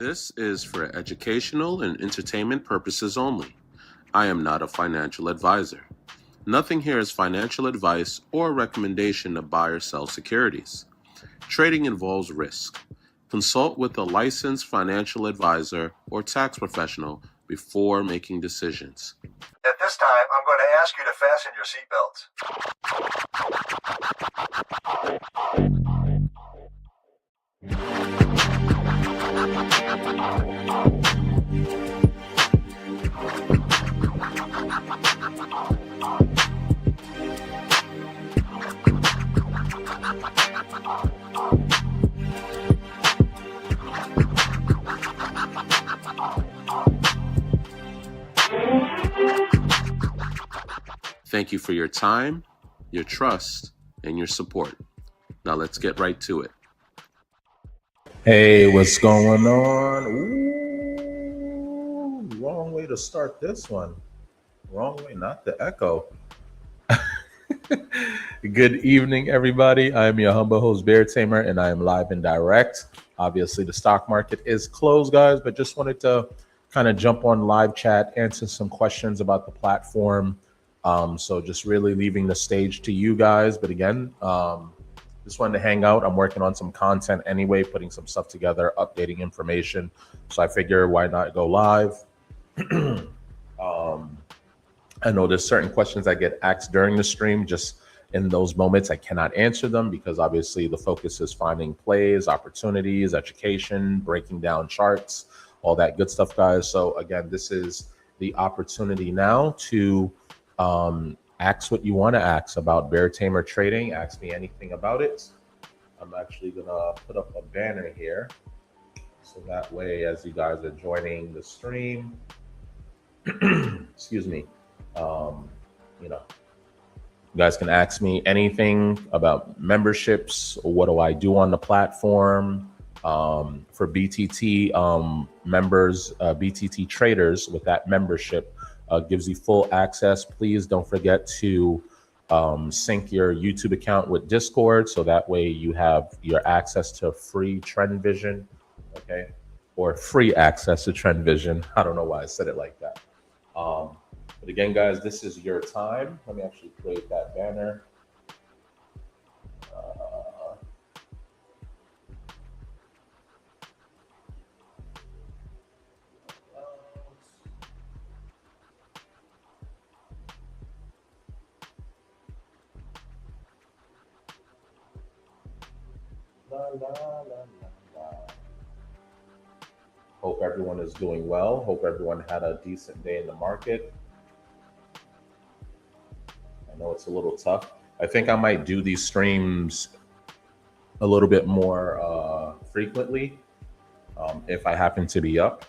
This is for educational and entertainment purposes only. I am not a financial advisor. Nothing here is financial advice or recommendation to buy or sell securities. Trading involves risk. Consult with a licensed financial advisor or tax professional before making decisions. At this time, I'm going to ask you to fasten your seatbelts. Thank you for your time, your trust, and your support. Now let's get right to it. Hey, what's going on? Ooh, wrong way to start this one. Wrong way, not the echo. Good evening, everybody. I am your humble host, Bear Tamer, and I am live and direct. Obviously, the stock market is closed, guys, but just wanted to kind of jump on live chat, answer some questions about the platform. So just really leaving the stage to you guys. But again, just wanted to hang out. I'm working on some content anyway, putting some stuff together, updating information. So I figure why not go live? I know there's certain questions I get asked during the stream. Just in those moments, I cannot answer them because obviously the focus is finding plays, opportunities, education, breaking down charts, all that good stuff, guys. So again, this is the opportunity now to ask what you want to ask about Bear Tamer Trading. Ask me anything about it. I'm actually gonna put up a banner here, so that way, as you guys are joining the stream, excuse me, you guys can ask me anything about memberships. What do I do on the platform? For BTT members, BTT traders with that membership gives you full access. Please don't forget to sync your YouTube account with Discord, so that way you have your access to free TrendVision, okay? Or free access to TrendVision. I don't know why I said it like that. But again, guys, this is your time. Let me actually create that banner. Hope everyone is doing well. Hope everyone had a decent day in the market. I know it's a little tough. I think I might do these streams a little bit more frequently if I happen to be up.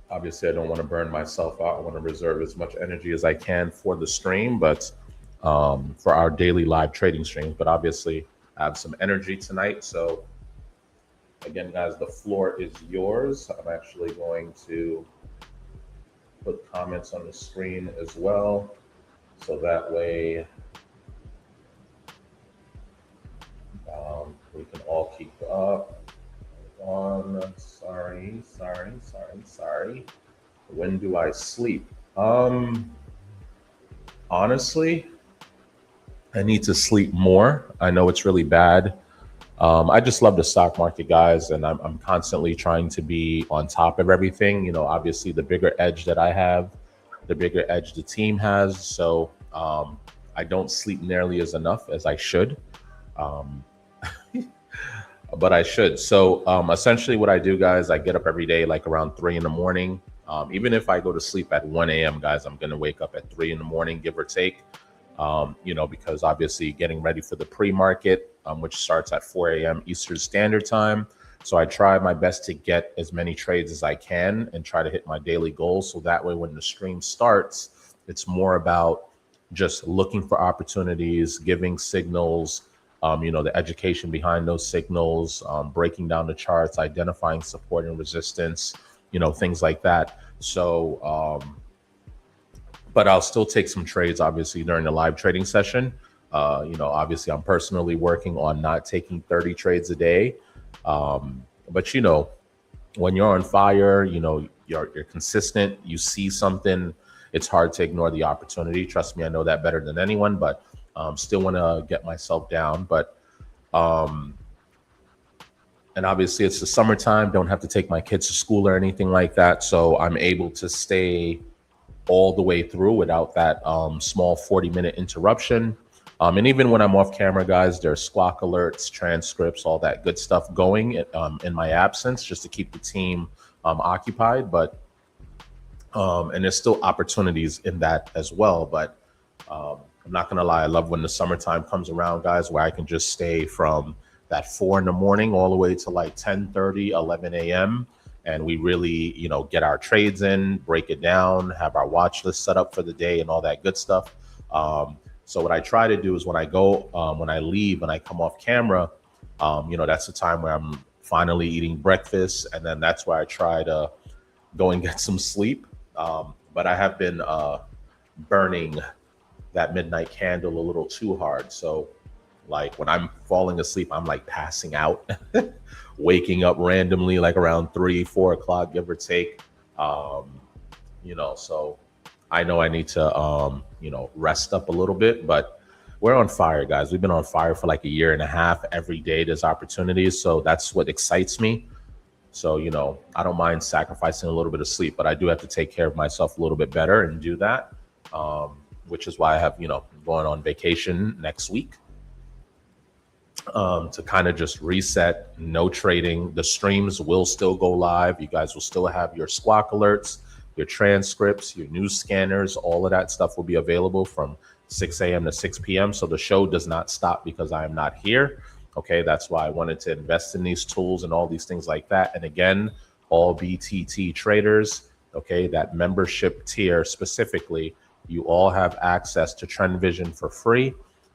Obviously, I don't want to burn myself out. I want to reserve as much energy as I can for the stream, but for our daily live trading streams. But obviously, I have some energy tonight. So again, guys, the floor is yours. I'm actually going to put comments on the screen as well, so that way we can all keep up. Sorry. When do I sleep? Honestly, I need to sleep more. I know it's really bad. I just love the stock market, guys, and I'm constantly trying to be on top of everything. You know, obviously the bigger edge that I have, the bigger edge the team has. So I don't sleep nearly as enough as I should, but I should. So essentially what I do, guys, I get up every day like around 3 in the morning. Even if I go to sleep at 1 a.m., guys, I'm going to wake up at 3 in the morning, give or take. You know, because obviously getting ready for the pre-market, which starts at 4 a.m. Eastern Standard Time. So I try my best to get as many trades as I can and try to hit my daily goals. So that way, when the stream starts, it's more about just looking for opportunities, giving signals, you know, the education behind those signals, breaking down the charts, identifying support and resistance, you know, things like that. So, but I'll still take some trades, obviously, during the live trading session. You know, obviously, I'm personally working on not taking 30 trades a day. But, you know, when you're on fire, you're consistent, you see something, it's hard to ignore the opportunity. Trust me, I know that better than anyone, but still want to get myself down. But and obviously it's the summertime, don't have to take my kids to school or anything like that, so I'm able to stay all the way through without that small 40-minute interruption. And even when I'm off camera, guys, there's squawk alerts, transcripts, all that good stuff going in my absence, just to keep the team occupied. But and there's still opportunities in that as well. But I'm not gonna lie, I love when the summertime comes around, guys, where I can just stay from that 4 in the morning all the way to like 10:30, 11 a.m. And we really, get our trades in, break it down, have our watch list set up for the day and all that good stuff. So what I try to do is when I leave and I come off camera, that's the time where I'm finally eating breakfast. And then that's where I try to go and get some sleep. But I have been burning that midnight candle a little too hard. So like when I'm falling asleep, I'm like passing out, waking up randomly, like around 3, 4 o'clock, give or take. So I know I need to, rest up a little bit, but we're on fire, guys. We've been on fire for like a year and a half. Every day there's opportunities. So that's what excites me. So, I don't mind sacrificing a little bit of sleep, but I do have to take care of myself a little bit better and do that. Which is why I have, going on vacation next week to kind of just reset, no trading. The streams will still go live. You guys will still have your squawk alerts, your transcripts, your news scanners, all of that stuff will be available from 6 a.m. to 6 p.m. So the show does not stop because I am not here. Okay, that's why I wanted to invest in these tools and all these things like that. And again, all BTT traders, okay, that membership tier specifically, you all have access to TrendVision for free.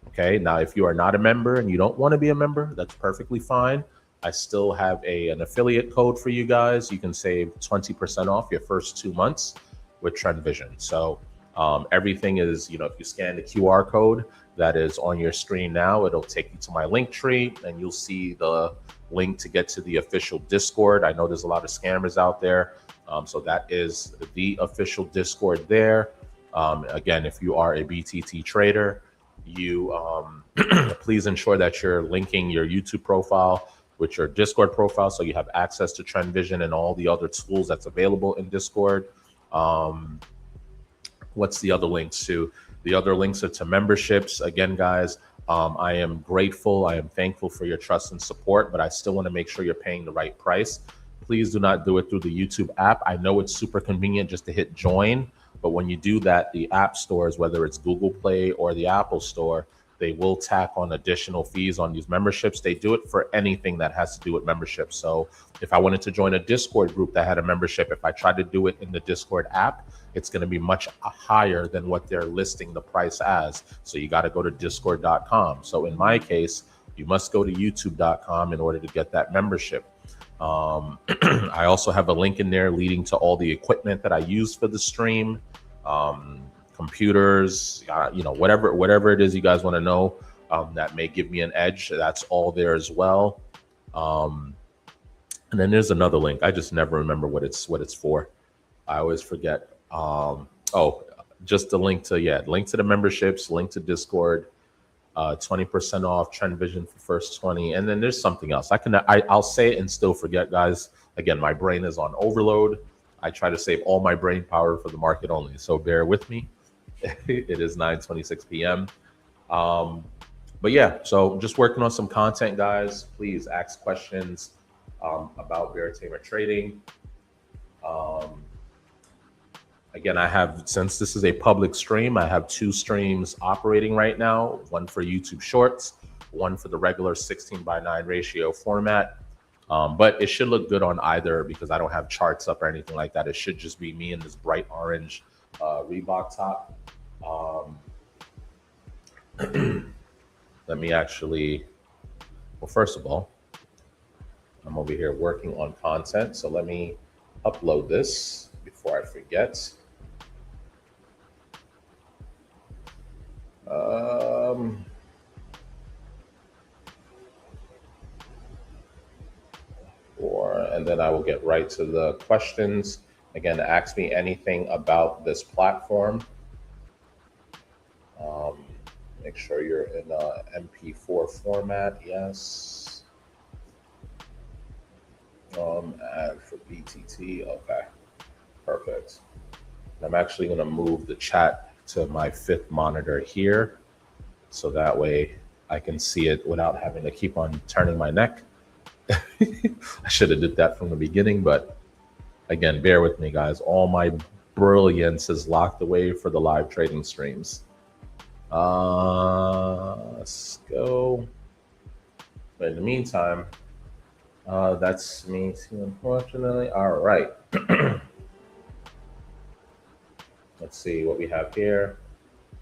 Okay, now if you are not a member and you don't want to be a member, that's perfectly fine. I still have an affiliate code for you guys. You can save 20% off your first 2 months with TrendVision. So everything is, if you scan the QR code that is on your screen now, it'll take you to my link tree and you'll see the link to get to the official Discord. I know there's a lot of scammers out there. So that is the official Discord there. Again, if you are a BTT trader, you please ensure that you're linking your YouTube profile with your Discord profile so you have access to TrendVision and all the other tools that's available in Discord. What's the other links to? The other links are to memberships. Again, guys, I am grateful. I am thankful for your trust and support, but I still want to make sure you're paying the right price. Please do not do it through the YouTube app. I know it's super convenient just to hit join, but when you do that, the app stores, whether it's Google Play or the Apple Store, they will tack on additional fees on these memberships. They do it for anything that has to do with memberships. So if I wanted to join a Discord group that had a membership, if I try to do it in the Discord app, it's going to be much higher than what they're listing the price as. So you got to go to discord.com. So in my case, you must go to youtube.com in order to get that membership. I also have a link in there leading to all the equipment that I use for the stream, computers, whatever it is you guys want to know that may give me an edge. That's all there as well. And then there's another link. I just never remember what it's for. I always forget. Just the link to the memberships, link to Discord, 20% off TrendVision for first 20. And then there's something else. I'll say it and still forget, guys. Again, my brain is on overload. I try to save all my brain power for the market only. So bear with me. It is 9:26 p.m. But yeah, so just working on some content, guys. Please ask questions about Bear Tamer Trading. Again, since this is a public stream, I have 2 streams operating right now, one for YouTube Shorts, one for the regular 16:9 ratio format. But it should look good on either because I don't have charts up or anything like that. It should just be me in this bright orange Reebok top. Let me actually, first of all, I'm over here working on content. So let me upload this before I forget. and then I will get right to the questions. Again, ask me anything about this platform. Make sure you're in MP4 format. Yes. Add for BTT. Okay, perfect. I'm actually going to move the chat to my 5th monitor here, so that way I can see it without having to keep on turning my neck. I should have did that from the beginning, but again, bear with me, guys. All my brilliance is locked away for the live trading streams. Let's go. But in the meantime, that's me too, unfortunately. All right. Let's see what we have here.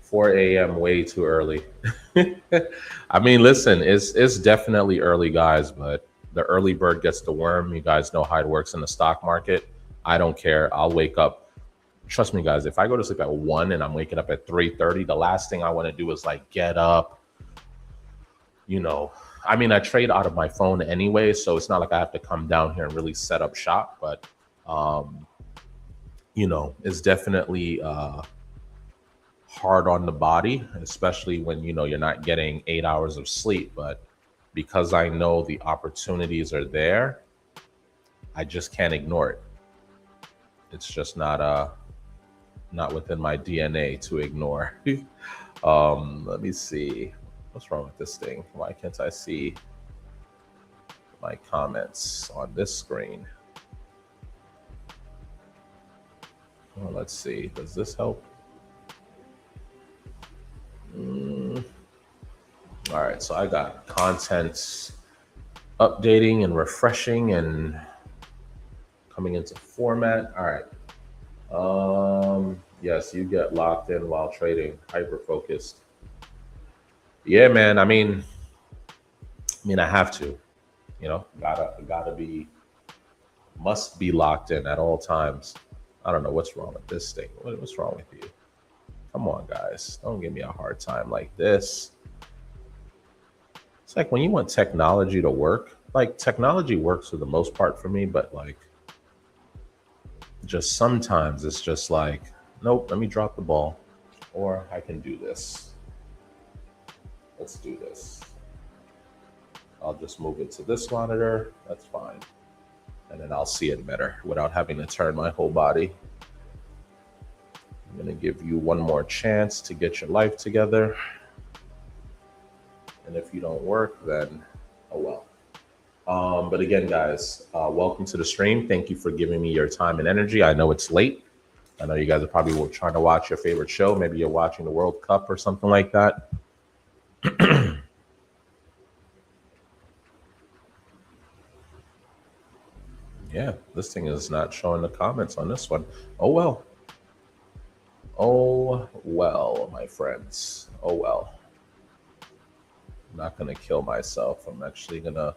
4 a.m. way too early. I mean, listen, it's definitely early, guys, but the early bird gets the worm. You guys know how it works in the stock market. I don't care. I'll wake up. Trust me, guys, if I go to sleep at 1 and I'm waking up at 3:30, the last thing I want to do is like get up. You know, I mean, I trade out of my phone anyway, so it's not like I have to come down here and really set up shop, but you know, it's definitely hard on the body, especially when you know you're not getting 8 hours of sleep. But because I know the opportunities are there, I just can't ignore it. It's just not within my DNA to ignore. Let me see. What's wrong with this thing? Why can't I see my comments on this screen? Well, let's see. Does this help? All right, so I got content updating and refreshing and coming into format. All right. Yes, you get locked in while trading, hyper focused. Yeah, man. I mean, I have to. You know, gotta be, must be locked in at all times. I don't know what's wrong with this thing. What's wrong with you? Come on, guys. Don't give me a hard time like this. It's like when you want technology to work, like technology works for the most part for me, but like just sometimes it's just like, nope, let me drop the ball, or I can do this. Let's do this. I'll just move it to this monitor. That's fine. And then I'll see it better without having to turn my whole body. I'm going to give you one more chance to get your life together. And if you don't work, then oh well. But again, guys, welcome to the stream. Thank you for giving me your time and energy. I know it's late. I know you guys are probably trying to watch your favorite show. Maybe you're watching the World Cup or something like that. Yeah, this thing is not showing the comments on this one. Oh, well. Oh, well, my friends. Oh, well. I'm not going to kill myself. I'm actually going to...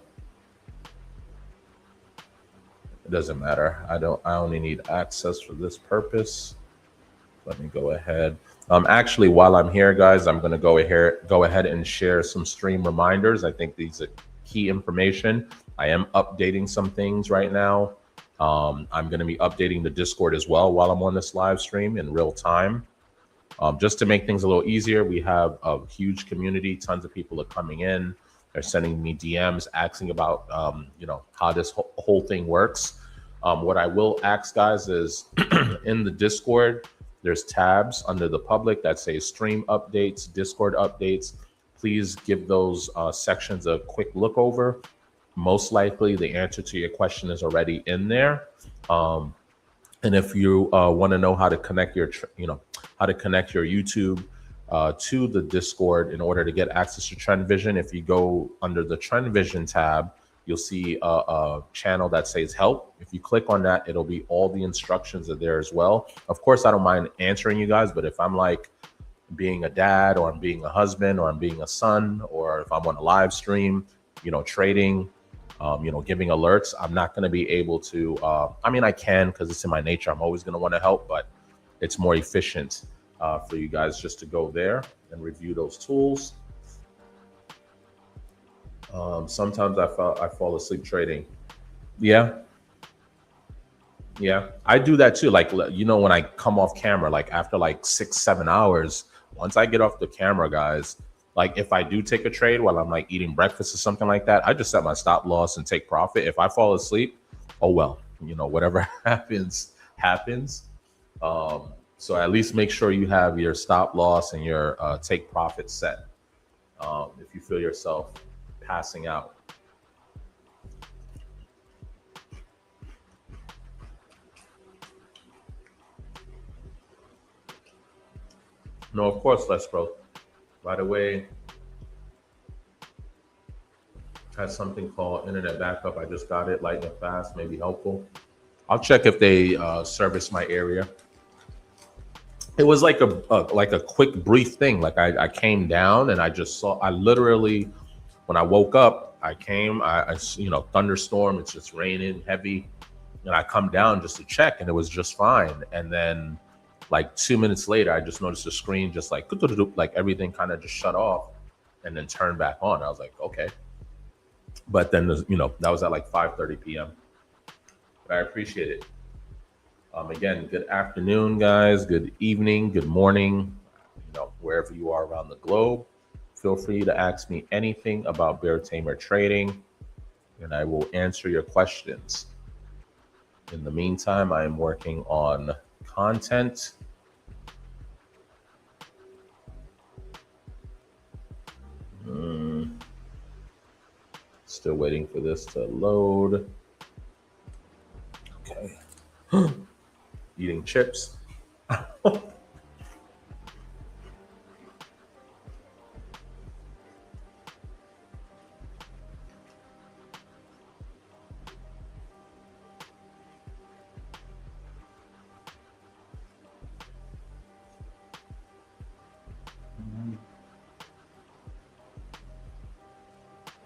It doesn't matter. I only need access for this purpose. Let me go ahead. Actually, while I'm here, guys, I'm going to go ahead and share some stream reminders. I think these are key information. I am updating some things right now. I'm going to be updating the Discord as well while I'm on this live stream in real time. Just to make things a little easier, we have a huge community. Tons of people are coming in. They're sending me DMs asking about, you know, how this whole thing works. What I will ask, guys, is in the Discord, there's tabs under the public that say stream updates, Discord updates. Please give those sections a quick look over. Most likely the answer to your question is already in there. And if you want to know how to connect your, how to connect your YouTube to the Discord in order to get access to TrendVision, if you go under the TrendVision tab, you'll see a channel that says help. If you click on that, it'll be all the instructions are there as well. Of course, I don't mind answering you guys, but if I'm like being a dad, or I'm being a husband, or I'm being a son, or if I'm on a live stream, trading, giving alerts, I'm not going to be able to, I mean, I can, because it's in my nature. I'm always going to want to help, but it's more efficient for you guys just to go there and review those tools. Sometimes I fall asleep trading. Yeah. Yeah, I do that too. Like, when I come off camera, like after like 6, 7 hours, once I get off the camera, guys, like if I do take a trade while I'm like eating breakfast or something like that, I just set my stop loss and take profit. If I fall asleep, oh well, whatever happens, happens. So at least make sure you have your stop loss and your take profit set. If you feel yourself passing out. No, of course, let's bro. By the way, has something called internet backup. I just got it, lightning fast, maybe helpful. I'll check if they service my area. It was like a quick brief thing. Like I came down and I just saw. I literally, when I woke up, I came. Thunderstorm. It's just raining heavy, and I come down just to check, and it was just fine. And then, like 2 minutes later, I just noticed the screen just like everything kind of just shut off, and then turned back on. I was like, okay. But then, that was at like 5:30 p.m. But I appreciate it. Again, good afternoon, guys. Good evening. Good morning. Wherever you are around the globe, feel free to ask me anything about Bear Tamer Trading, and I will answer your questions. In the meantime, I am working on content. Still waiting for this to load. Okay. Eating chips.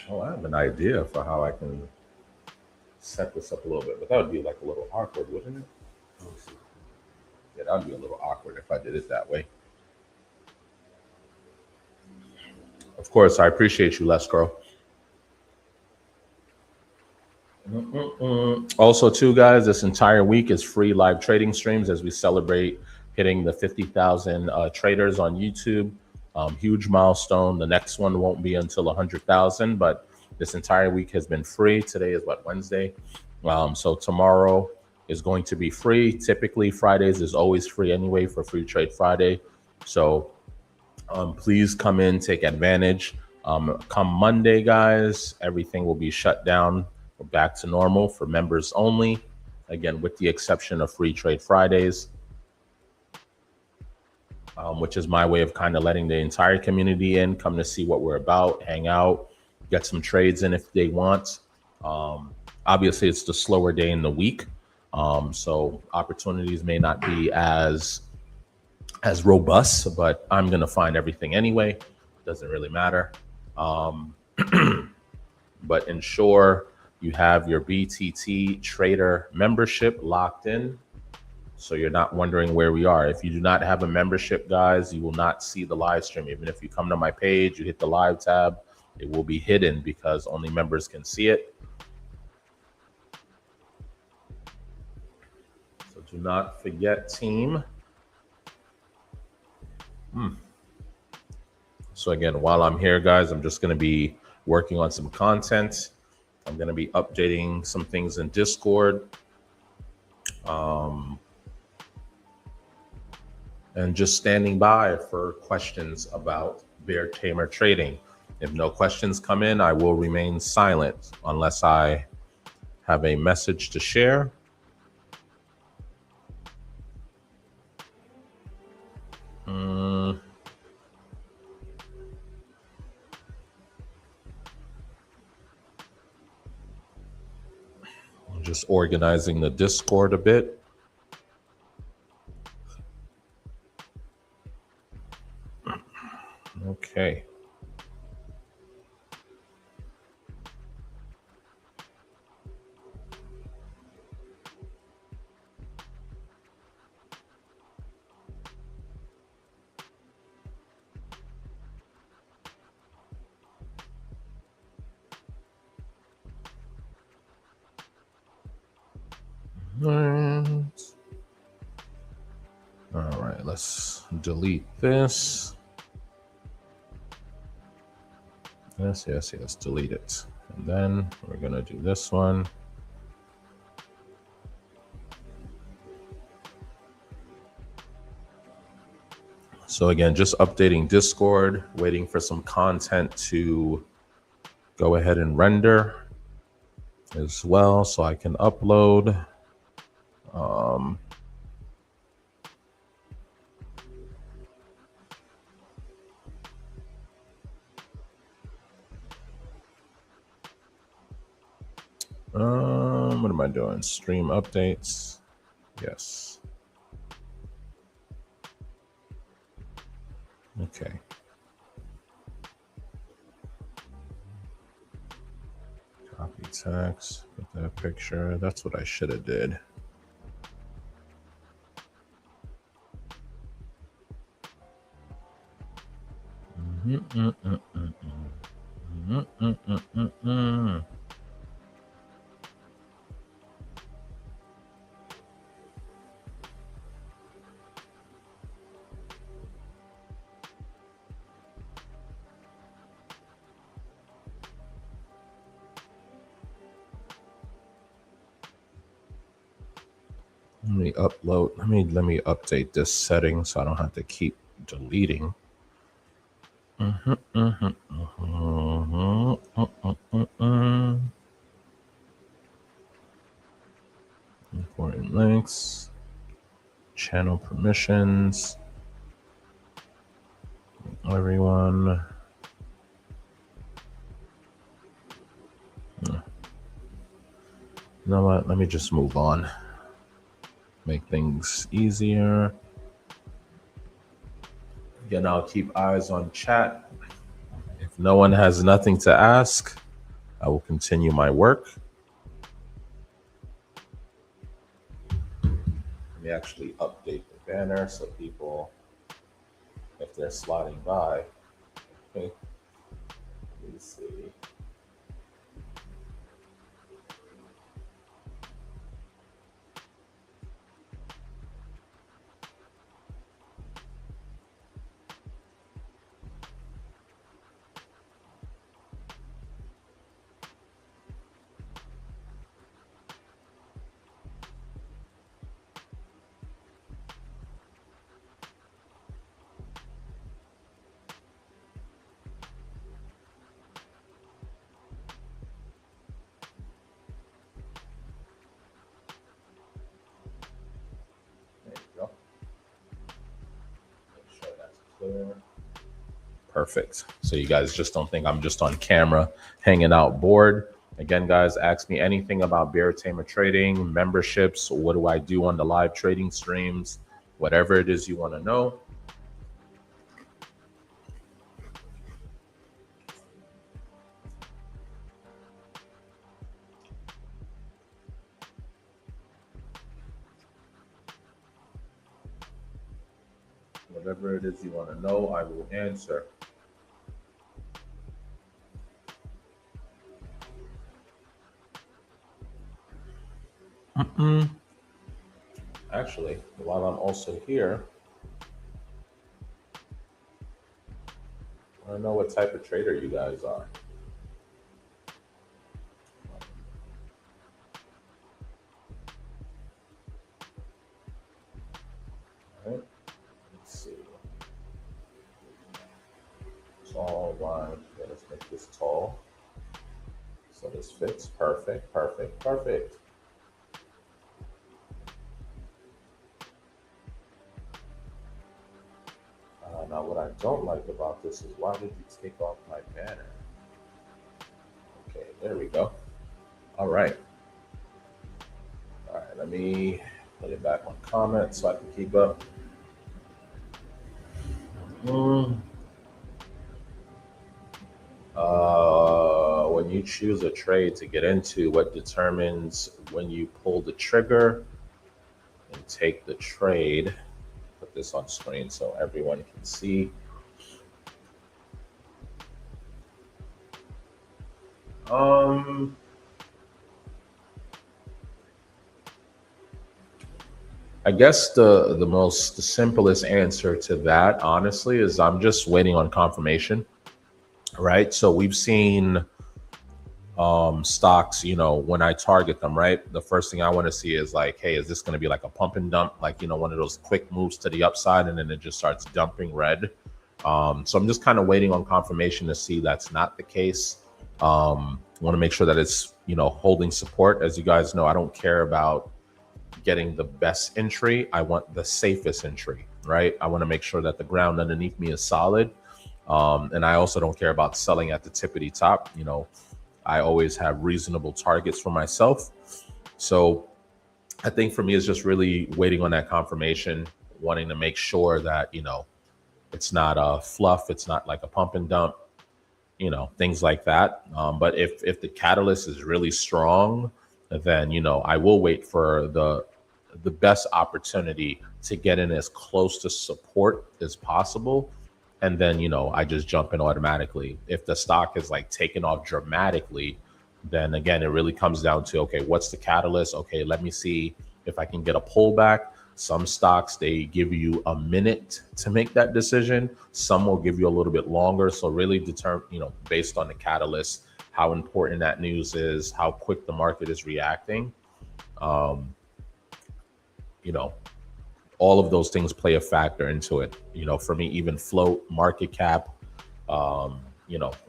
Oh, I have an idea for how I can set this up a little bit, but that would be like a little awkward, wouldn't it? Let me see. Yeah, that would be a little awkward if I did it that way. Of course, I appreciate you, Lescro. Also, too, guys, this entire week is free live trading streams as we celebrate hitting the 50,000 traders on YouTube. Huge milestone. The next one won't be until 100,000, but this entire week has been free. Today is what, Wednesday? So tomorrow is going to be free. Typically, Fridays is always free anyway for Free Trade Friday. So please come in, take advantage. Come Monday, guys, everything will be shut down. We're back to normal for members only. Again, with the exception of Free Trade Fridays, which is my way of kind of letting the entire community in, come to see what we're about, hang out, get some trades in if they want. Obviously, it's the slower day in the week, so opportunities may not be as robust, but I'm gonna find everything anyway. Doesn't really matter. But ensure you have your BTT trader membership locked in, so you're not wondering where we are. If you do not have a membership, guys, you will not see the live stream. Even if you come to my page, you hit the live tab, it will be hidden because only members can see it. So do not forget, team. So again, while I'm here, guys, I'm just going to be working on some content. I'm going to be updating some things in Discord. And just standing by for questions about Bear Tamer Trading. If no questions come in, I will remain silent unless I have a message to share. I'm just organizing the Discord a bit. Okay. And all right, let's delete this. Yes, delete it. And then we're gonna do this one. So again, just updating Discord, waiting for some content to go ahead and render as well so I can upload. What am I doing? Stream updates. Yes. Okay. Copy text, put that picture. That's what I should have did. Let me upload. Let me update this setting so I don't have to keep deleting. Important links, channel permissions, everyone. You know what? Let me just move on. Make things easier. Again, I'll keep eyes on chat. If no one has nothing to ask, I will continue my work. Let me actually update the banner so people, if they're sliding by, okay, let me see. There you go. Make sure that's clear. Perfect. So you guys just don't think I'm just on camera hanging out bored. Again, guys, ask me anything about Bear Tamer Trading, memberships, what do I do on the live trading streams, whatever it is you want to know. Whatever it is you want to know, I will answer. Actually, while I'm also here, I don't know what type of trader you guys are. All right, let's see. Tall, wide. Yeah, let's make this tall. So this fits. Perfect, perfect, perfect. Now, what I don't like about this is why did you take off my banner? Okay, there we go. All right. All right, let me put it back on comment so I can keep up. When you choose a trade to get into, what determines when you pull the trigger and take the trade? Put this on screen so everyone can see. I guess the most the simplest answer to that, honestly, is I'm just waiting on confirmation, right? So we've seen stocks, when I target them, right? The first thing I want to see is like, hey, is this going to be like a pump and dump, like, one of those quick moves to the upside and then it just starts dumping red. So I'm just kind of waiting on confirmation to see that's not the case. Want to make sure that it's, holding support. As you guys know, I don't care about getting the best entry. I want the safest entry, right? I want to make sure that the ground underneath me is solid. And I also don't care about selling at the tippity top. I always have reasonable targets for myself. So I think for me, it's just really waiting on that confirmation, wanting to make sure that, it's not a fluff. It's not like a pump and dump, things like that. But if the catalyst is really strong, then, I will wait for the best opportunity to get in as close to support as possible. And then, I just jump in automatically. If the stock is like taken off dramatically, then again, it really comes down to, okay, what's the catalyst? Okay, let me see if I can get a pullback. Some stocks, they give you a minute to make that decision. Some will give you a little bit longer. So really determine, based on the catalyst, how important that news is, how quick the market is reacting. All of those things play a factor into it. For me, even float, market cap, all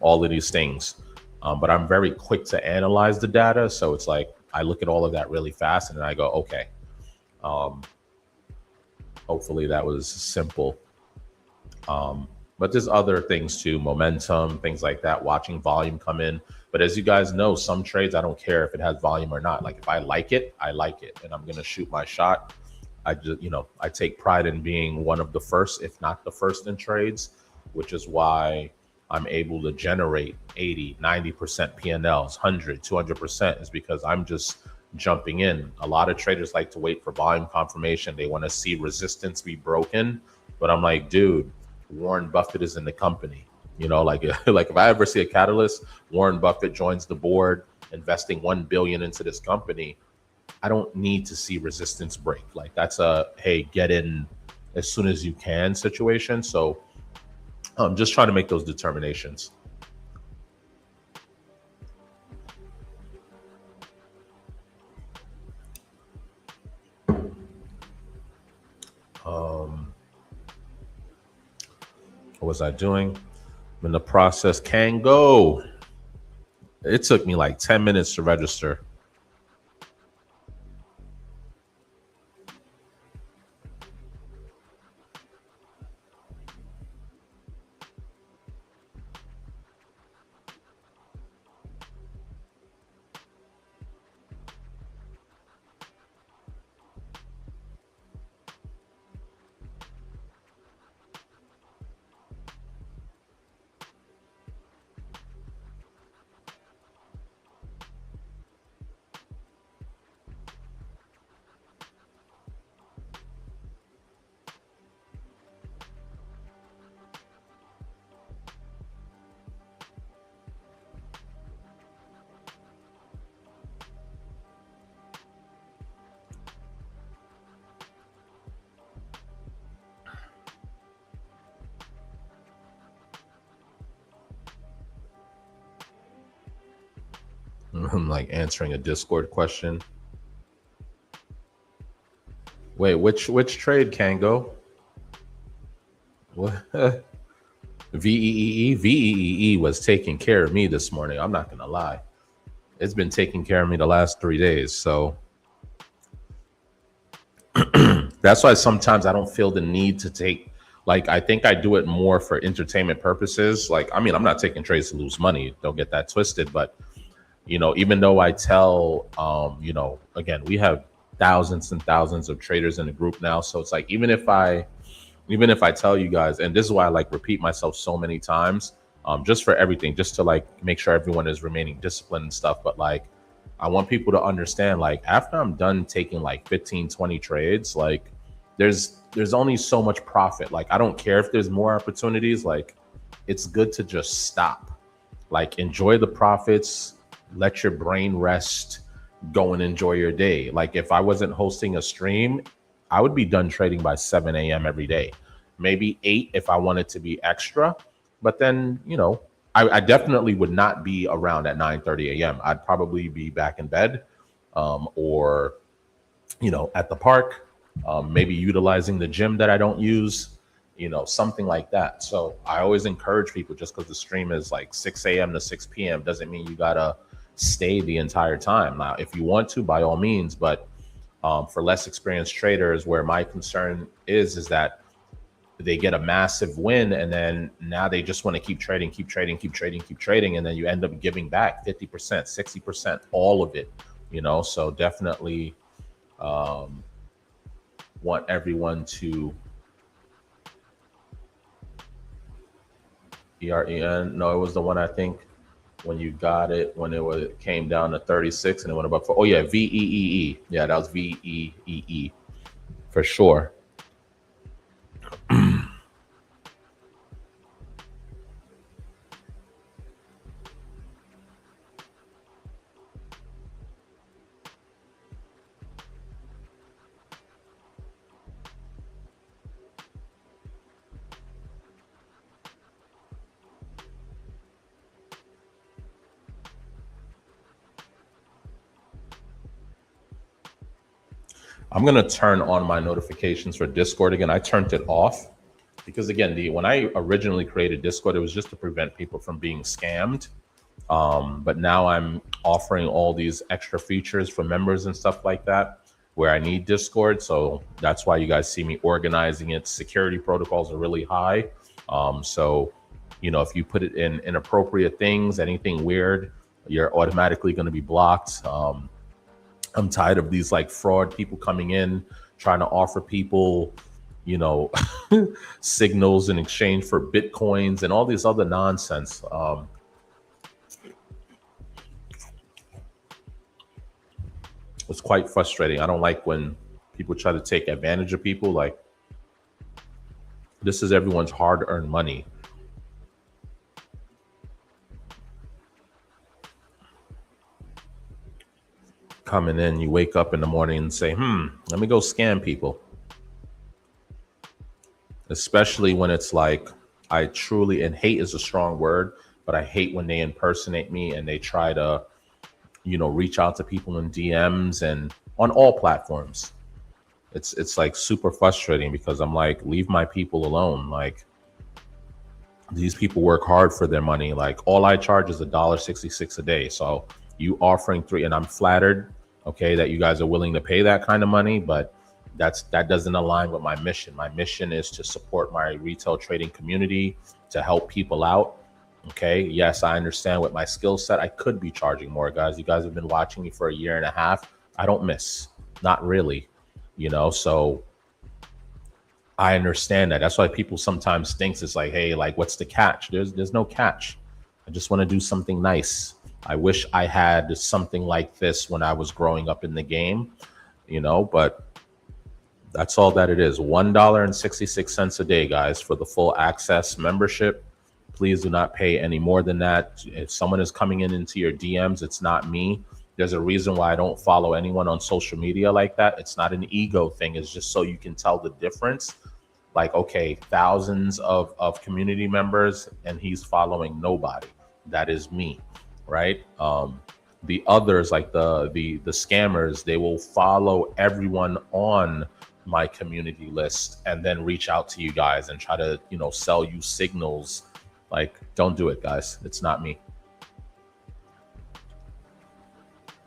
of these things. But I'm very quick to analyze the data. So it's like, I look at all of that really fast and then I go, okay, hopefully that was simple. But there's other things too, momentum, things like that, watching volume come in. But as you guys know, some trades, I don't care if it has volume or not. Like if I like it, and I'm going to shoot my shot. I just, I take pride in being one of the first, if not the first in trades, which is why I'm able to generate 80, 90% PNLs, 100, 200% is because I'm just jumping in. A lot of traders like to wait for volume confirmation. They want to see resistance be broken. But I'm like, dude, Warren Buffett is in the company. Like if I ever see a catalyst, Warren Buffett joins the board, investing $1 billion into this company. I don't need to see resistance break. Like that's a, hey, get in as soon as you can situation. So I'm just trying to make those determinations. What was I doing? I'm in the process. Can go. It took me like 10 minutes to register. I'm like answering a Discord question. Wait, which trade can go? What? VEE was taking care of me this morning. I'm not gonna lie. It's been taking care of me the last 3 days. So that's why sometimes I don't feel the need to take, like, I think I do it more for entertainment purposes. Like, I mean, I'm not taking trades to lose money. Don't get that twisted. But, even though I tell, again, we have thousands and thousands of traders in the group now. So it's like, even if I tell you guys, and this is why I like repeat myself so many times, just for everything, just to like make sure everyone is remaining disciplined and stuff. But like, I want people to understand, like, after I'm done taking like 15, 20 trades, like there's only so much profit. Like, I don't care if there's more opportunities. Like, it's good to just stop, like, enjoy the profits, let your brain rest, go and enjoy your day. Like, if I wasn't hosting a stream, I would be done trading by 7 a.m. every day, maybe 8 if I wanted to be extra. But then, I definitely would not be around at 9:30 a.m. I'd probably be back in bed, or at the park, maybe utilizing the gym that I don't use, something like that. So I always encourage people, just because the stream is like 6 a.m. to 6 p.m. doesn't mean you gotta stay the entire time. Now, if you want to, by all means, but for less experienced traders, where my concern is that they get a massive win and then now they just want to keep trading, keep trading, keep trading, keep trading, and then you end up giving back 50%, 60%, all of it. So definitely want everyone to EREN. No, it was the one, I think, when you got it, when it came down to 36 and it went above for, oh yeah, VEEE. Yeah, that was VEEE for sure. I'm going to turn on my notifications for Discord again. I turned it off because, again, when I originally created Discord, it was just to prevent people from being scammed. But now I'm offering all these extra features for members and stuff like that where I need Discord. So that's why you guys see me organizing it. Security protocols are really high. So, if you put it in inappropriate things, anything weird, you're automatically going to be blocked. I'm tired of these like fraud people coming in, trying to offer people, signals in exchange for Bitcoins and all this other nonsense. It's quite frustrating. I don't like when people try to take advantage of people. Like, this is everyone's hard-earned money. Coming in, you wake up in the morning and say, let me go scam people. Especially when it's like, I truly, and hate is a strong word, but I hate when they impersonate me and they try to, reach out to people in DMs and on all platforms. It's like super frustrating because I'm like, leave my people alone. Like, these people work hard for their money. Like, all I charge is $1.66 a day. So you offering $3, and I'm flattered, okay, that you guys are willing to pay that kind of money, but that doesn't align with my mission. My mission is to support my retail trading community, to help people out. Okay. Yes, I understand with my skill set, I could be charging more, guys. You guys have been watching me for a year and a half. I don't miss, not really, so I understand that. That's why people sometimes think it's like, hey, like, what's the catch? There's no catch. I just want to do something nice. I wish I had something like this when I was growing up in the game, but that's all that it is. $1.66 a day, guys, for the full access membership. Please do not pay any more than that. If someone is coming into your DMs, it's not me. There's a reason why I don't follow anyone on social media like that. It's not an ego thing. It's just so you can tell the difference. Like, okay, thousands of community members and he's following nobody. That is me, right? The others, like the scammers, they will follow everyone on my community list and then reach out to you guys and try to, sell you signals. Like, don't do it, guys. It's not me.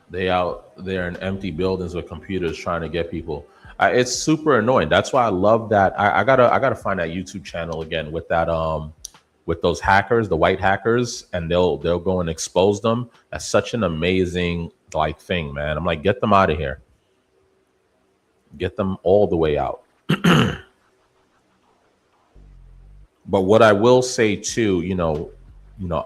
They out there in empty buildings with computers trying to get people. It's super annoying. That's why I love that. I gotta find that YouTube channel again with that with those hackers, the white hackers, and they'll go and expose them. That's such an amazing thing, man. I'm like, get them out of here. Get them all the way out. But what I will say too,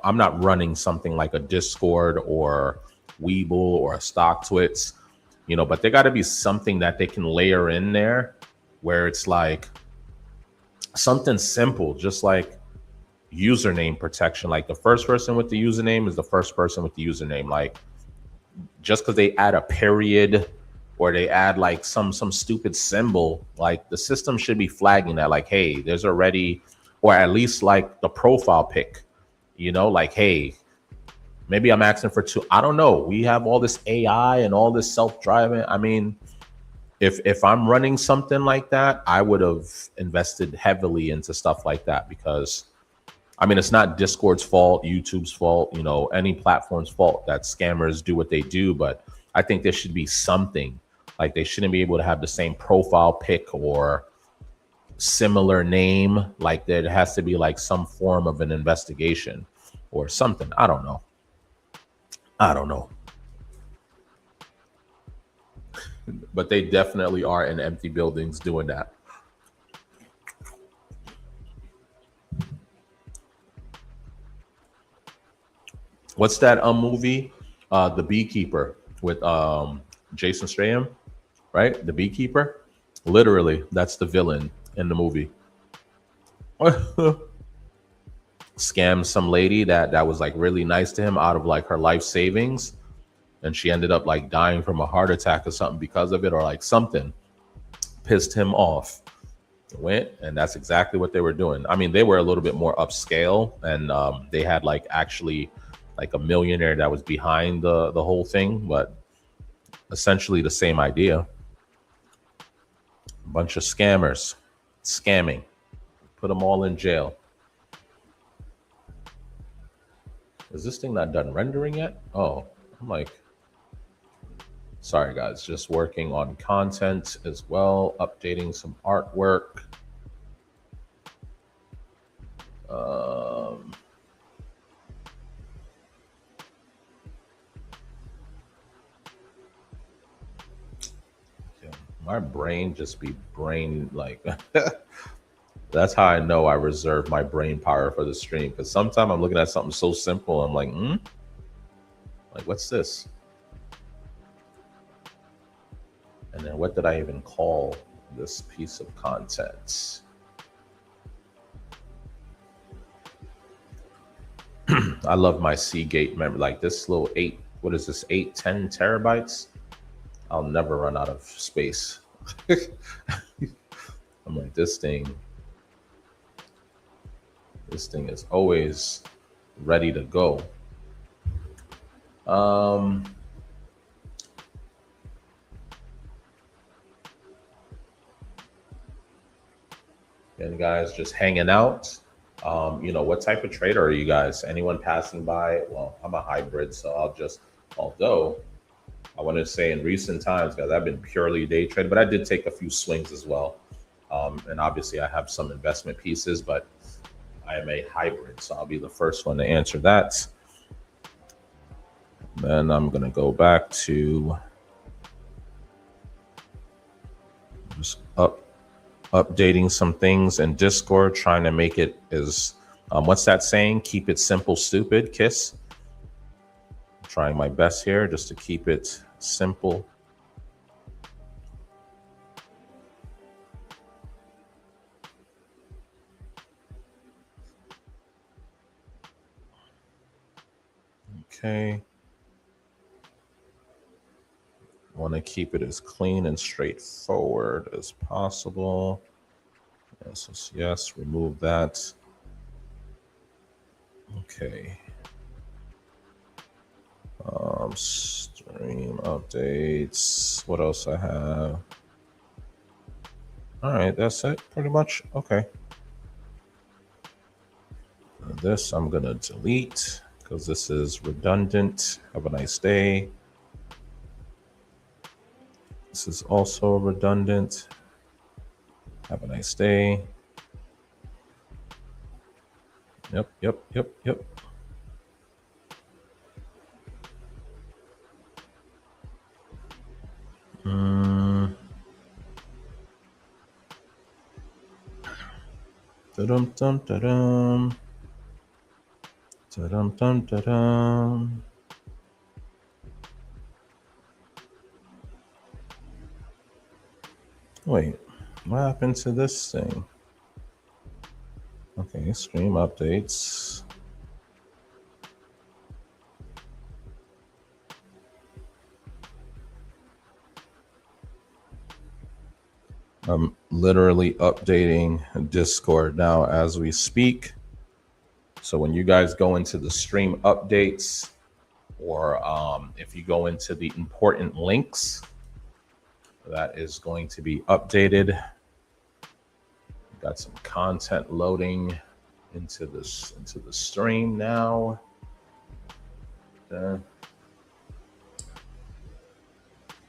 I'm not running something like a Discord or Webull or a StockTwits, but there got to be something that they can layer in there where it's like something simple, just like username protection. Like, the first person with the username is the first person with the username. Like, just because they add a period or they add like some stupid symbol, like the system should be flagging that, like, hey, there's already, or at least like the profile pic, like, hey, maybe I'm asking for two. I don't know. We have all this AI and all this self-driving. I mean, if I'm running something like that, I would have invested heavily into stuff like that, because I mean, it's not Discord's fault, YouTube's fault, any platform's fault that scammers do what they do. But I think there should be something, like they shouldn't be able to have the same profile pic or similar name. Like there has to be like some form of an investigation or something. I don't know. But they definitely are in empty buildings doing that. What's that movie? The Beekeeper with Jason Statham, right? The Beekeeper. Literally, that's the villain in the movie. Scammed some lady that was like really nice to him out of like her life savings, and she ended up like dying from a heart attack or something because of it, or like something pissed him off. Went, and that's exactly what they were doing. I mean, they were a little bit more upscale, and they had like actually like a millionaire that was behind the whole thing, but essentially the same idea. A bunch of scammers scamming, put them all in jail. Is this thing not done rendering yet? Oh, I'm like, sorry guys, just working on content as well, updating some artwork. My brain just be brain like that's how I know I reserve my brain power for the stream, because sometimes I'm looking at something so simple, I'm like, like what's this? And then what did I even call this piece of content? I love my Seagate memory, like this little 10 terabytes. I'll never run out of space. I'm like, this thing is always ready to go. And guys, just hanging out. What type of trader are you guys? Anyone passing by? Well, I'm a hybrid, so although I want to say in recent times, guys, I've been purely day trade, but I did take a few swings as well. And obviously I have some investment pieces, but I am a hybrid, so I'll be the first one to answer that. Then I'm going to go back to just updating some things in Discord, trying to make it as, what's that saying? Keep it simple, stupid, kiss. I'm trying my best here just to keep it simple. Okay. I want to keep it as clean and straightforward as possible. Yes, remove that. Okay. Stream updates. What else I have? All right, that's it pretty much. Okay. And this I'm going to delete because this is redundant. Have a nice day. This is also redundant. Have a nice day. Yep. Ta-dum. Wait, what happened to this thing? Okay, stream updates. I'm literally updating Discord now as we speak. So when you guys go into the stream updates, or if you go into the important links, that is going to be updated. Got some content loading into the stream now.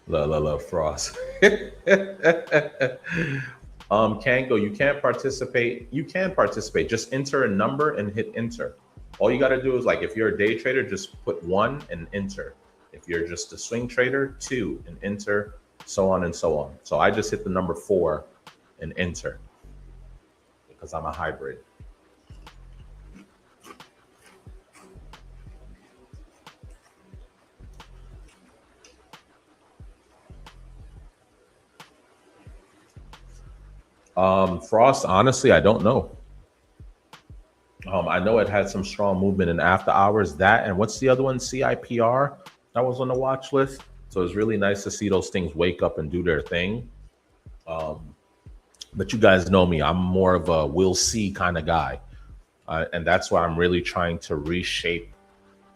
La Frost. Kango, you can't participate. You can participate. Just enter a number and hit enter. All you got to do is, like, if you're a day trader, just put 1 and enter. If you're just a swing trader, 2 and enter, so on and so on. So I just hit the number 4 and enter because I'm a hybrid. Frost, honestly, I don't know. I know it had some strong movement in after hours. That, and what's the other one? CIPR, that was on the watch list. So it's really nice to see those things wake up and do their thing. But you guys know me, I'm more of a we'll see kind of guy. And that's why I'm really trying to reshape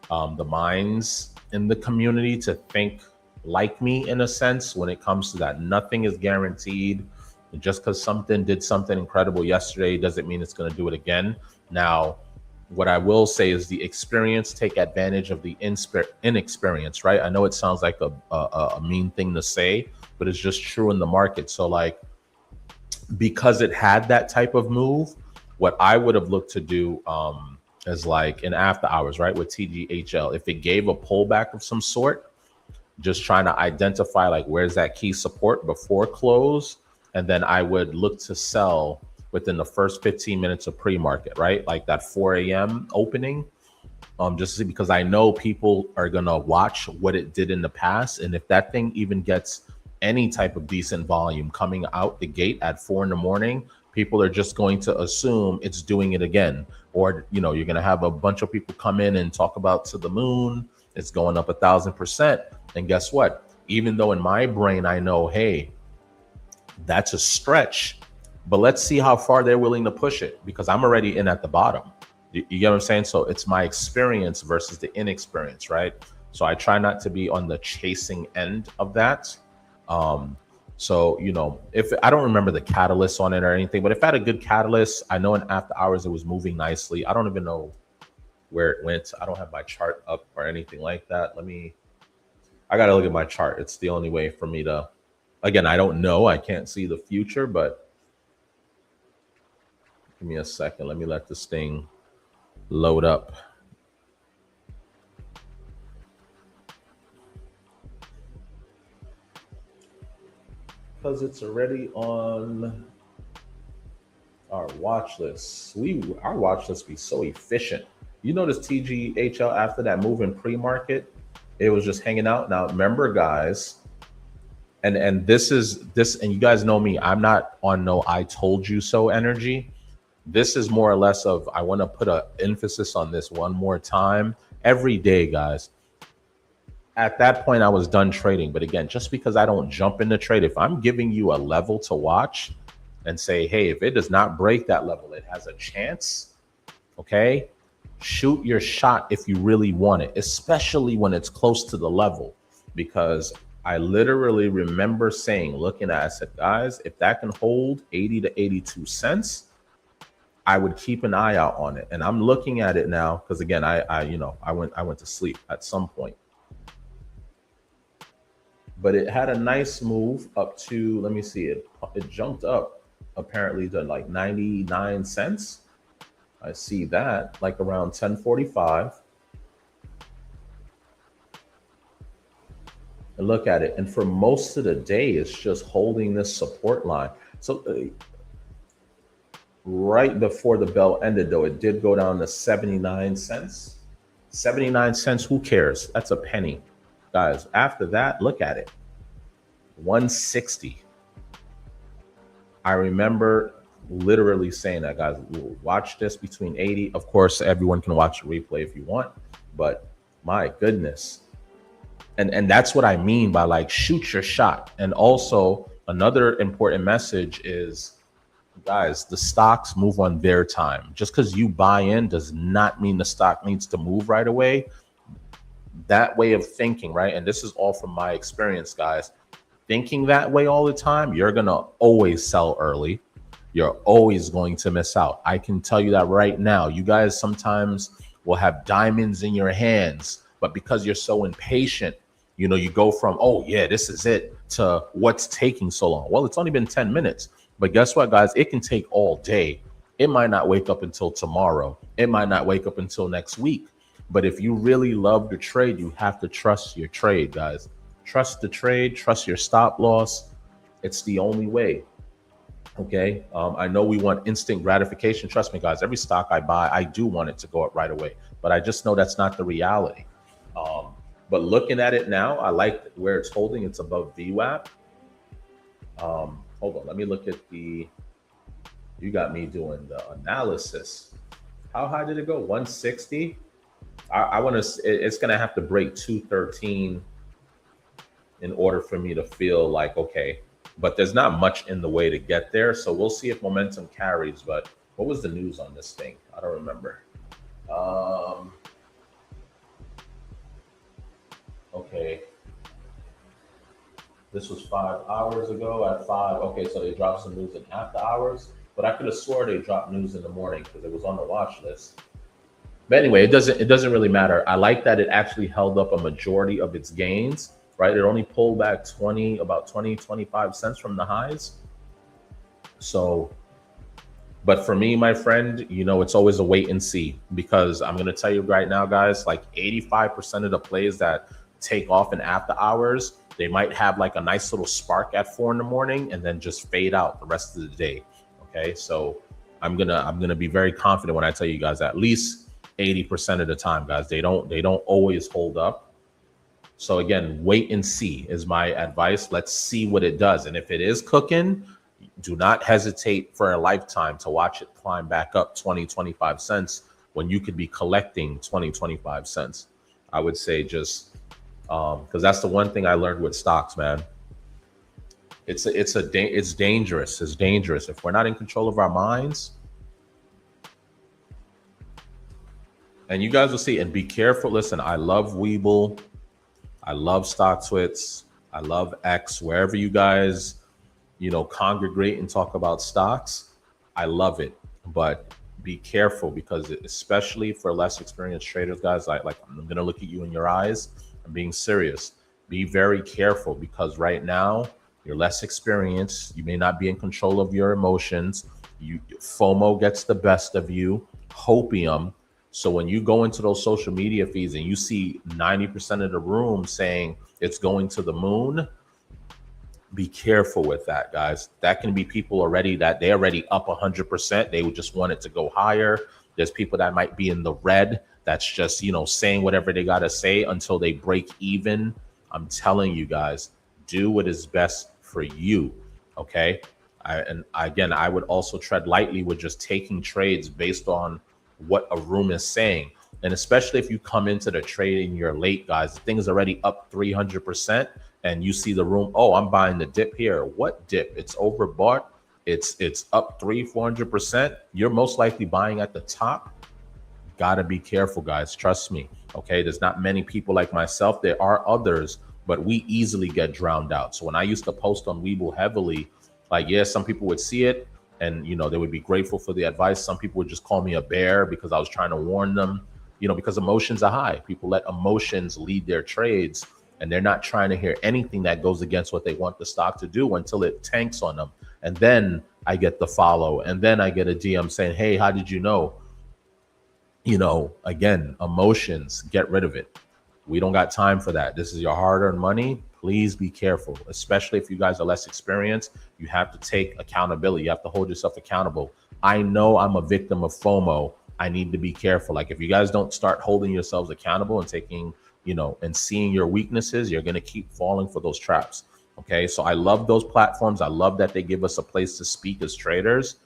the minds in the community to think like me, in a sense, when it comes to that. Nothing is guaranteed. Just because something did something incredible yesterday doesn't mean it's going to do it again. Now, what I will say is the experience, take advantage of the inexperience, right? I know it sounds like a mean thing to say, but it's just true in the market. So, like, because it had that type of move, what I would have looked to do is, like, in after hours, right, with TGHL, if it gave a pullback of some sort, just trying to identify, like, where's that key support before close. And then I would look to sell within the first 15 minutes of pre-market, right? Like that 4 a.m. opening, just because I know people are going to watch what it did in the past. And if that thing even gets any type of decent volume coming out the gate at 4 in the morning, people are just going to assume it's doing it again. Or, you know, you're going to have a bunch of people come in and talk about to the moon, it's going up 1,000%. And guess what? Even though in my brain, I know, hey, that's a stretch, but let's see how far they're willing to push it, because I'm already in at the bottom. You get what I'm saying? So it's my experience versus the inexperience, right? So I try not to be on the chasing end of that. So, you know, if I don't remember the catalyst on it or anything, but if I had a good catalyst, I know in after hours it was moving nicely. I don't even know where it went. I don't have my chart up or anything like that. I got to look at my chart. It's the only way for me to, again, I don't know. I can't see the future, but give me a second. Let me let this thing load up. Because it's already on our watch list. Our watch list be so efficient. You notice TGHL after that move in pre-market, it was just hanging out. Now, remember, guys, and this, and you guys know me, I'm not on no I told you so energy. This is more or less of, I want to put an emphasis on this one more time every day, guys. At that point, I was done trading. But again, just because I don't jump in the trade, if I'm giving you a level to watch and say, hey, if it does not break that level, it has a chance, okay? Shoot your shot if you really want it, especially when it's close to the level. Because I literally remember saying, looking at it, I said, guys, if that can hold 80 to 82 cents, I would keep an eye out on it. And I'm looking at it now because, again, I went to sleep at some point. But it had a nice move up to, let me see, it jumped up apparently to like 99 cents. I see that like around 1045. And look at it. And for most of the day, it's just holding this support line. So right before the bell ended, though, it did go down to 79 cents. 79 cents, who cares? That's a penny. Guys, after that, look at it. 160. I remember literally saying that, guys, we'll watch this between 80. Of course, everyone can watch the replay if you want, but my goodness. And that's what I mean by, like, shoot your shot. And also Another important message is, guys, the stocks move on their time. Just because you buy in does not mean the stock needs to move right away. That way of thinking, right? And this is all from my experience, guys. Thinking that way all the time, you're going to always sell early. You're always going to miss out. I can tell you that right now. You guys sometimes will have diamonds in your hands, but because you're so impatient, you go from, oh yeah, this is it, to what's taking so long. Well, it's only been 10 minutes, but guess what, guys? It can take all day. It might not wake up until tomorrow. It might not wake up until next week. But if you really love the trade, you have to trust your trade, guys. Trust the trade, trust your stop loss. It's the only way. Okay. I know we want instant gratification. Trust me, guys, every stock I buy, I do want it to go up right away, but I just know that's not the reality. But looking at it now, I like where it's holding. It's above VWAP. Hold on. Let me look at you got me doing the analysis. How high did it go? 160. I want to, it's going to have to break 213 in order for me to feel like, okay, but there's not much in the way to get there. So we'll see if momentum carries. But what was the news on this thing? I don't remember. Okay. This was 5 hours ago at 5. Okay, so they dropped some news in after hours, but I could have swore they dropped news in the morning because it was on the watch list. But anyway, it doesn't really matter. I like that it actually held up a majority of its gains, right? It only pulled back about 25 cents from the highs. So, but for me, my friend, it's always a wait and see, because I'm going to tell you right now, guys, like 85% of the plays that take off in after hours, they might have like a nice little spark at 4 in the morning and then just fade out the rest of the day. Okay. So I'm going to be very confident when I tell you guys, at least 80% of the time, guys, they don't always hold up. So again, wait and see is my advice. Let's see what it does. And if it is cooking, do not hesitate for a lifetime to watch it climb back up 20, 25 cents when you could be collecting 20, 25 cents. I would say just because that's the one thing I learned with stocks, man. It's dangerous. It's dangerous. If we're not in control of our minds, and you guys will see, and be careful. Listen, I love Webull. I love StockTwits. I love X, wherever you guys, congregate and talk about stocks. I love it, but be careful, because especially for less experienced traders, guys, like I'm going to look at you in your eyes. I'm being serious. Be very careful, because right now you're less experienced. You may not be in control of your emotions. FOMO gets the best of you, hopium. So when you go into those social media feeds and you see 90% of the room saying it's going to the moon, be careful with that, guys. That can be people already that they're already up 100%. They would just want it to go higher. There's people that might be in the red. That's just, saying whatever they got to say until they break even. I'm telling you guys, do what is best for you. Okay. I would also tread lightly with just taking trades based on what a room is saying. And especially if you come into the trade and you're late, guys, the thing is already up 300% and you see the room. Oh, I'm buying the dip here. What dip? It's overbought. It's up 400%. You're most likely buying at the top. Gotta be careful, guys. Trust me. Okay. There's not many people like myself. There are others, but we easily get drowned out. So when I used to post on Webull heavily, like, yeah, some people would see it and, they would be grateful for the advice. Some people would just call me a bear because I was trying to warn them, because emotions are high. People let emotions lead their trades, and they're not trying to hear anything that goes against what they want the stock to do until it tanks on them. And then I get the follow, and then I get a DM saying, hey, how did you know? Again, emotions, get rid of it. We don't got time for that. This is your hard-earned money. Please be careful, especially if you guys are less experienced. You have to take accountability. You have to hold yourself accountable. I know I'm a victim of FOMO. I need to be careful. Like, if you guys don't start holding yourselves accountable and taking, and seeing your weaknesses, you're going to keep falling for those traps. Okay. So I love those platforms. I love that they give us a place to speak as traders,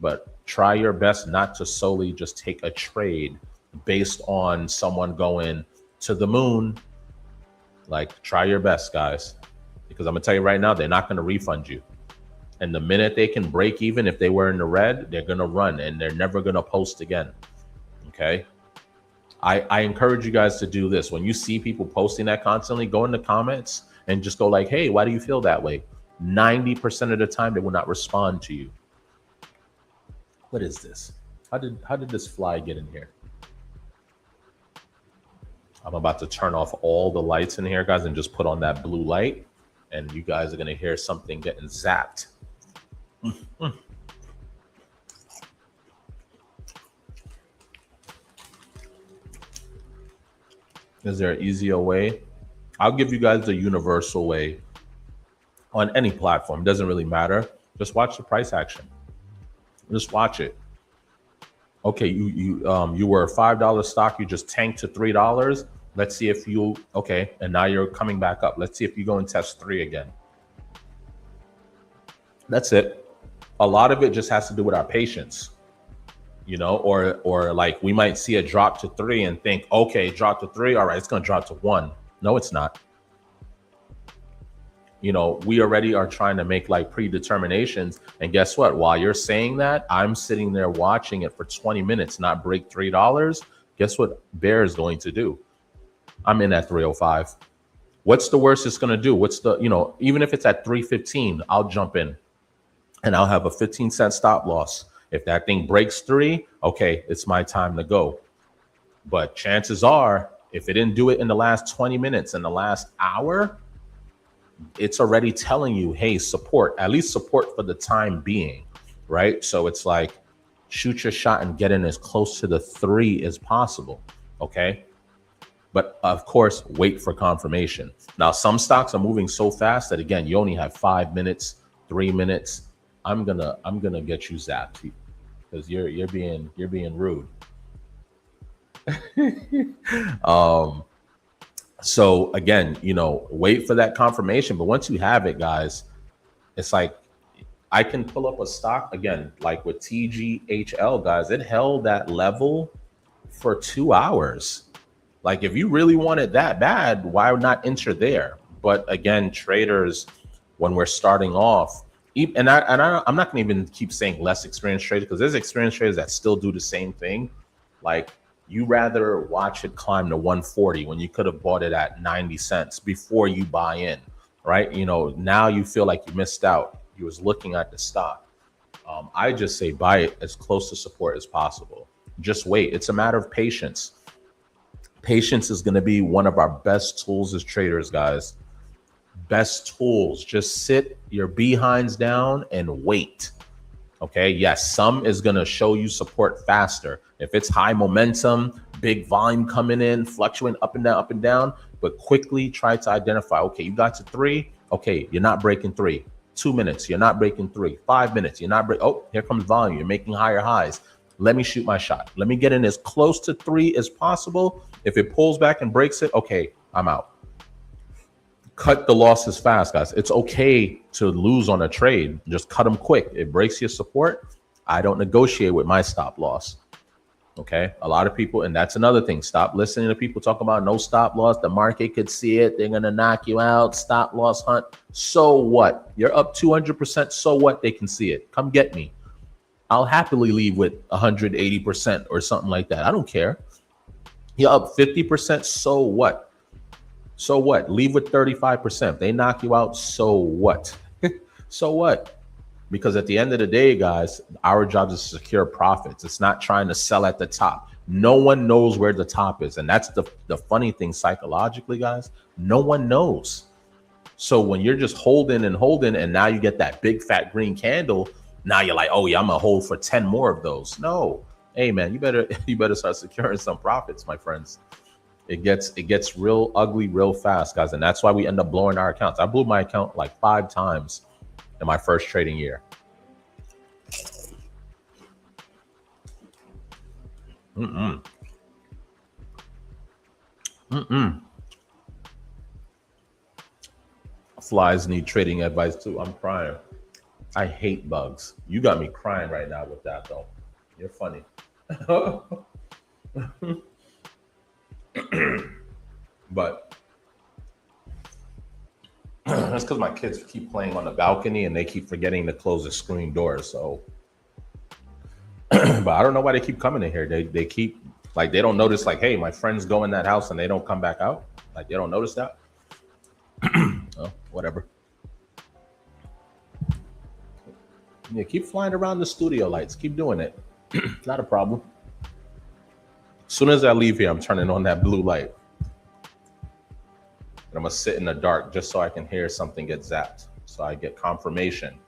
but try your best not to solely just take a trade based on someone going to the moon. Like, try your best, guys, because I'm gonna tell you right now, they're not going to refund you. And the minute they can break even, if they were in the red, they're going to run and they're never going to post again. Okay. I encourage you guys to do this. When you see people posting that constantly, go in the comments and just go like, hey, why do you feel that way? 90% of the time, they will not respond to you. What is this? How did this fly get in here? I'm about to turn off all the lights in here, guys, and just put on that blue light. And you guys are going to hear something getting zapped. Is there an easier way? I'll give you guys the universal way on any platform. It doesn't really matter. Just watch the price action. Just watch it. Okay, you were a $5 stock. You just tanked to $3. Let's see if you, okay, and now you're coming back up. Let's see if you go and test 3 again. That's it. A lot of it just has to do with our patience, you know, or like we might see a drop to 3 and think, okay, drop to 3. All right, it's going to drop to 1. No, it's not. You know, we already are trying to make like predeterminations. And guess what? While you're saying that, I'm sitting there watching it for 20 minutes, not break $3. Guess what Bear is going to do? I'm in at 305. What's the worst it's going to do? What's the, you know, even if it's at 315, I'll jump in and I'll have a 15-cent stop loss. If that thing breaks 3, okay, it's my time to go. But chances are, if it didn't do it in the last 20 minutes, in the last hour, it's already telling you, hey, support, at least support for the time being, right? So it's like, shoot your shot and get in as close to the 3 as possible, okay? But of course, wait for confirmation. Now, some stocks are moving so fast that again, you only have 5 minutes, 3 minutes. I'm gonna get you zapped because you're being rude. So again, you know, wait for that confirmation. But once you have it, guys, it's like I can pull up a stock again, like with TGHL, guys. It held that level for 2 hours. Like if you really want it that bad, why not enter there? But again, traders, when we're starting off, I'm not going to even keep saying less experienced traders because there's experienced traders that still do the same thing. Like you rather watch it climb to 140 when you could have bought it at 90 cents before you buy in, right? You know, now you feel like you missed out. You was looking at the stock. I just say buy it as close to support as possible. Just wait. It's a matter of patience. Patience is going to be one of our best tools as traders, guys. Best tools. Just sit your behinds down and wait. Okay. Yes, some is going to show you support faster. If it's high momentum, big volume coming in, fluctuating up and down, but quickly try to identify, okay, you got to 3. Okay. You're not breaking 3. 2 minutes. You're not breaking 3. 5 minutes. You're not breaking. Oh, here comes volume. You're making higher highs. Let me shoot my shot. Let me get in as close to 3 as possible. If it pulls back and breaks it, okay, I'm out. Cut the losses fast, guys. It's okay to lose on a trade. Just cut them quick. It breaks your support. I don't negotiate with my stop loss. Okay. A lot of people, and that's another thing. Stop listening to people talk about no stop loss. The market could see it. They're going to knock you out. Stop loss hunt. So what? You're up 200%. So what? They can see it. Come get me. I'll happily leave with 180% or something like that. I don't care. You're up 50%. So what? So what? Leave with 35%. If they knock you out, so what? So what? Because at the end of the day, guys, our job is to secure profits. It's not trying to sell at the top. No one knows where the top is. And that's the funny thing psychologically, guys. No one knows. So when you're just holding and now you get that big fat green candle, now you're like, oh yeah, I'm gonna hold for 10 more of those. No. Hey man, you better start securing some profits, my friends. It gets real ugly real fast, guys. And that's why we end up blowing our accounts. I blew my account like 5 times in my first trading year. Flies need trading advice too. I'm crying. I hate bugs. You got me crying right now with that though. You're funny. But That's because my kids keep playing on the balcony and they keep forgetting to close the screen door. So, but I don't know why they keep coming in here. They keep like they don't notice like, hey, my friends go in that house and they don't come back out. Like they don't notice that. Oh, whatever. Yeah, keep flying around the studio lights. Keep doing it. Not a problem. As soon as I leave here, I'm turning on that blue light. And I'm gonna sit in the dark just so I can hear something get zapped. So I get confirmation.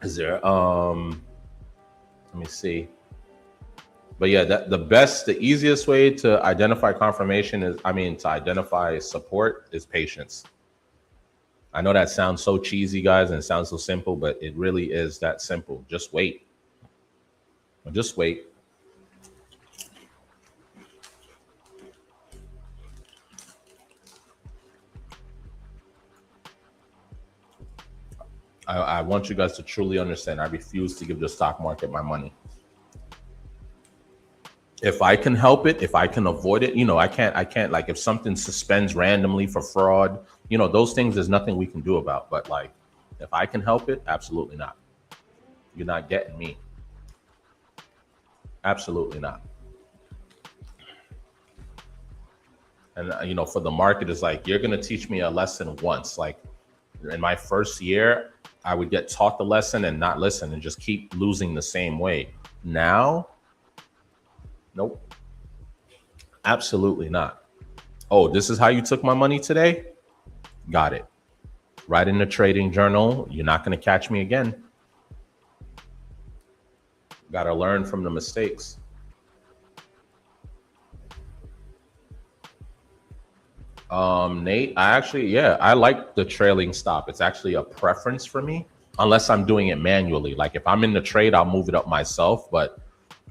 Is there let me see. But yeah, the easiest way to identify confirmation is, to identify support is patience. I know that sounds so cheesy, guys, and it sounds so simple, but it really is that simple. Just wait. Just wait. I want you guys to truly understand. I refuse to give the stock market my money. If I can help it, if I can avoid it, I can't like if something suspends randomly for fraud, those things there's nothing we can do about. But like if I can help it, absolutely not. You're not getting me. Absolutely not. And for the market is like, you're going to teach me a lesson once. Like in my first year, I would get taught the lesson and not listen and just keep losing the same way. Now, nope. Absolutely not. Oh, this is how you took my money today? Got it. Write in the trading journal. You're not going to catch me again. Got to learn from the mistakes. Nate, I like the trailing stop. It's actually a preference for me, unless I'm doing it manually. Like if I'm in the trade, I'll move it up myself, but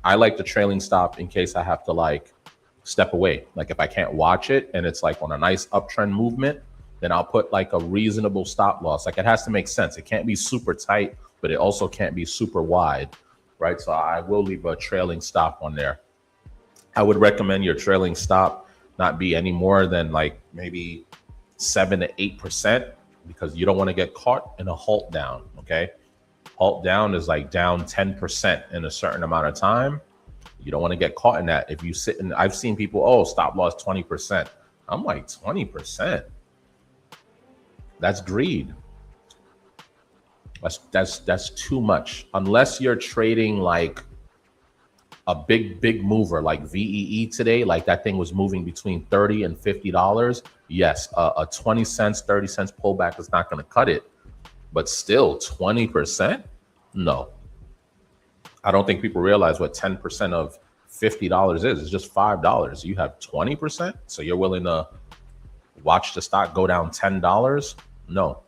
I like the trailing stop in case I have to like step away. Like if I can't watch it and it's like on a nice uptrend movement, then I'll put like a reasonable stop loss. Like it has to make sense. It can't be super tight, but it also can't be super wide, right? So I will leave a trailing stop on there. I would recommend your trailing stop not be any more than like maybe 7 to 8%, because you don't want to get caught in a halt down. Okay. Halt down is like down 10% in a certain amount of time. You don't want to get caught in that. If you sit in, I've seen people, stop loss 20%. I'm like 20%. That's greed. That's too much. Unless you're trading like a big mover like VEE today, like that thing was moving between $30 and $50. Yes, a 20 cents, 30 cents pullback is not going to cut it, but still 20%? No. I don't think people realize what 10% of $50 is. It's just $5. You have 20%, so you're willing to watch the stock go down $10? No.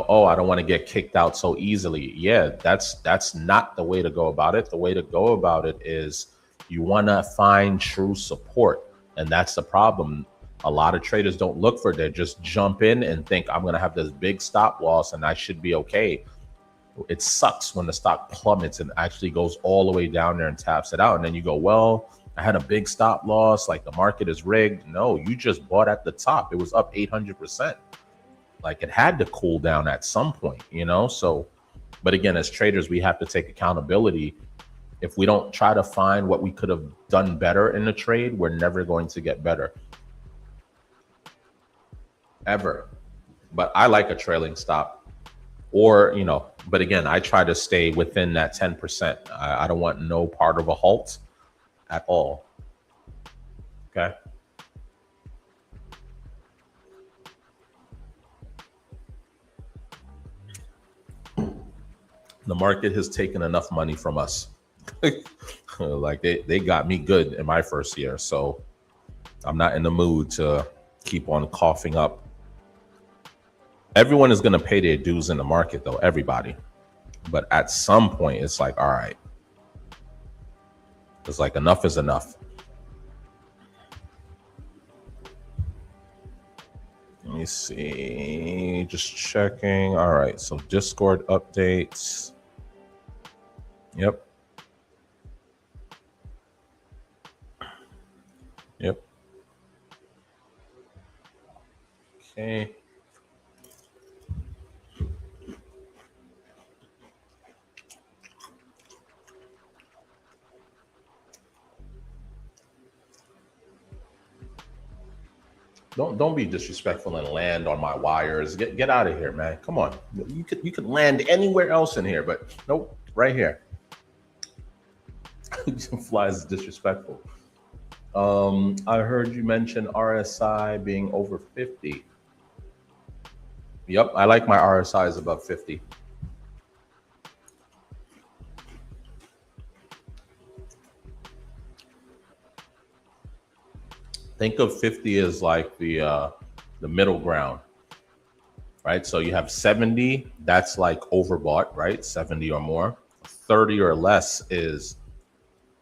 Oh, I don't want to get kicked out so easily. Yeah, that's not the way to go about it. The way to go about it is you want to find true support. And that's the problem. A lot of traders don't look for it. They just jump in and think I'm going to have this big stop loss and I should be okay. It sucks when the stock plummets and actually goes all the way down there and taps it out. And then you go, well, I had a big stop loss. Like the market is rigged. No, you just bought at the top. It was up 800%. Like it had to cool down at some point, So, but again, as traders, we have to take accountability. If we don't try to find what we could have done better in the trade, we're never going to get better. Ever. But I like a trailing stop or, but again, I try to stay within that 10%. I don't want no part of a halt at all. Okay. The market has taken enough money from us. Like they got me good in my first year. So I'm not in the mood to keep on coughing up. Everyone is going to pay their dues in the market though, everybody. But at some point it's like, all right, it's like enough is enough. Let me see, just checking. All right, so Discord updates. Yep. Okay. Don't be disrespectful and land on my wires. Get out of here, man. Come on. You could land anywhere else in here, but nope, right here. Flies is disrespectful. I heard you mention RSI being over 50. Yep, I like my RSIs above 50. Think of 50 as like the middle ground, right? So you have 70, that's like overbought, right? 70 or more. 30 or less is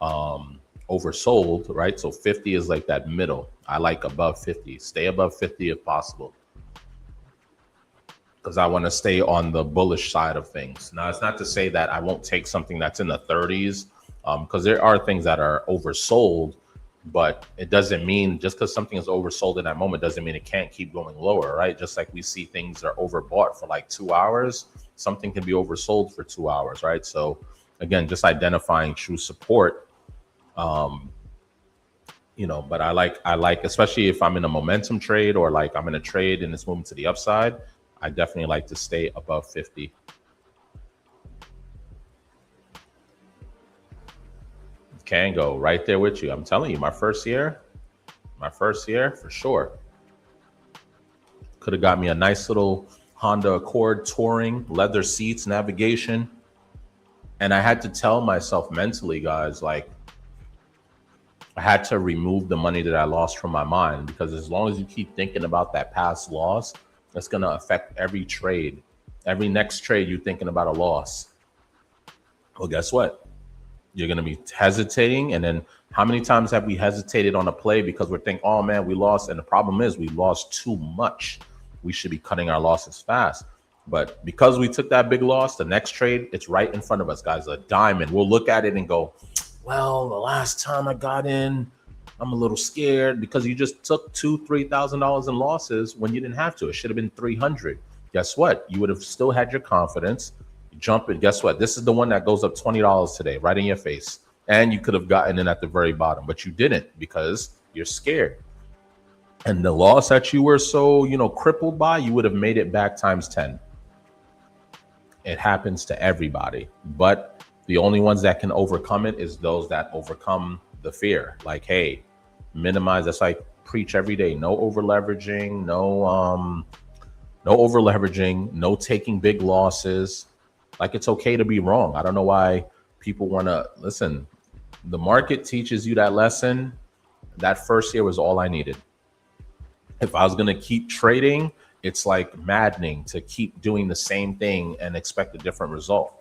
oversold, right? So 50 is like that middle. I like above 50. Stay above 50 if possible, because I want to stay on the bullish side of things. Now, it's not to say that I won't take something that's in the 30s, because there are things that are oversold, but it doesn't mean just because something is oversold in that moment doesn't mean it can't keep going lower, right? Just like we see things are overbought for like 2 hours, something can be oversold for 2 hours, right? So again, just identifying true support. But I like, especially if I'm in a momentum trade or like I'm in a trade and it's moving to the upside, I definitely like to stay above 50. Can go right there with you. I'm telling you, my first year for sure. Could have got me a nice little Honda Accord touring, leather seats, navigation. And I had to tell myself mentally, guys, like, I had to remove the money that I lost from my mind, because as long as you keep thinking about that past loss, it's going to affect every trade. Every next trade, you're thinking about a loss. Well, guess what? You're going to be hesitating. And then how many times have we hesitated on a play because we're thinking, oh man, we lost. And the problem is we lost too much. We should be cutting our losses fast. But because we took that big loss, the next trade, it's right in front of us, guys, a diamond. We'll look at it and go, well, the last time I got in, I'm a little scared, because you just took $2,000-$3,000 in losses when you didn't have to. It should have been 300. Guess what? You would have still had your confidence. You jump in. Guess what? This is the one that goes up $20 today, right in your face. And you could have gotten in at the very bottom, but you didn't because you're scared. And the loss that you were so, crippled by, you would have made it back times 10. It happens to everybody, but the only ones that can overcome it is those that overcome the fear. Like, hey, minimize. That's like preach every day. No over leveraging. No over leveraging. No taking big losses. Like, it's okay to be wrong. I don't know why people want to listen. The market teaches you that lesson. That first year was all I needed. If I was going to keep trading, it's like maddening to keep doing the same thing and expect a different result.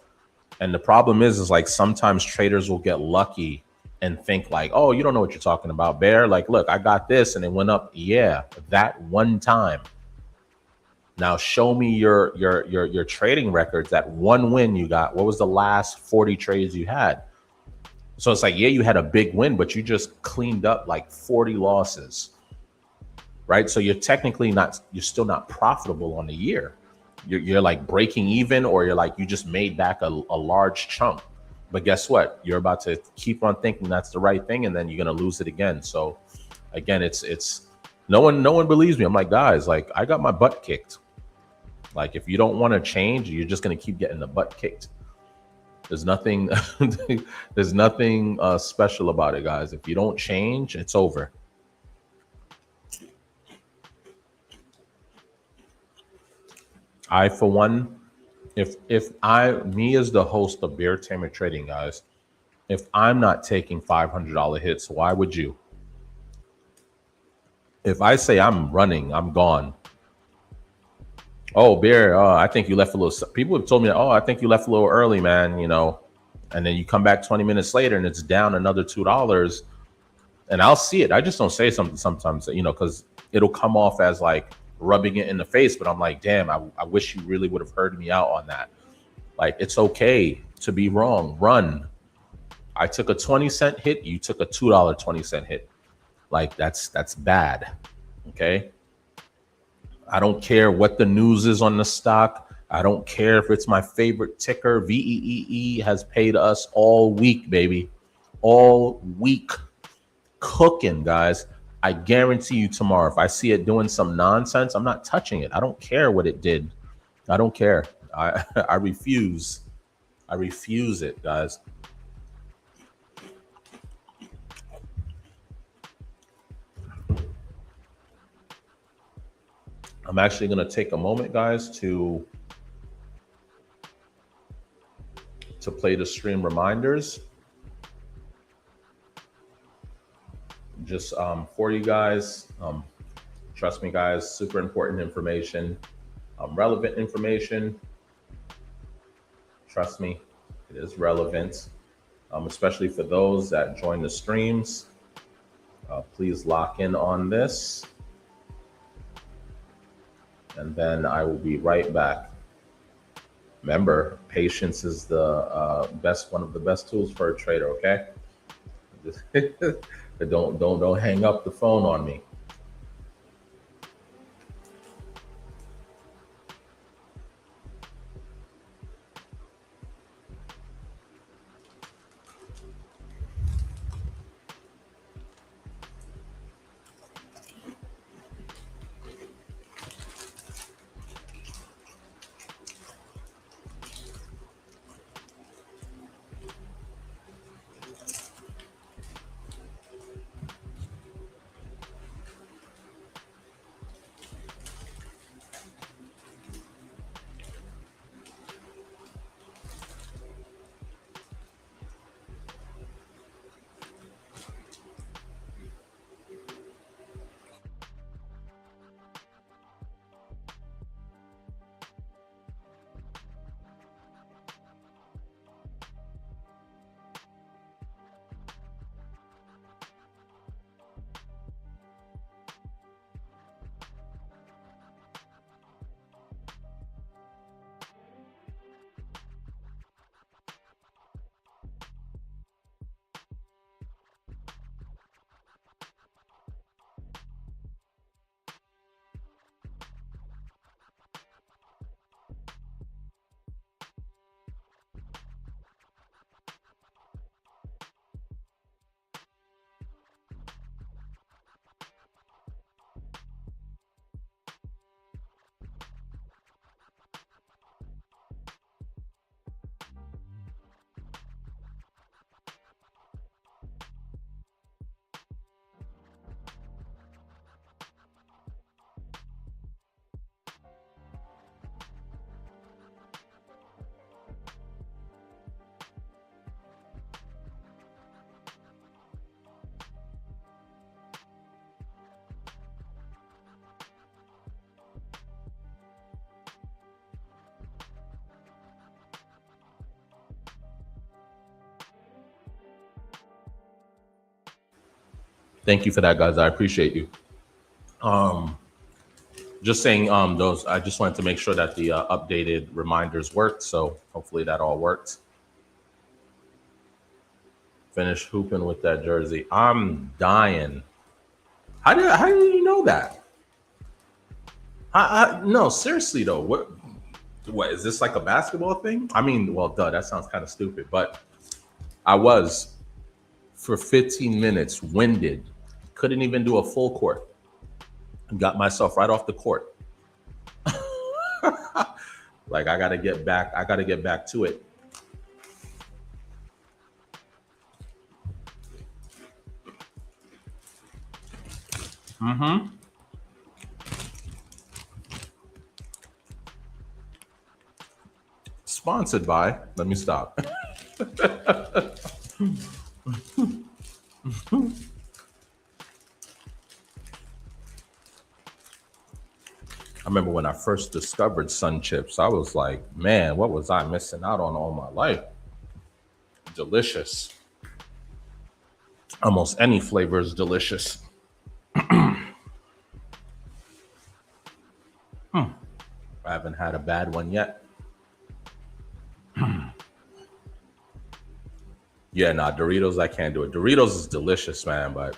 And the problem is like sometimes traders will get lucky and think like, oh, you don't know what you're talking about, Bear. Like, look, I got this and it went up. Yeah, that one time. Now show me your trading records. That one win you got. What was the last 40 trades you had? So it's like, yeah, you had a big win, but you just cleaned up like 40 losses, right? So you're technically not, you're still not profitable on the year. You're like breaking even, or you're like, you just made back a large chunk. But guess what? You're about to keep on thinking that's the right thing, and then you're going to lose it again. So again, it's no one believes me. I'm like, guys, like, I got my butt kicked. Like, if you don't want to change, you're just going to keep getting the butt kicked. There's nothing there's nothing special about it, guys. If you don't change, it's over. I, for one, if me as the host of Bear Tamer Trading, guys, if I'm not taking $500 hits, why would you? If I say I'm running, I'm gone. Oh, Bear, I think you left a little. People have told me, oh, I think you left a little early, man. And then you come back 20 minutes later and it's down another $2, and I'll see it. I just don't say something sometimes, because it'll come off as like rubbing it in the face. But I'm like, damn, I wish you really would have heard me out on that. Like, it's okay to be wrong. Run. I took a 20-cent hit. You took a $2 20-cent hit. Like, that's bad. Okay. I don't care what the news is on the stock. I don't care if it's my favorite ticker. VEEE has paid us all week, baby. All week. Cooking, guys. I guarantee you tomorrow, if I see it doing some nonsense, I'm not touching it. I don't care what it did. I don't care. I refuse. I refuse it, guys. I'm actually going to take a moment, guys, to play the stream reminders. Just for you guys. Trust me, guys, super important information, relevant information. Trust me, it is relevant, especially for those that join the streams. Please lock in on this. And then I will be right back. Remember, patience is the one of the best tools for a trader, okay? Don't hang up the phone on me. Thank you for that, guys. I appreciate you. Just saying those, I just wanted to make sure that the updated reminders worked. So hopefully that all worked. Finish hooping with that jersey. I'm dying. How did you know that? No, seriously though. What is this, like a basketball thing? I mean, well, duh, that sounds kind of stupid, but I was for 15 minutes winded. Couldn't even do a full court. Got myself right off the court. Like I gotta get back to it. Sponsored by, let me stop. I remember when I first discovered Sun Chips, I was like, man, what was I missing out on all my life? Delicious. Almost any flavor is delicious. I haven't had a bad one yet. Yeah, nah, Doritos, I can't do it. Doritos is delicious, man, but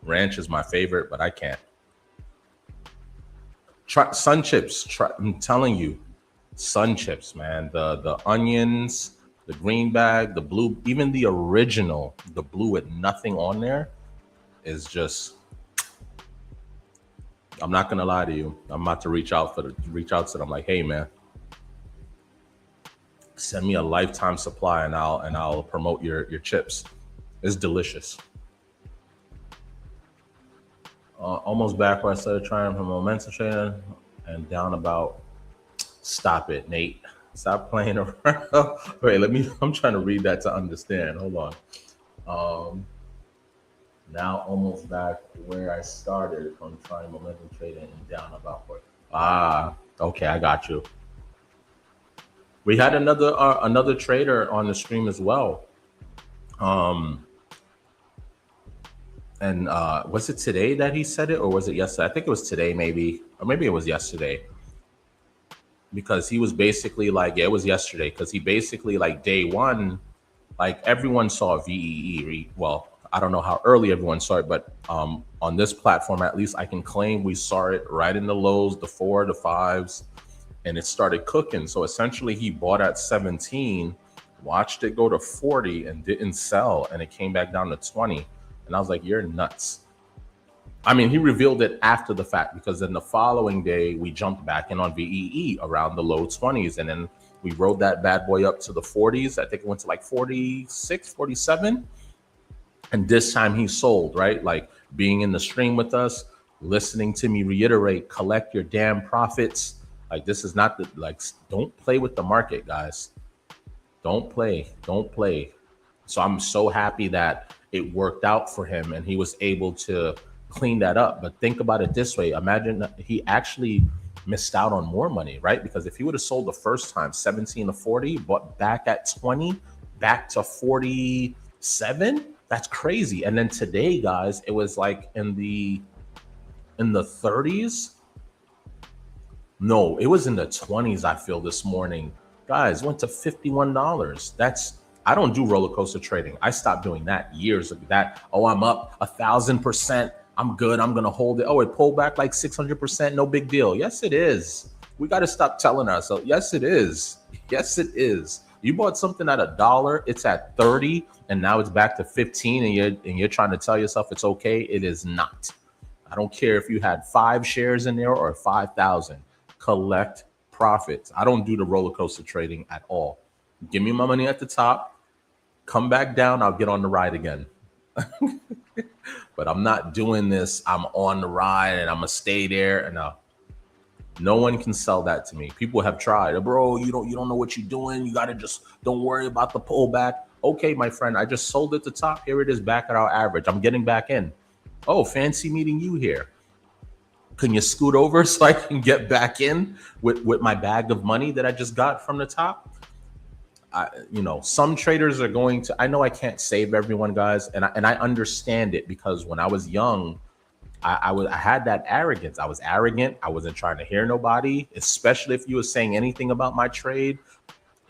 ranch is my favorite, but I can't. Try sun chips. I'm telling you, sun chips, man. The onions, the green bag, the blue, even the original, the blue with nothing on there is just. I'm not gonna lie to you. I'm about to reach out to them like, hey man, send me a lifetime supply and I'll promote your chips. It's delicious. Almost back where I started trying from momentum trading and down about. Stop it, Nate. Stop playing around. Wait, I'm trying to read that to understand. Hold on. Now almost back where I started from trying momentum trading and down about what? Okay, I got you. We had another trader on the stream as well. And was it today that he said it, or was it yesterday? I think it was today, maybe, or maybe it was yesterday. Because he was basically like, yeah, it was yesterday. Because he basically like day one, like everyone saw VEE. Well, I don't know how early everyone saw it, but on this platform, at least I can claim we saw it right in the lows, the 4, the 5s, and it started cooking. So essentially he bought at 17, watched it go to 40 and didn't sell. And it came back down to 20. And I was like, you're nuts. I mean, he revealed it after the fact, because then the following day we jumped back in on VEE around the low 20s. And then we rode that bad boy up to the 40s. I think it went to like 46, 47. And this time he sold, right? Like being in the stream with us, listening to me reiterate, collect your damn profits. Like this is not don't play with the market, guys. Don't play. So I'm so happy that it worked out for him and he was able to clean that up. But think about it this way. Imagine he actually missed out on more money, right? Because if he would have sold the first time 17 to 40, but back at 20, back to 47, that's crazy. And then today, guys, it was like in the 30s. No, it was in the 20s, I feel, this morning. Guys, went to $51. I don't do roller coaster trading. I stopped doing that years ago. Oh, I'm up 1,000%. I'm good. I'm going to hold it. Oh, it pulled back like 600%. No big deal. Yes, it is. We got to stop telling ourselves. Yes, it is. Yes, it is. You bought something at $1, it's at 30, and now it's back to 15, and you're trying to tell yourself it's okay. It is not. I don't care if you had 5 shares in there or 5,000. Collect profits. I don't do the roller coaster trading at all. Give me my money at the top, come back down, I'll get on the ride again. But I'm not doing this. I'm on the ride and I'm gonna stay there. And no one can sell that to me. People have tried. Bro, you don't know what you're doing. You gotta just don't worry about the pullback. Okay, my friend, I just sold at the top. Here it is back at our average. I'm getting back in. Oh, fancy meeting you here. Can you scoot over so I can get back in with my bag of money that I just got from the top? Some traders are going to, I know I can't save everyone, guys. And I understand it, because when I was young, I had that arrogance. I was arrogant. I wasn't trying to hear nobody, especially if you were saying anything about my trade.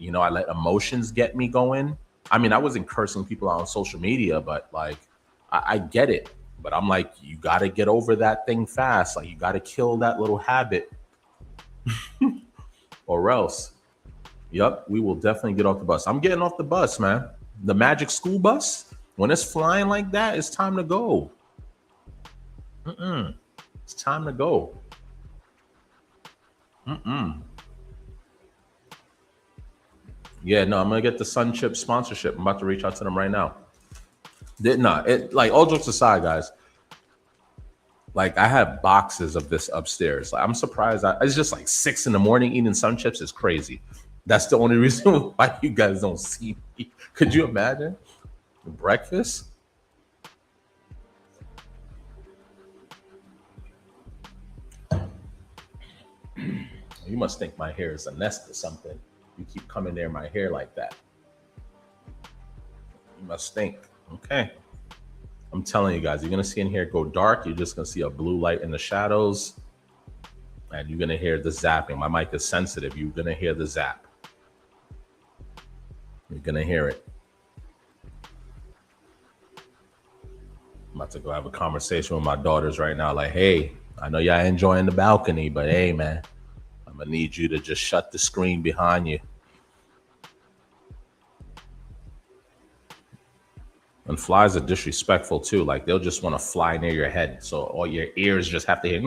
I let emotions get me going. I mean, I wasn't cursing people out on social media, but like, I get it. But I'm like, you got to get over that thing fast. Like, you got to kill that little habit or else. Yep, we will definitely get off the bus. I'm getting off the bus, man. The magic school bus, when it's flying like that, it's time to go. It's time to go. Yeah, no, I'm going to get the Sun Chip sponsorship. I'm about to reach out to them right now. Like, all jokes aside, guys, like, I have boxes of this upstairs. Like, I'm surprised. It's just like 6 in the morning eating Sun Chips is crazy. That's the only reason why you guys don't see me. Could you imagine? Breakfast? You must think my hair is a nest or something. You keep coming near my hair like that. You must think. Okay. I'm telling you guys, you're going to see in here go dark. You're just going to see a blue light in the shadows. And you're going to hear the zapping. My mic is sensitive. You're going to hear the zap. You're going to hear it. I'm about to go have a conversation with my daughters right now. Like, hey, I know y'all enjoying the balcony, but hey, man, I'm gonna need you to just shut the screen behind you. And flies are disrespectful too. Like they'll just want to fly near your head, so all your ears just have to hear.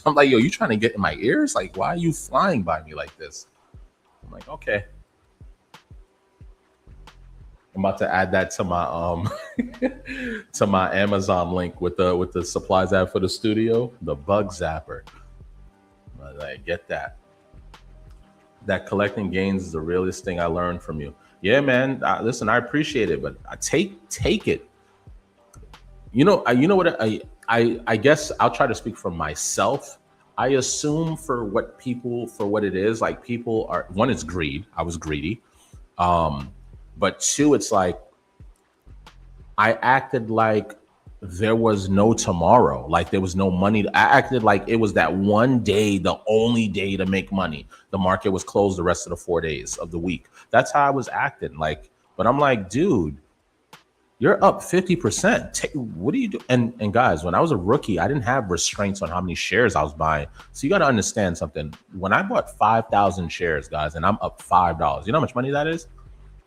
I'm like, yo, you trying to get in my ears? Like, why are you flying by me like this? I'm like, okay. I'm about to add that to my to my Amazon link with the supplies I have for the studio, the bug zapper. But like, get that. That collecting gains is the realest thing I learned from you. Yeah, man. Listen, I appreciate it, but I take it. You know what? I guess I'll try to speak for myself. I assume for what it is, like people are, one, it's greed. I was greedy. But two, it's like I acted like there was no tomorrow, like there was no money. I acted like it was that one day, the only day to make money. The market was closed the rest of the 4 days of the week. That's how I was acting. Like, but I'm like, dude, you're up 50%. What do you do? And guys, when I was a rookie, I didn't have restraints on how many shares I was buying. So you got to understand something. When I bought 5,000 shares, guys, and I'm up $5, you know how much money that is?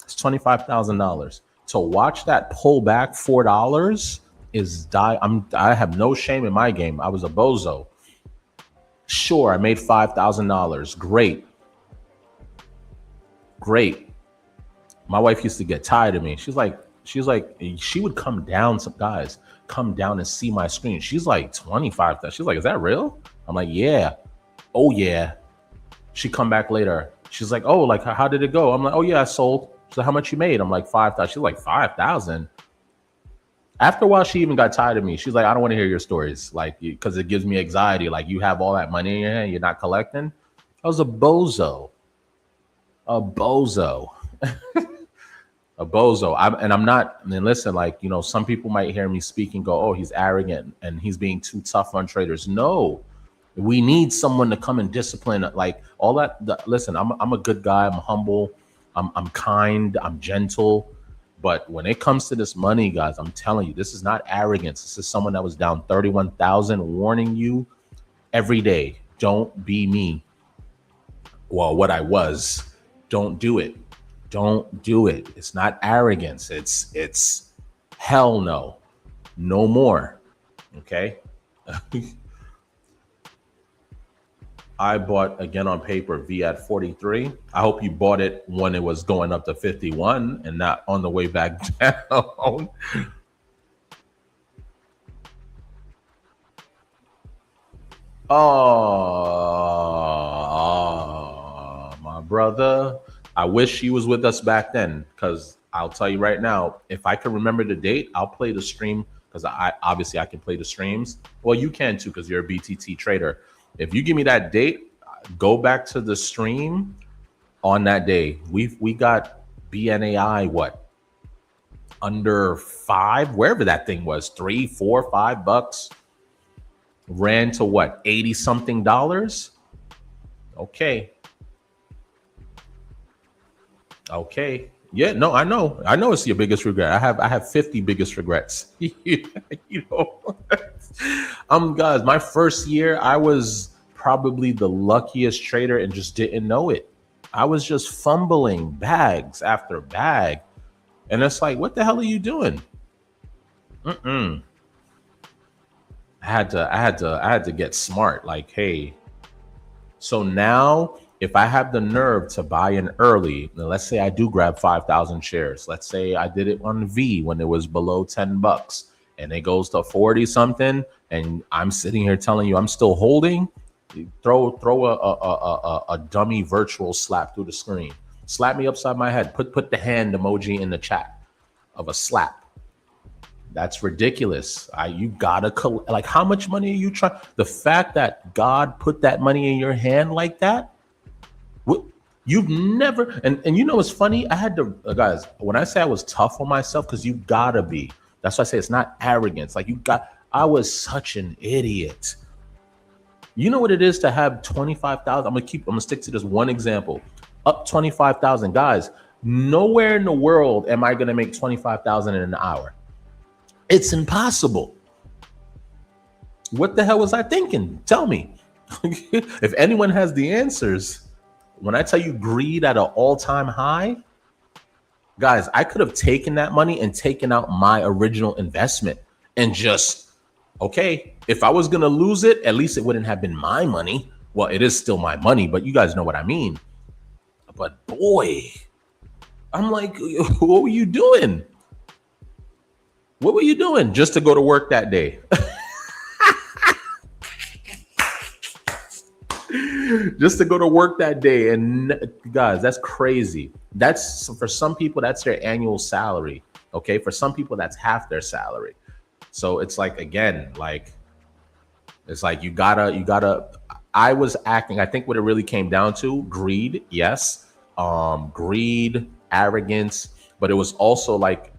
It's $25,000. To watch that pull back $4 is I have no shame in my game. I was a bozo. Sure, I made $5,000. Great. My wife used to get tired of me. She's like, she would come down, some guys come down and see my screen. She's like 25. She's like, is that real? I'm like, yeah. Oh yeah. She come back later. She's like, oh, like how did it go? I'm like, oh yeah, I sold. So how much you made? I'm like 5,000. She's like 5,000. After a while, she even got tired of me. She's like, I don't want to hear your stories, like, because it gives me anxiety. Like, you have all that money in your hand, you're not collecting. I was a bozo. A bozo. I'm not. And listen, like, you know, some people might hear me speak and go, oh, he's arrogant and he's being too tough on traders. No, we need someone to come and discipline. Like all that. Listen, I'm a good guy. I'm humble. I'm kind. I'm gentle. But when it comes to this money, guys, I'm telling you, this is not arrogance. This is someone that was down 31,000 warning you every day. Don't be me. Well, what I was. Don't do it. Don't do it. It's not arrogance. It's hell no. No more. Okay? I bought again on paper V at 43. I hope you bought it when it was going up to 51 and not on the way back down. Oh, my brother. I wish he was with us back then, because I'll tell you right now, if I can remember the date, I'll play the stream, because I can play the streams. Well, you can too, because you're a BTT trader. If you give me that date, go back to the stream on that day. We got BNAI, what? Under $5, wherever that thing was, $3, $4, $5. Ran to what? 80 something dollars. Okay. Yeah, no, I know it's your biggest regret. I have 50 biggest regrets. You know, guys, my first year, I was probably the luckiest trader and just didn't know it. I was just fumbling bags after bag. And it's like, what the hell are you doing? I had to get smart. Like, hey, so now if I have the nerve to buy in early, let's say I do grab 5,000 shares. Let's say I did it on V when it was below $10 and it goes to 40 something. And I'm sitting here telling you I'm still holding. Throw a dummy virtual slap through the screen. Slap me upside my head. Put the hand emoji in the chat of a slap. That's ridiculous. You gotta like, how much money are you trying? The fact that God put that money in your hand like that, you've never. And you know what's funny? I had to, guys. When I say I was tough on myself, because you gotta be. That's why I say it's not arrogance. Like I was such an idiot. You know what it is to have 25,000? I'm gonna stick to this one example. Up 25,000, guys. Nowhere in the world am I gonna make 25,000 in an hour. It's impossible. What the hell was I thinking? Tell me. If anyone has the answers, when I tell you greed at an all-time high, guys, I could have taken that money and taken out my original investment and just, okay, if I was going to lose it, at least it wouldn't have been my money. Well, it is still my money, but you guys know what I mean. But boy, I'm like, what were you doing? What were you doing just to go to work that day? Just to go to work that day. And guys, that's crazy. That's, for some people, that's their annual salary. Okay. For some people, that's half their salary. So it's like, again, like, it's like, you gotta, I was acting, I think what it really came down to, greed. Yes. Greed, arrogance, but it was also like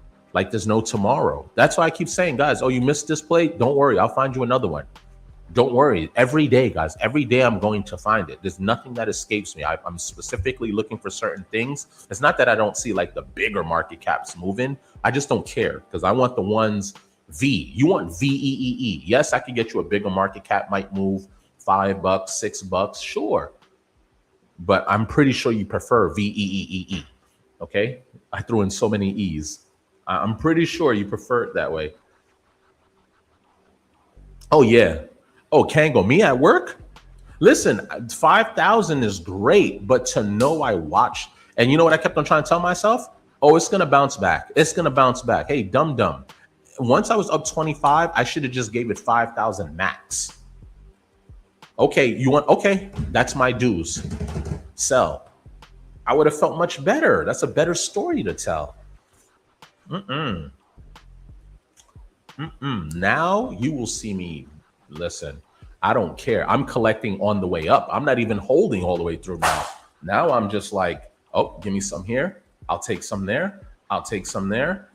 there's no tomorrow. That's why I keep saying, guys, oh, you missed this play? Don't worry. I'll find you another one. Don't worry. Every day, guys, every day I'm going to find it. There's nothing that escapes me. I'm specifically looking for certain things. It's not that I don't see like the bigger market caps moving. I just don't care because I want the ones V. You want VEEE. Yes, I can get you a bigger market cap, might move $5, $6, sure. But I'm pretty sure you prefer VEEE. Okay. I threw in so many E's. I'm pretty sure you prefer it that way. Oh, yeah. Oh, Kango, me at work? Listen, 5,000 is great, but to know I watched, and you know what I kept on trying to tell myself? Oh, it's going to bounce back. It's going to bounce back. Hey, dumb. Once I was up 25, I should have just gave it 5,000 max. Okay, okay, that's my dues. Sell. I would have felt much better. That's a better story to tell. Now you will see me. Listen, I don't care. I'm collecting on the way up. I'm not even holding all the way through now. Now I'm just like, oh, give me some here. I'll take some there. I'll take some there.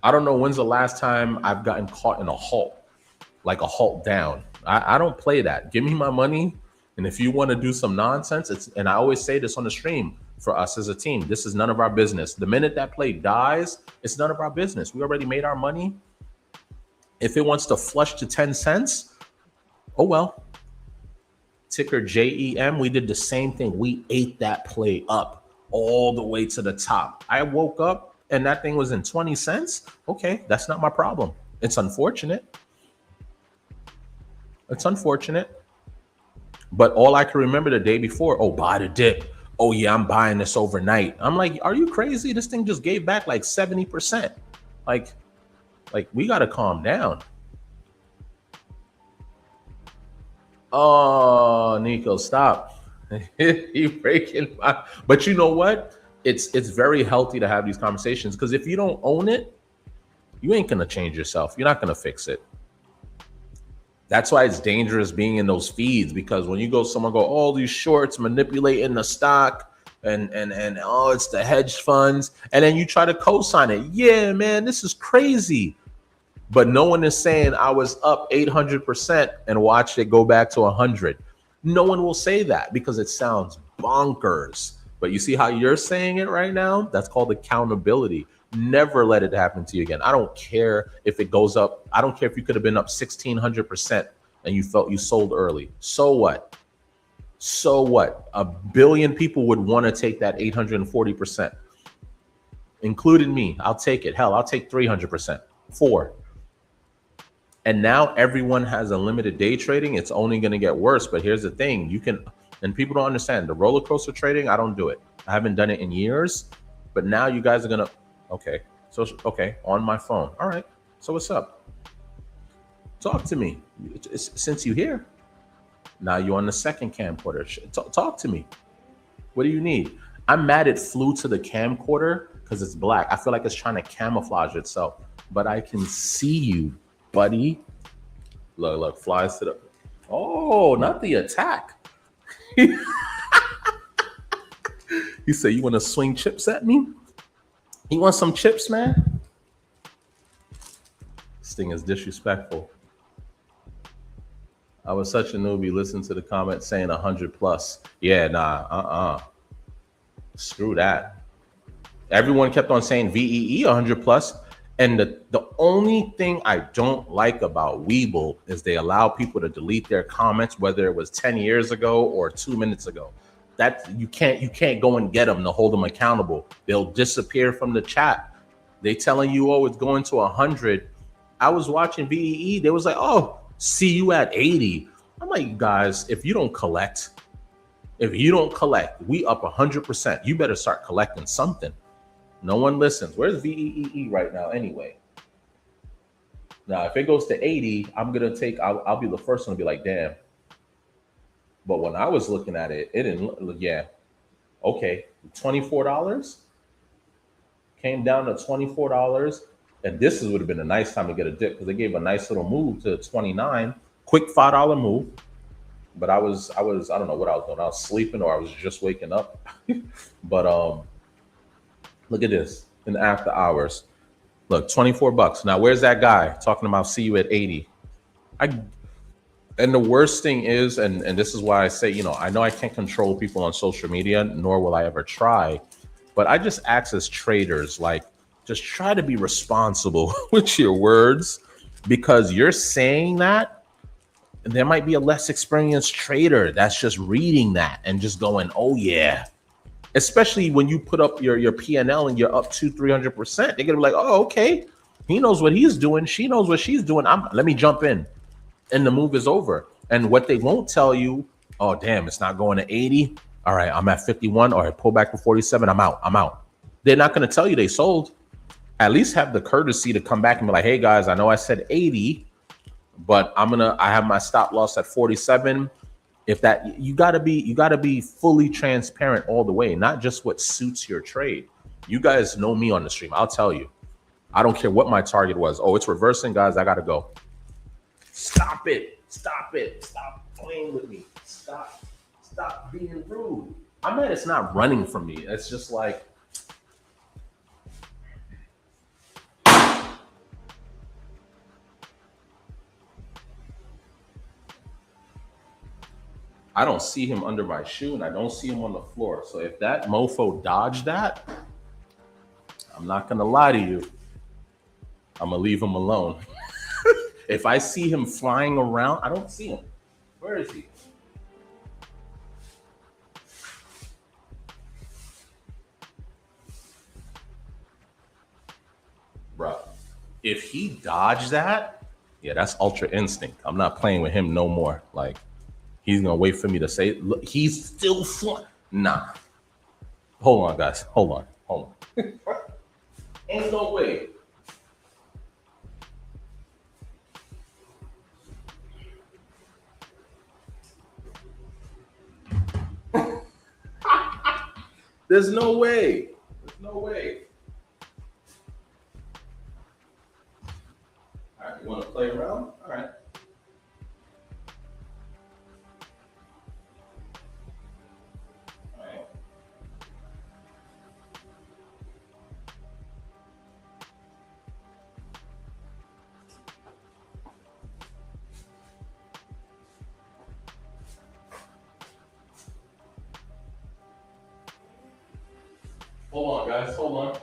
I don't know when's the last time I've gotten caught in a halt, like a halt down. I don't play that. Give me my money. And if you want to do some nonsense, and I always say this on the stream, for us as a team, this is none of our business. The minute that play dies, it's none of our business. We already made our money. If it wants to flush to 10 cents, oh well. Ticker JEM, we did the same thing. We ate that play up all the way to the top. I woke up and that thing was in 20 cents. Okay, that's not my problem. It's unfortunate. It's unfortunate. But all I can remember the day before, oh, buy the dip. Oh yeah, I'm buying this overnight. I'm like, are you crazy? This thing just gave back like 70%. Like we got to calm down. Oh, Nico, stop. You breaking my, but you know what? It's very healthy to have these conversations because if you don't own it, you ain't going to change yourself. You're not going to fix it. That's why it's dangerous being in those feeds, because when you go, someone go, all these shorts manipulating the stock and oh, it's the hedge funds. And then you try to co-sign it. Yeah, man, this is crazy. But no one is saying I was up 800% and watched it go back to 100. No one will say that because it sounds bonkers. But you see how you're saying it right now? That's called accountability. Never let it happen to you again. I don't care if it goes up. I don't care if you could have been up 1,600% and you felt you sold early. So what? So what? A billion people would want to take that 840%, including me. I'll take it. Hell, I'll take 300%. 4. And now everyone has a limited day trading. It's only going to get worse. But here's the thing. You can, and people don't understand, the roller coaster trading, I don't do it. I haven't done it in years. But now you guys are going to, okay. So, okay, on my phone. All right. So what's up? Talk to me. Since you're here. Now you're on the second camcorder. Talk to me. What do you need? I'm mad it flew to the camcorder because it's black. I feel like it's trying to camouflage itself. But I can see you, buddy. Look, flies to the, oh, not the attack. You say you want to swing chips at me? You want some chips, man? This thing is disrespectful. I was such a newbie. Listen to the comment saying 100+. Yeah, nah, Screw that. Everyone kept on saying VEE 100 plus. And the only thing I don't like about Webull is they allow people to delete their comments, whether it was 10 years ago or 2 minutes ago. That you can't go and get them to hold them accountable. They'll disappear from the chat. They telling you, oh, it's going to 100. I was watching VEE. They was like, oh, see you at 80. I'm like, guys, if you don't collect, we up 100%. You better start collecting something. No one listens. Where's VEE right now anyway? Now, if it goes to 80, I'll be the first one to be like, damn. But when I was looking at it, it didn't look, yeah. Okay, $24 came down to $24. And this would have been a nice time to get a dip because they gave a nice little move to 29, quick $5 move. But I don't know what I was doing. I was sleeping or I was just waking up. But look at this in the after hours. Look, $24. Now, where's that guy talking about see you at 80? And the worst thing is, and this is why I say, I know I can't control people on social media, nor will I ever try. But I just ask as traders, like, just try to be responsible with your words, because you're saying that, and there might be a less experienced trader that's just reading that and just going, oh yeah. Especially when you put up your P&L and you're up 200-300%, they're gonna be like, oh, okay, he knows what he's doing, she knows what she's doing. Let me jump in, and the move is over. And what they won't tell you, oh damn, it's not going to 80. All right, I'm at 51. All right, pull back to 47. I'm out. They're not gonna tell you they sold. At least have the courtesy to come back and be like, hey guys, I know I said 80, but I have my stop loss at 47. If that, you gotta be fully transparent all the way, not just what suits your trade. You guys know me on the stream. I'll tell you, I don't care what my target was. Oh, it's reversing, guys. I gotta go. Stop it. Stop playing with me. Stop being rude. I mean, it's not running from me. It's just like, I don't see him under my shoe and I don't see him on the floor. So if that mofo dodged that, I'm not gonna lie to you, I'm gonna leave him alone. If I see him flying around, I don't see him. Where is he? Bro, if he dodged that, yeah, that's ultra instinct. I'm not playing with him no more. Like, he's gonna wait for me to say, look, he's still flying. Nah. Hold on, guys. Hold on. Ain't no way. There's no way. There's no way. All right, you want to play around? All right. All right. Hold on, guys. Hold on.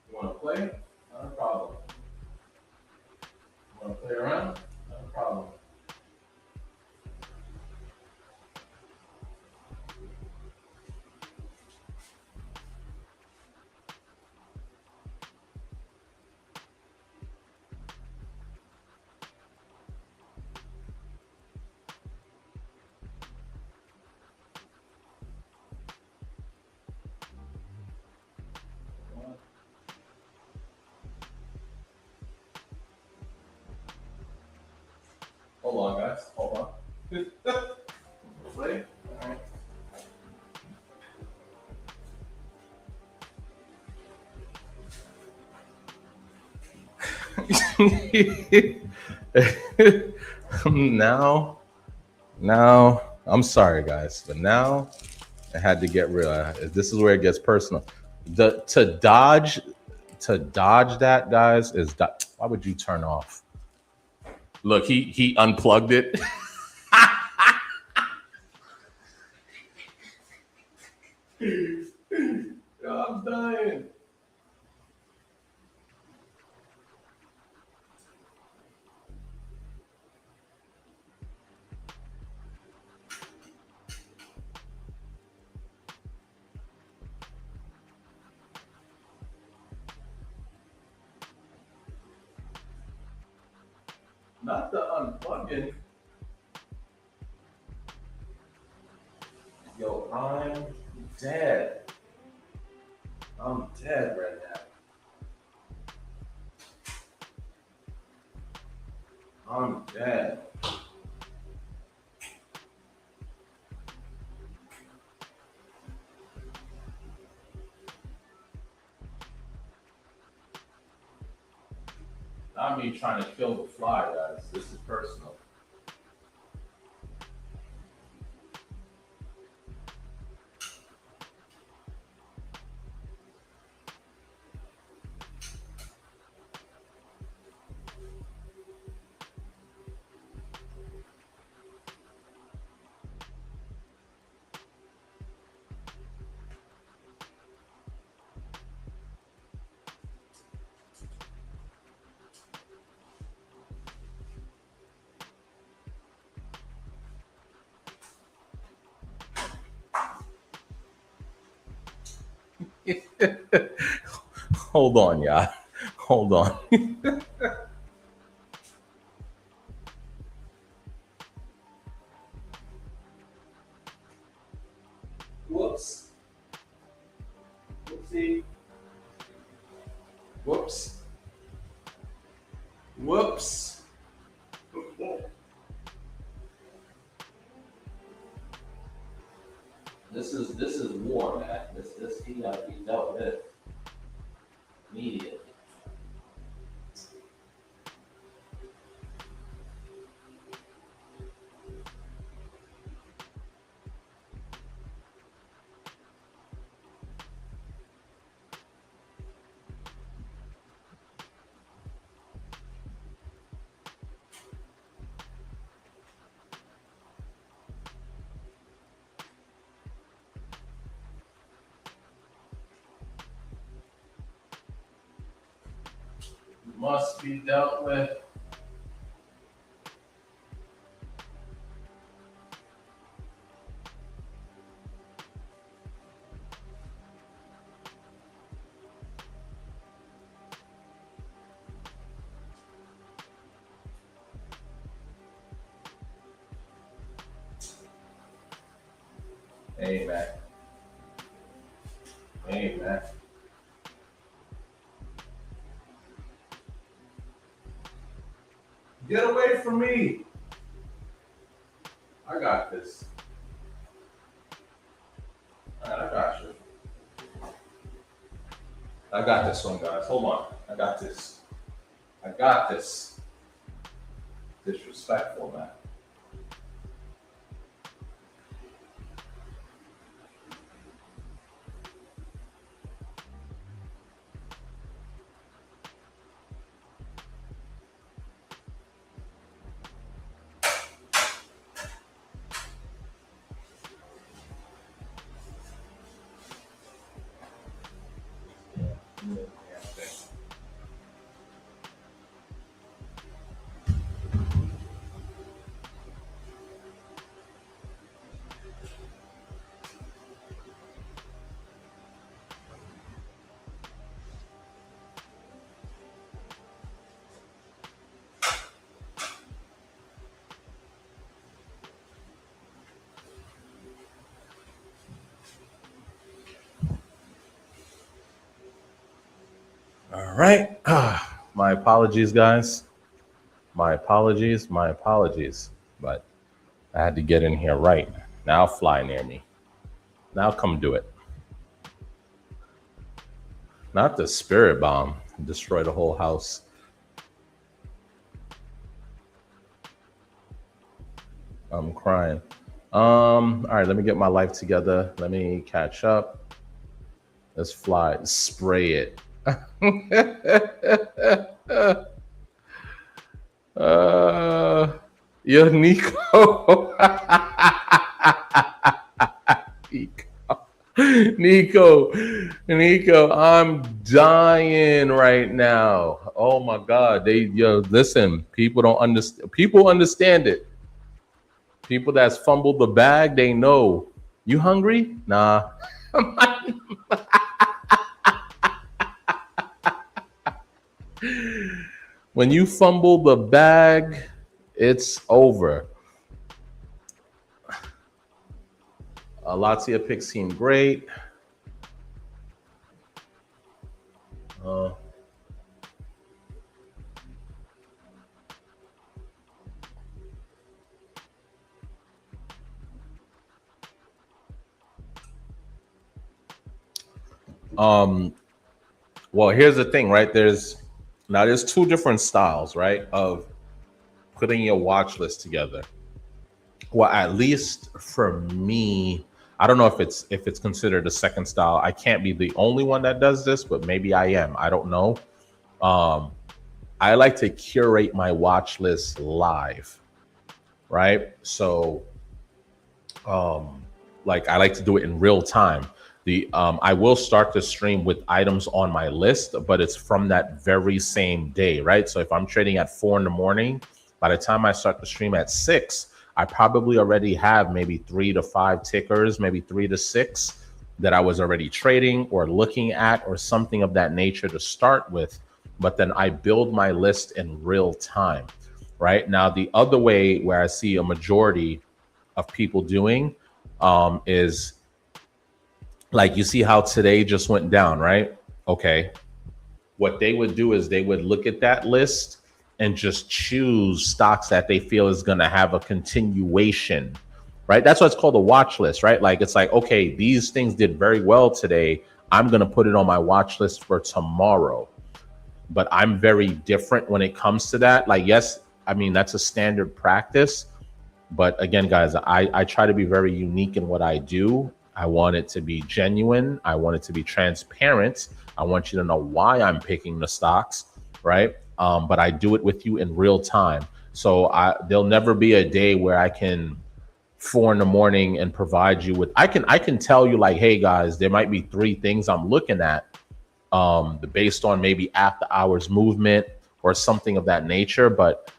You want to play? Not a problem. You want to play around? Not a problem. Hold on, guys. Hold on. Play. All right. Now, I'm sorry, guys, but now I had to get real. This is where it gets personal. To dodge that, guys, is why would you turn off? Look, he unplugged it. Not the unplugging. Yo, I'm dead. I'm dead right now. I'm dead. Not me trying to kill the fly, guys. This is personal. Hold on, y'all. Hold on. Whoops. Whoopsie. Whoops. Whoops. This is war, man. This he got to be dealt with immediately. Must be dealt with. Amen. Amen. Get away from me. I got this. All right, I got you. I got this one, guys. Hold on. I got this. I got this. Disrespectful, man. All right. My apologies, guys. My apologies. But I had to get in here right. Now fly near me. Now come do it. Not the spirit bomb. Destroy the whole house. I'm crying. All right, let me get my life together. Let me catch up. Let's fly. Spray it. Yo, Nico. Nico, I'm dying right now. Oh my God. Listen, people don't understand. People understand it. People that's fumbled the bag, they know. You hungry? Nah. When you fumble the bag, It's over. Latia picks seem great. Well, here's the thing, right? There's two different styles, right, of putting your watch list together. Well, at least for me, I don't know if it's considered a second style. I can't be the only one that does this, but maybe I am. I don't know. I like to curate my watch list live, right? So, like I like to do it in real time. I will start the stream with items on my list, but it's from that very same day, right? So if I'm trading at 4 in the morning, by the time I start the stream at 6, I probably already have maybe 3 to 5 tickers, maybe 3 to 6 that I was already trading or looking at or something of that nature to start with. But then I build my list in real time, right? Now, the other way where I see a majority of people doing is like, you see how today just went down, right? Okay. What they would do is they would look at that list and just choose stocks that they feel is going to have a continuation, right? That's why it's called a watch list, right? Like, it's like, okay, these things did very well today. I'm going to put it on my watch list for tomorrow. But I'm very different when it comes to that. Like, yes, I mean, that's a standard practice. But again, guys, I try to be very unique in what I do. I want it to be genuine. I want it to be transparent. I want you to know why I'm picking the stocks, right? But I do it with you in real time. So there'll never be a day where I can 4 in the morning and provide you with, I can tell you like, hey guys, there might be 3 things I'm looking at based on maybe after hours movement or something of that nature. But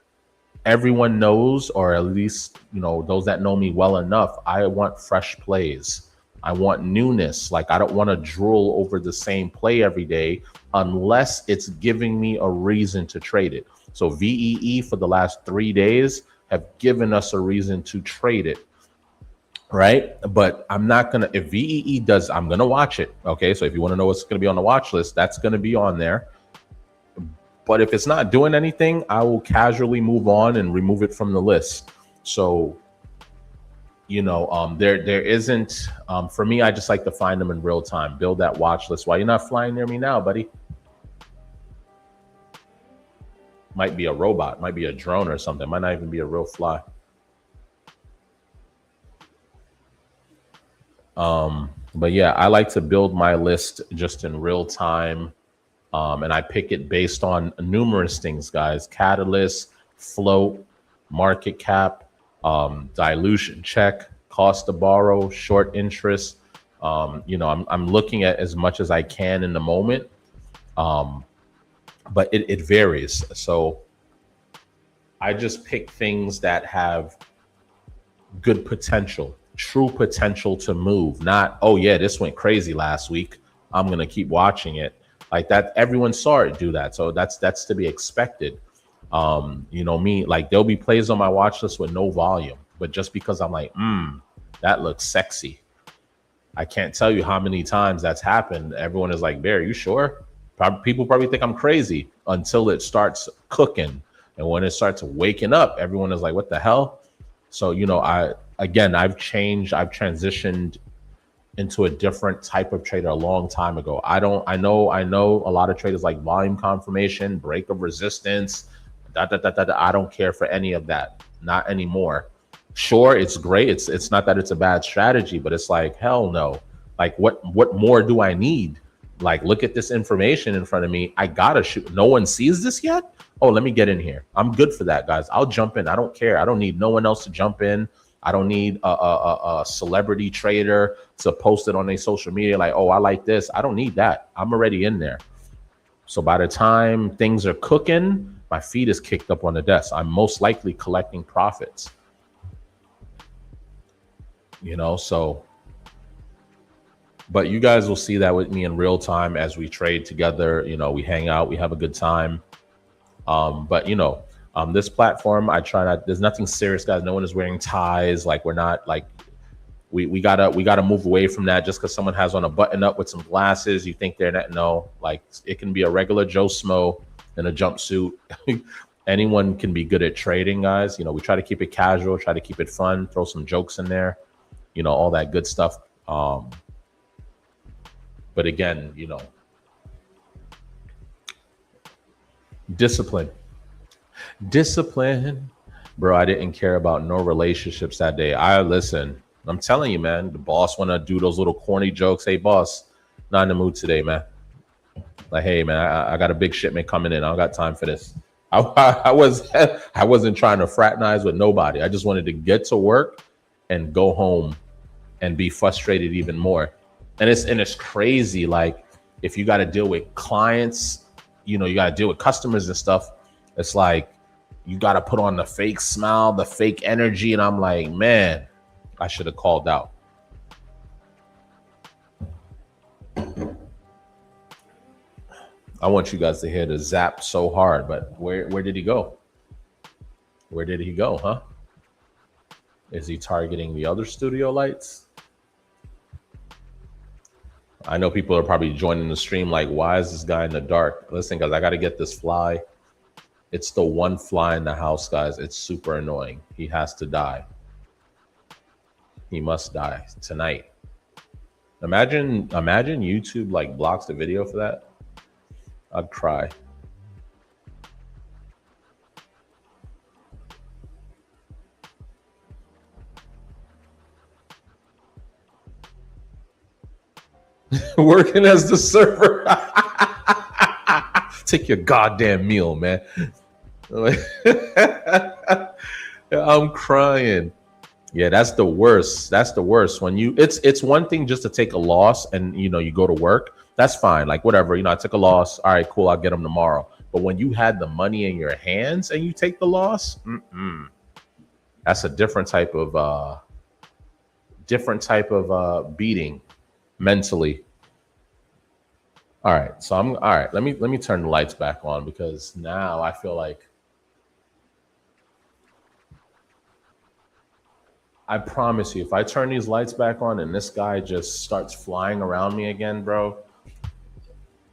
everyone knows, or at least, you know, those that know me well enough, I want fresh plays. I want newness. Like, I don't want to drool over the same play every day unless it's giving me a reason to trade it. So VEE for the last 3 days have given us a reason to trade it, right? But I'm not going to, if VEE does, I'm going to watch it. Okay. So if you want to know what's going to be on the watch list, that's going to be on there. But if it's not doing anything, I will casually move on and remove it from the list. So, you know, there isn't, for me, I just like to find them in real time, build that watch list. Why you're not flying near me now, buddy? Might be a robot, might be a drone or something. Might not even be a real fly. But yeah, I like to build my list just in real time. And I pick it based on numerous things, guys: catalyst, float, market cap, dilution check, cost to borrow, short interest. You know, I'm looking at as much as I can in the moment, but it varies. So I just pick things that have good potential, true potential to move. Not, oh yeah, this went crazy last week, I'm gonna keep watching it. Like that, everyone saw it do that. So that's to be expected. You know me, like there'll be plays on my watch list with no volume, but just because I'm like, that looks sexy. I can't tell you how many times that's happened. Everyone is like, Bear, you sure? People probably think I'm crazy until it starts cooking. And when it starts waking up, everyone is like, what the hell? So, you know, I've transitioned into a different type of trader a long time ago. I know a lot of traders like volume confirmation, break of resistance, I don't care for any of that. Not anymore. Sure, it's great. It's not that it's a bad strategy, but it's like, hell no. Like what more do I need? Like, look at this information in front of me. I gotta shoot. No one sees this yet? Oh, let me get in here. I'm good for that, guys. I'll jump in. I don't care. I don't need no one else to jump in. I don't need a celebrity trader to post it on their social media like, oh, I like this. I don't need that. I'm already in there. So by the time things are cooking, my feet is kicked up on the desk. I'm most likely collecting profits. You know, so, but you guys will see that with me in real time as we trade together. You know, we hang out, we have a good time. But, you know, This platform, I try not. There's nothing serious, guys. No one is wearing ties. Like we're not like we gotta move away from that. Just because someone has on a button up with some glasses, you think they're not. No, like it can be a regular Joe Smo in a jumpsuit. Anyone can be good at trading, guys. We try to keep it casual, try to keep it fun, throw some jokes in there, all that good stuff. But again, discipline. Discipline. Bro, I didn't care about no relationships that day. I'm telling you, man, the boss want to do those little corny jokes. Hey, boss, not in the mood today, man. Like, hey, man, I got a big shipment coming in. I don't got time for this. I wasn't trying to fraternize with nobody. I just wanted to get to work and go home and be frustrated even more. And it's crazy. Like, if you got to deal with clients, you got to deal with customers and stuff. It's like you got to put on the fake smile, the fake energy. And I'm like, man, I should have called out. I want you guys to hear the zap so hard, but where did he go? Where did he go, huh? Is he targeting the other studio lights? I know people are probably joining the stream like, why is this guy in the dark? Listen, guys, I got to get this fly. It's the one fly in the house, guys. It's super annoying. He has to die. He must die tonight. Imagine YouTube like blocks the video for that. I'd cry. Working as the server. Take your goddamn meal, man. I'm crying. Yeah, that's the worst. That's the worst. When it's one thing just to take a loss and you go to work. That's fine. Like whatever, I took a loss. All right, cool. I'll get them tomorrow. But when you had the money in your hands and you take the loss, that's a different type of beating mentally. All right, so all right. Let me turn the lights back on because now I feel like I promise you, if I turn these lights back on and this guy just starts flying around me again, bro,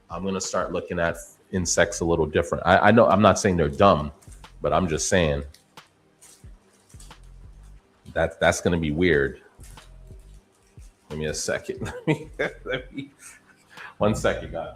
I'm gonna start looking at insects a little different. I know I'm not saying they're dumb, but I'm just saying that's gonna be weird. Give me a second. Let me 1 second, guys.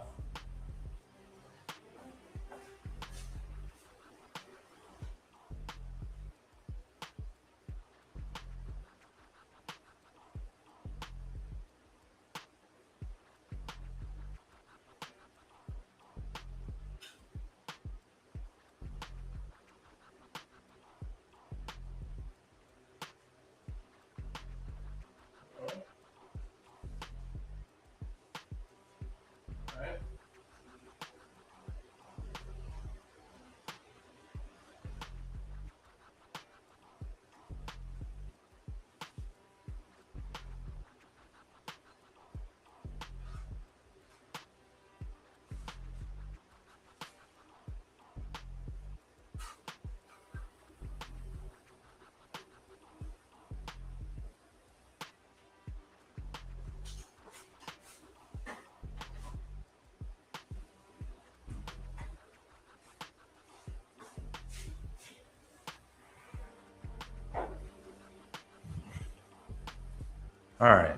All right.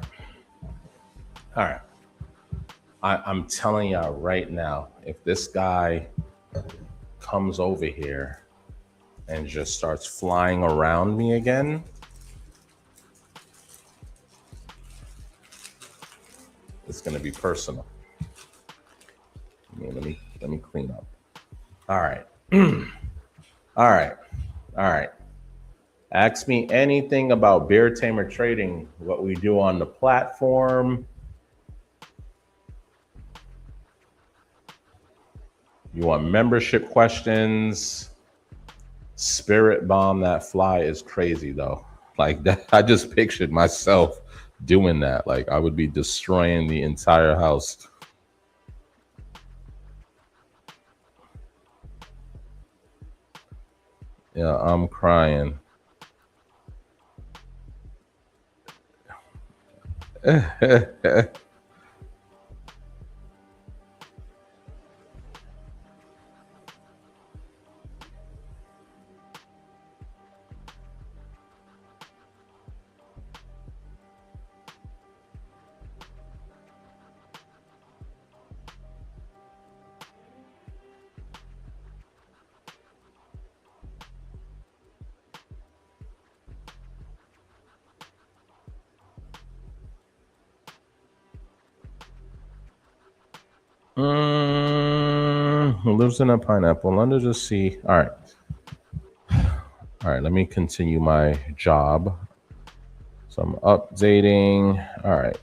I'm telling y'all right now, if this guy comes over here and just starts flying around me again, it's gonna be personal. Let me clean up. All right. All right. Ask me anything about Bear Tamer Trading, what we do on the platform. You want membership questions? Spirit bomb that fly is crazy though. Like that, I just pictured myself doing that. Like I would be destroying the entire house. Yeah, I'm crying. Who lives in a pineapple? Let me just see. All right. All right, let me continue my job. So I'm updating. All right.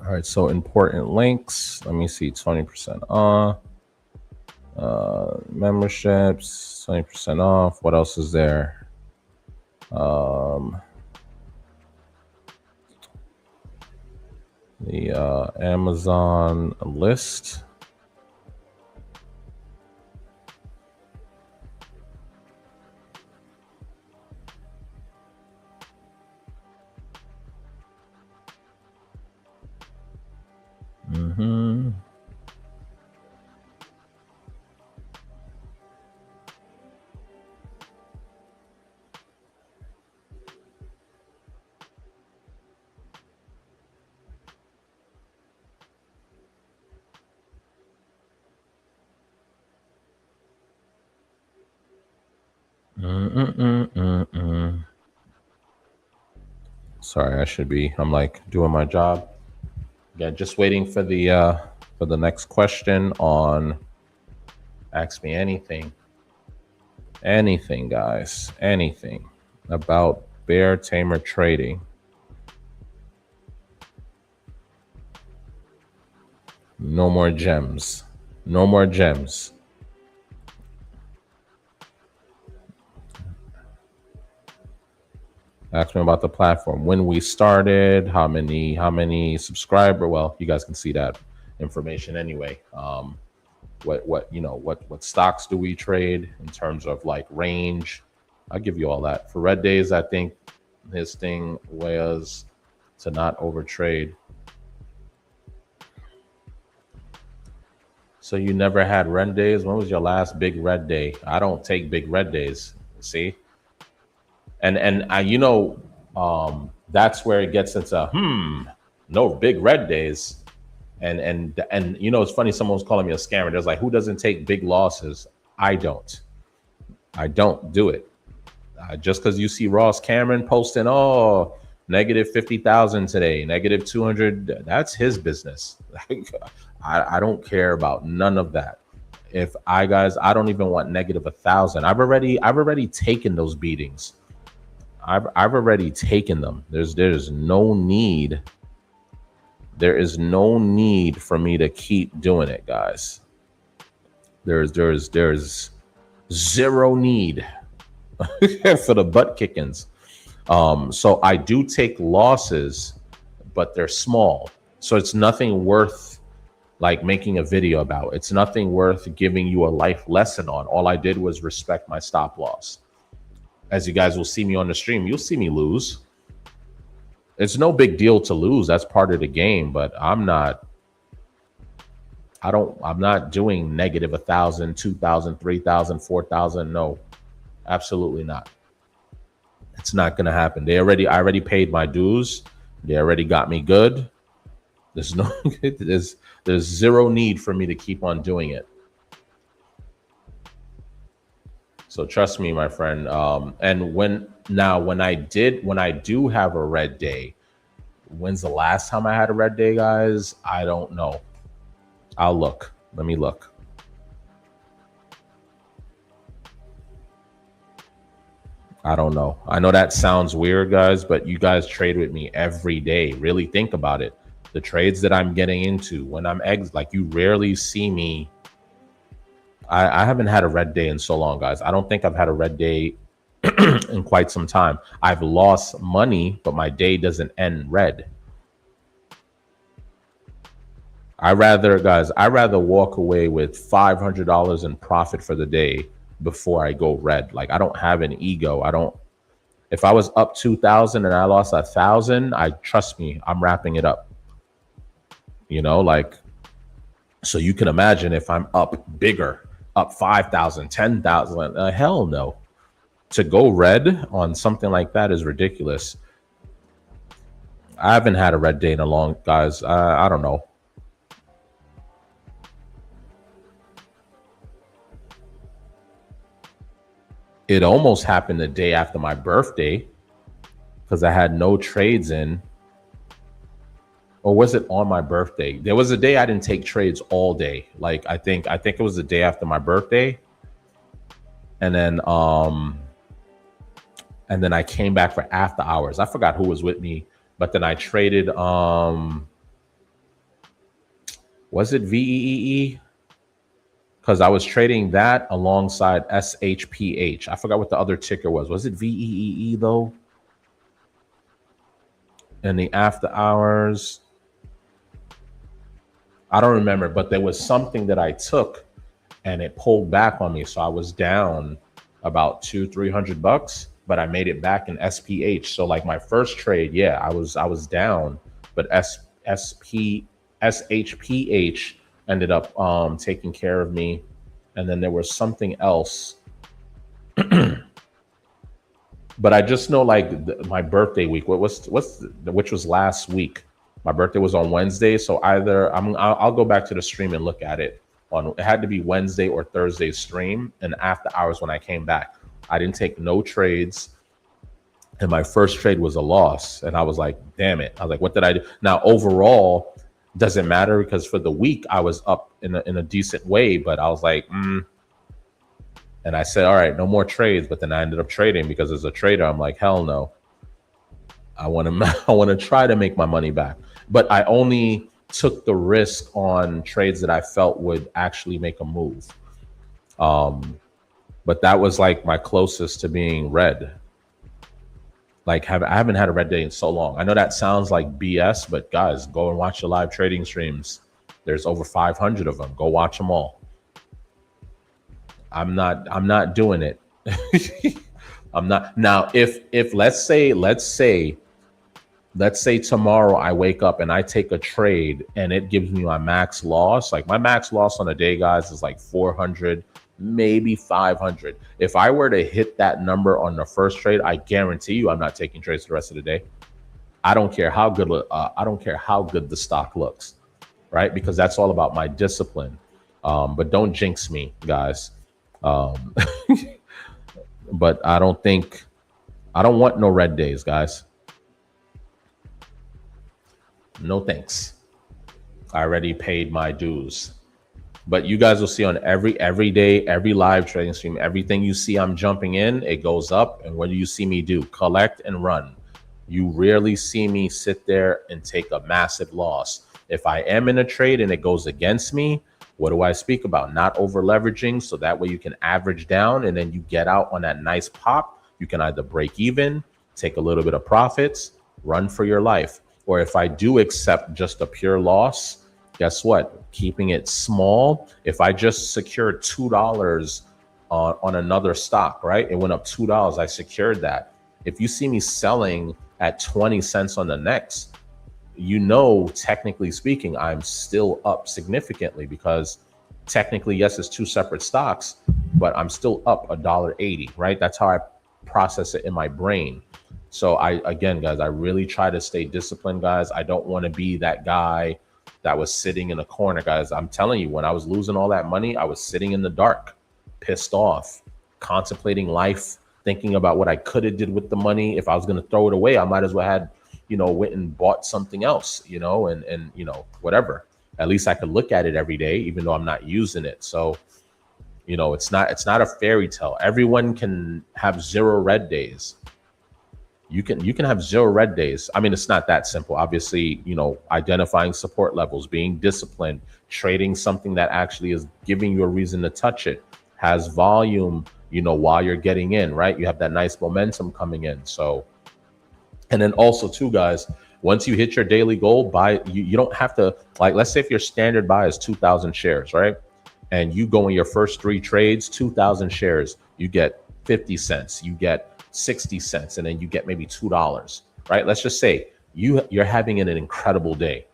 All right, so important links. Let me see, 20% off. Memberships, 20% off. What else is there? The Amazon list. Sorry, I'm like doing my job. Yeah, just waiting for the next question on Ask Me Anything. Anything, guys. Anything about Bear Tamer Trading. No more gems. No more gems. Ask me about the platform, when we started, how many subscriber. Well, you guys can see that information anyway. What stocks do we trade in terms of like range? I'll give you all that. For red days, I think his thing was to not overtrade. So you never had red days? When was your last big red day? I don't take big red days. See? And I, that's where it gets into no big red days. And it's funny, someone was calling me a scammer. There's like, who doesn't take big losses? I don't do it. Just because you see Ross Cameron posting, negative 50,000 today, negative 200, that's his business. I don't care about none of that. I don't even want negative 1,000. I've already taken those beatings. I've already taken them. There's no need. There is no need for me to keep doing it, guys. There's zero need for the butt kickings. So I do take losses, but they're small. So it's nothing worth like making a video about. It's nothing worth giving you a life lesson on. All I did was respect my stop loss. As you guys will see me on the stream, you'll see me lose. It's no big deal to lose. That's part of the game, but I'm not doing negative 1,000, 2,000, 3,000, 4,000. No, absolutely not. It's not going to happen. I already paid my dues. They already got me good. There's zero need for me to keep on doing it. So trust me, my friend. And when I do have a red day, when's the last time I had a red day, guys? I don't know. I'll look. Let me look. I don't know. I know that sounds weird, guys, but you guys trade with me every day. Really think about it. The trades that I'm getting into when I'm like, you rarely see me. I haven't had a red day in so long, guys. I don't think I've had a red day in quite some time. I've lost money, but my day doesn't end red. I rather walk away with $500 in profit for the day before I go red. Like I don't have an ego. If I was up 2,000 and I lost 1,000, trust me, I'm wrapping it up. Like, so you can imagine if I'm up bigger, up 5,000, 10,000, hell no. To go red on something like that is ridiculous. I haven't had a red day in a long, guys. I don't know. It almost happened the day after my birthday because I had no trades in. Or was it on my birthday? There was a day I didn't take trades all day. Like I think it was the day after my birthday. And then I came back for after hours. I forgot who was with me, but then I traded was it VEEE? Because I was trading that alongside SHPH. I forgot what the other ticker was. Was it VEEE though? And the after hours, I don't remember, but there was something that I took and it pulled back on me. So I was down about $200-300, but I made it back in SPH. So like my first trade, yeah, I was down, but SHPH ended up taking care of me. And then there was something else. But I just know like my birthday week, which was last week. My birthday was on Wednesday. So either I'll go back to the stream and look at it. It had to be Wednesday or Thursday stream. And after hours when I came back, I didn't take no trades. And my first trade was a loss. And I was like, damn it. I was like, what did I do? Now, overall, doesn't matter because for the week I was up in a decent way, but I was like, And I said, all right, no more trades. But then I ended up trading because as a trader, I'm like, hell no. I want to try to make my money back. But I only took the risk on trades that I felt would actually make a move. But that was like my closest to being red. Like I haven't had a red day in so long. I know that sounds like BS, but guys, go and watch the live trading streams. There's over 500 of them. Go watch them all. I'm not doing it. I'm not. Now, if let's say tomorrow I wake up and I take a trade and it gives me my max loss, like my max loss on a day, guys, is like 400, maybe 500. If I were to hit that number on the first trade, I guarantee you I'm not taking trades the rest of the day. I don't care how good the stock looks, right? Because that's all about my discipline. But don't jinx me, guys. But I don't want no red days, guys. No thanks. I already paid my dues. But you guys will see on every day, every live trading stream, everything you see I'm jumping in, it goes up. And what do you see me do? Collect and run. You rarely see me sit there and take a massive loss. If I am in a trade and it goes against me, what do I speak about? Not over leveraging, so that way you can average down and then you get out on that nice pop. You can either break even, take a little bit of profits, run for your life. Or if I do accept just a pure loss, guess what? Keeping it small. If I just secured $2 on another stock, right? It went up $2. I secured that. If you see me selling at 20 cents on the next, technically speaking, I'm still up significantly because technically, yes, it's two separate stocks, but I'm still up $1.80, right? That's how I process it in my brain. So again, guys, I really try to stay disciplined, guys. I don't want to be that guy that was sitting in a corner, guys. I'm telling you, when I was losing all that money, I was sitting in the dark, pissed off, contemplating life, thinking about what I could have did with the money. If I was going to throw it away, I might as well had, went and bought something else, and whatever. At least I could look at it every day, even though I'm not using it. So, it's not a fairy tale. Everyone can have 0 red days. You can have 0 red days. I mean, it's not that simple. Obviously, identifying support levels, being disciplined, trading something that actually is giving you a reason to touch it, has volume, while you're getting in, right? You have that nice momentum coming in. So, and then also too, guys, once you hit your daily goal, you don't have to, like, let's say if your standard buy is 2,000 shares, right? and you go in your first 3 trades, 2,000 shares, you get 50 cents, you get 60 cents, and then you get maybe $2, right? Let's just say you're having an incredible day.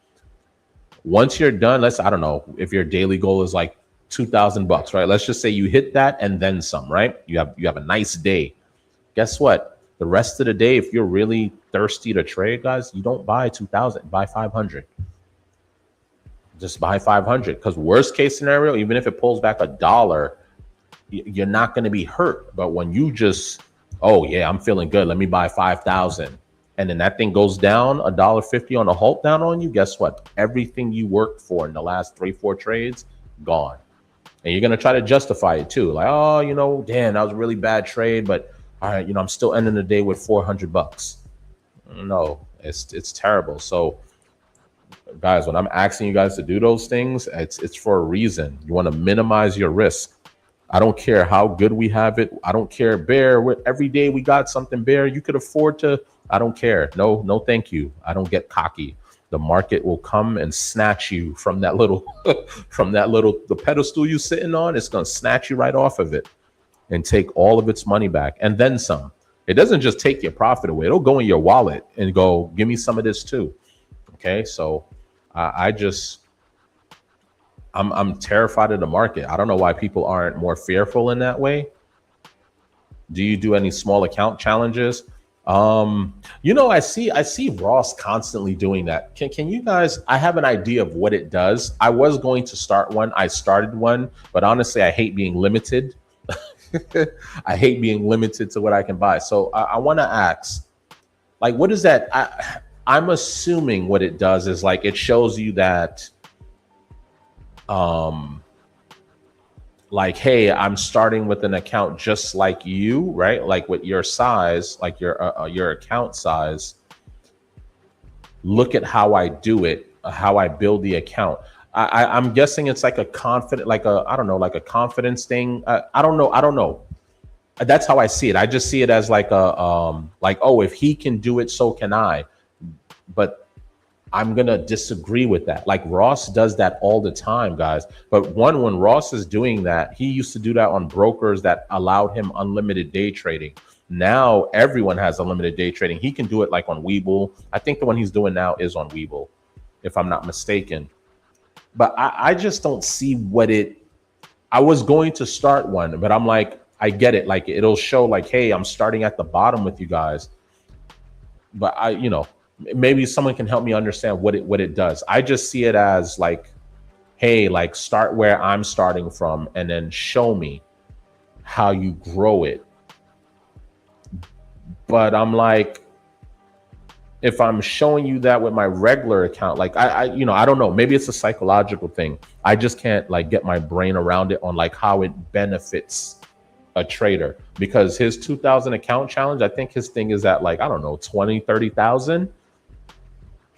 Once you're done, I don't know if your daily goal is like $2,000, right? Let's just say you hit that and then some, right? You have a nice day. Guess what? The rest of the day, if you're really thirsty to trade, guys, you don't buy 2,000, buy 500. Just buy 500, because worst case scenario, even if it pulls back $1, you're not going to be hurt. But when you just, oh yeah, I'm feeling good, let me buy 5,000, and then that thing goes down $1.50 on a halt down on you, guess what? Everything you worked for in the last 3-4 trades, gone. And you're going to try to justify it too. Like, oh, damn, that was a really bad trade, but all right, I'm still ending the day with $400. No, it's terrible. So guys, when I'm asking you guys to do those things, it's for a reason. You want to minimize your risk. I don't care how good we have it. I don't care, Bear. Every day we got something, Bear. You could afford to. I don't care. No, thank you. I don't get cocky. The market will come and snatch you from that little, the pedestal you're sitting on. It's going to snatch you right off of it and take all of its money back and then some. It doesn't just take your profit away. It'll go in your wallet and go, give me some of this too. Okay, so I'm terrified of the market. I don't know why people aren't more fearful in that way. Do you do any small account challenges? I see Ross constantly doing that. Can you guys, I have an idea of what it does. I was going to start one. I started one, but honestly, I hate being limited. I hate being limited to what I can buy. So I want to ask, like, what is that? I'm assuming what it does is like it shows you that, like, hey, I'm starting with an account just like you, right? Like with your size, like your account size. Look at how I do it, how I build the account. I'm guessing it's like a confident, like a confidence thing. I don't know. That's how I see it. I just see it as like oh, if he can do it, so can I. But I'm going to disagree with that. Like Ross does that all the time, guys. But when Ross is doing that, he used to do that on brokers that allowed him unlimited day trading. Now everyone has unlimited day trading. He can do it like on Webull. I think the one he's doing now is on Webull, if I'm not mistaken. But I just don't see I was going to start one, but I'm like, I get it. Like it'll show like, hey, I'm starting at the bottom with you guys. But maybe someone can help me understand what it does. I just see it as like, hey, like start where I'm starting from and then show me how you grow it. But I'm like, if I'm showing you that with my regular account, like I don't know, maybe it's a psychological thing. I just can't like get my brain around it on like how it benefits a trader, because his 2,000 account challenge, I think his thing is at like, I don't know, 20, 30,000.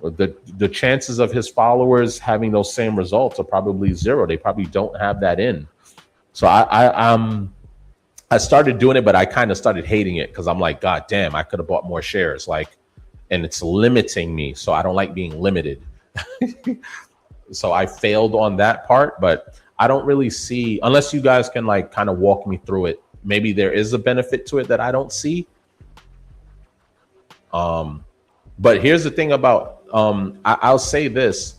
The chances of his followers having those same results are probably zero. They probably don't have that in. So I started doing it, but I kind of started hating it because I'm like, God damn, I could have bought more shares. Like, and it's limiting me. So I don't like being limited. So I failed on that part, but I don't really see, unless you guys can like kind of walk me through it. Maybe there is a benefit to it that I don't see. But here's the thing about, I'll say this.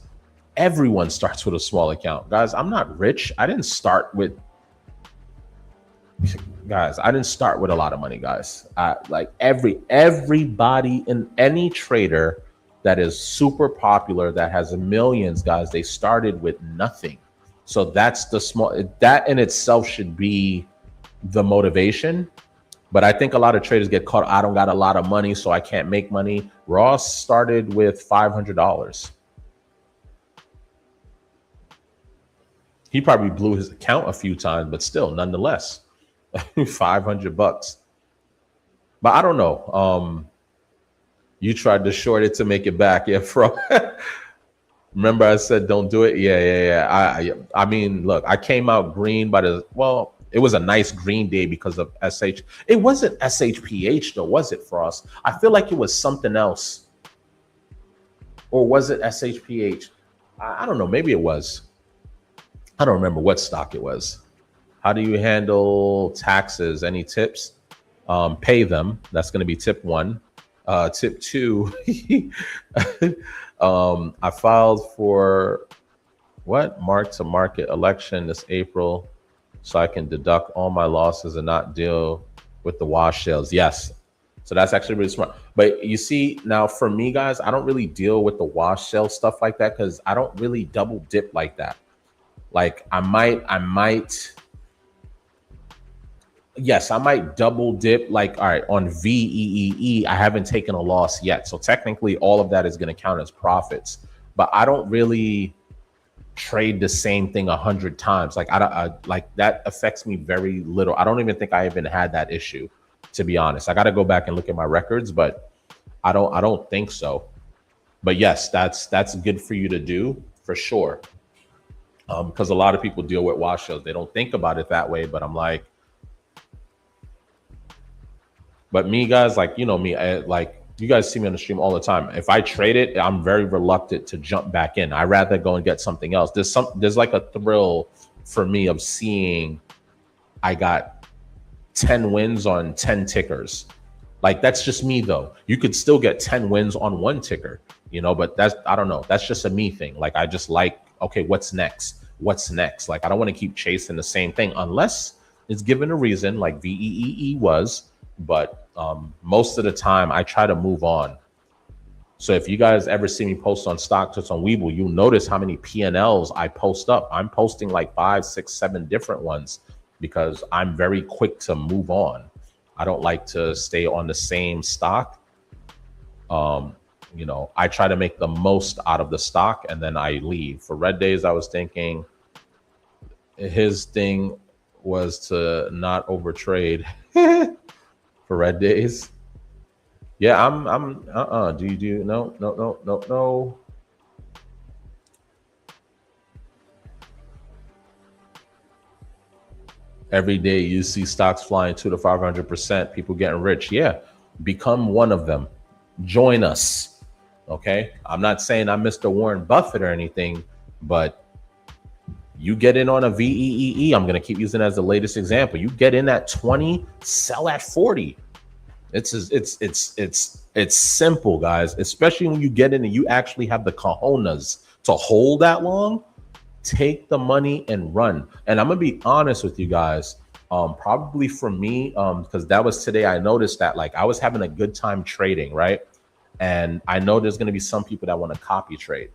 Everyone starts with a small account. Guys, I'm not rich. I didn't start with a lot of money, guys. Like everybody in any trader that is super popular, that has millions, guys, they started with nothing. So that's that in itself should be the motivation. But I think a lot of traders get caught. I don't got a lot of money, so I can't make money. Ross started with $500. He probably blew his account a few times, but still, nonetheless, $500. But I don't know. You tried to short it to make it back, yeah, bro. Remember I said don't do it? Yeah. I mean, look, I came out green it was a nice green day because of SH. It wasn't SHPH though, was it, Frost? I feel like it was something else. Or was it SHPH? I don't know. Maybe it was. I don't remember what stock it was. How do you handle taxes? Any tips? Pay them. That's going to be tip one. Tip two, I filed for what? Mark to market election this April so I can deduct all my losses and not deal with the wash sales. Yes. So that's actually really smart. But you see, now for me, guys, I don't really deal with the wash sale stuff like that because I don't really double dip like that. Like I might, yes, I might double dip. Like, all right, on VEEE, I haven't taken a loss yet. So technically all of that is going to count as profits, but I don't really trade the same thing 100 times. Like like that affects me very little. I don't even think I even had that issue, to be honest. I got to go back and look at my records, but I don't think so. But yes, that's good for you to do for sure. Because a lot of people deal with wash sales. They don't think about it that way, but I'm like, but me, guys, like, you know me, like you guys see me on the stream all the time. If I trade it, I'm very reluctant to jump back in. I'd rather go and get something else. There's like a thrill for me of seeing I got 10 wins on 10 tickers. Like that's just me though. You could still get 10 wins on one ticker, you know, but that's, I don't know. That's just a me thing. Like I just like, okay, what's next? What's next? Like I don't want to keep chasing the same thing unless it's given a reason, like VEEE was. But most of the time I try to move on. So if you guys ever see me post on Stock Tips on Webull, you'll notice how many P&Ls I post up. I'm posting like 5, 6, 7 different ones because I'm very quick to move on. I don't like to stay on the same stock. You know, I try to make the most out of the stock and then I leave. For red days, I was thinking his thing was to not overtrade for red days. Yeah, do you do no. Every day you see stocks flying 200 to 500%, people getting rich. Yeah, become one of them. Join us. Okay. I'm not saying I'm Mr. Warren Buffett or anything, but you get in on a VEEE. I'm going to keep using it as the latest example. You get in at 20, sell at 40. It's simple, guys, especially when you get in and you actually have the cojones to hold that long. Take the money and run. And I'm gonna be honest with you guys. Probably for me, because that was today, I noticed that like I was having a good time trading, right? And I know there's gonna be some people that want to copy trade,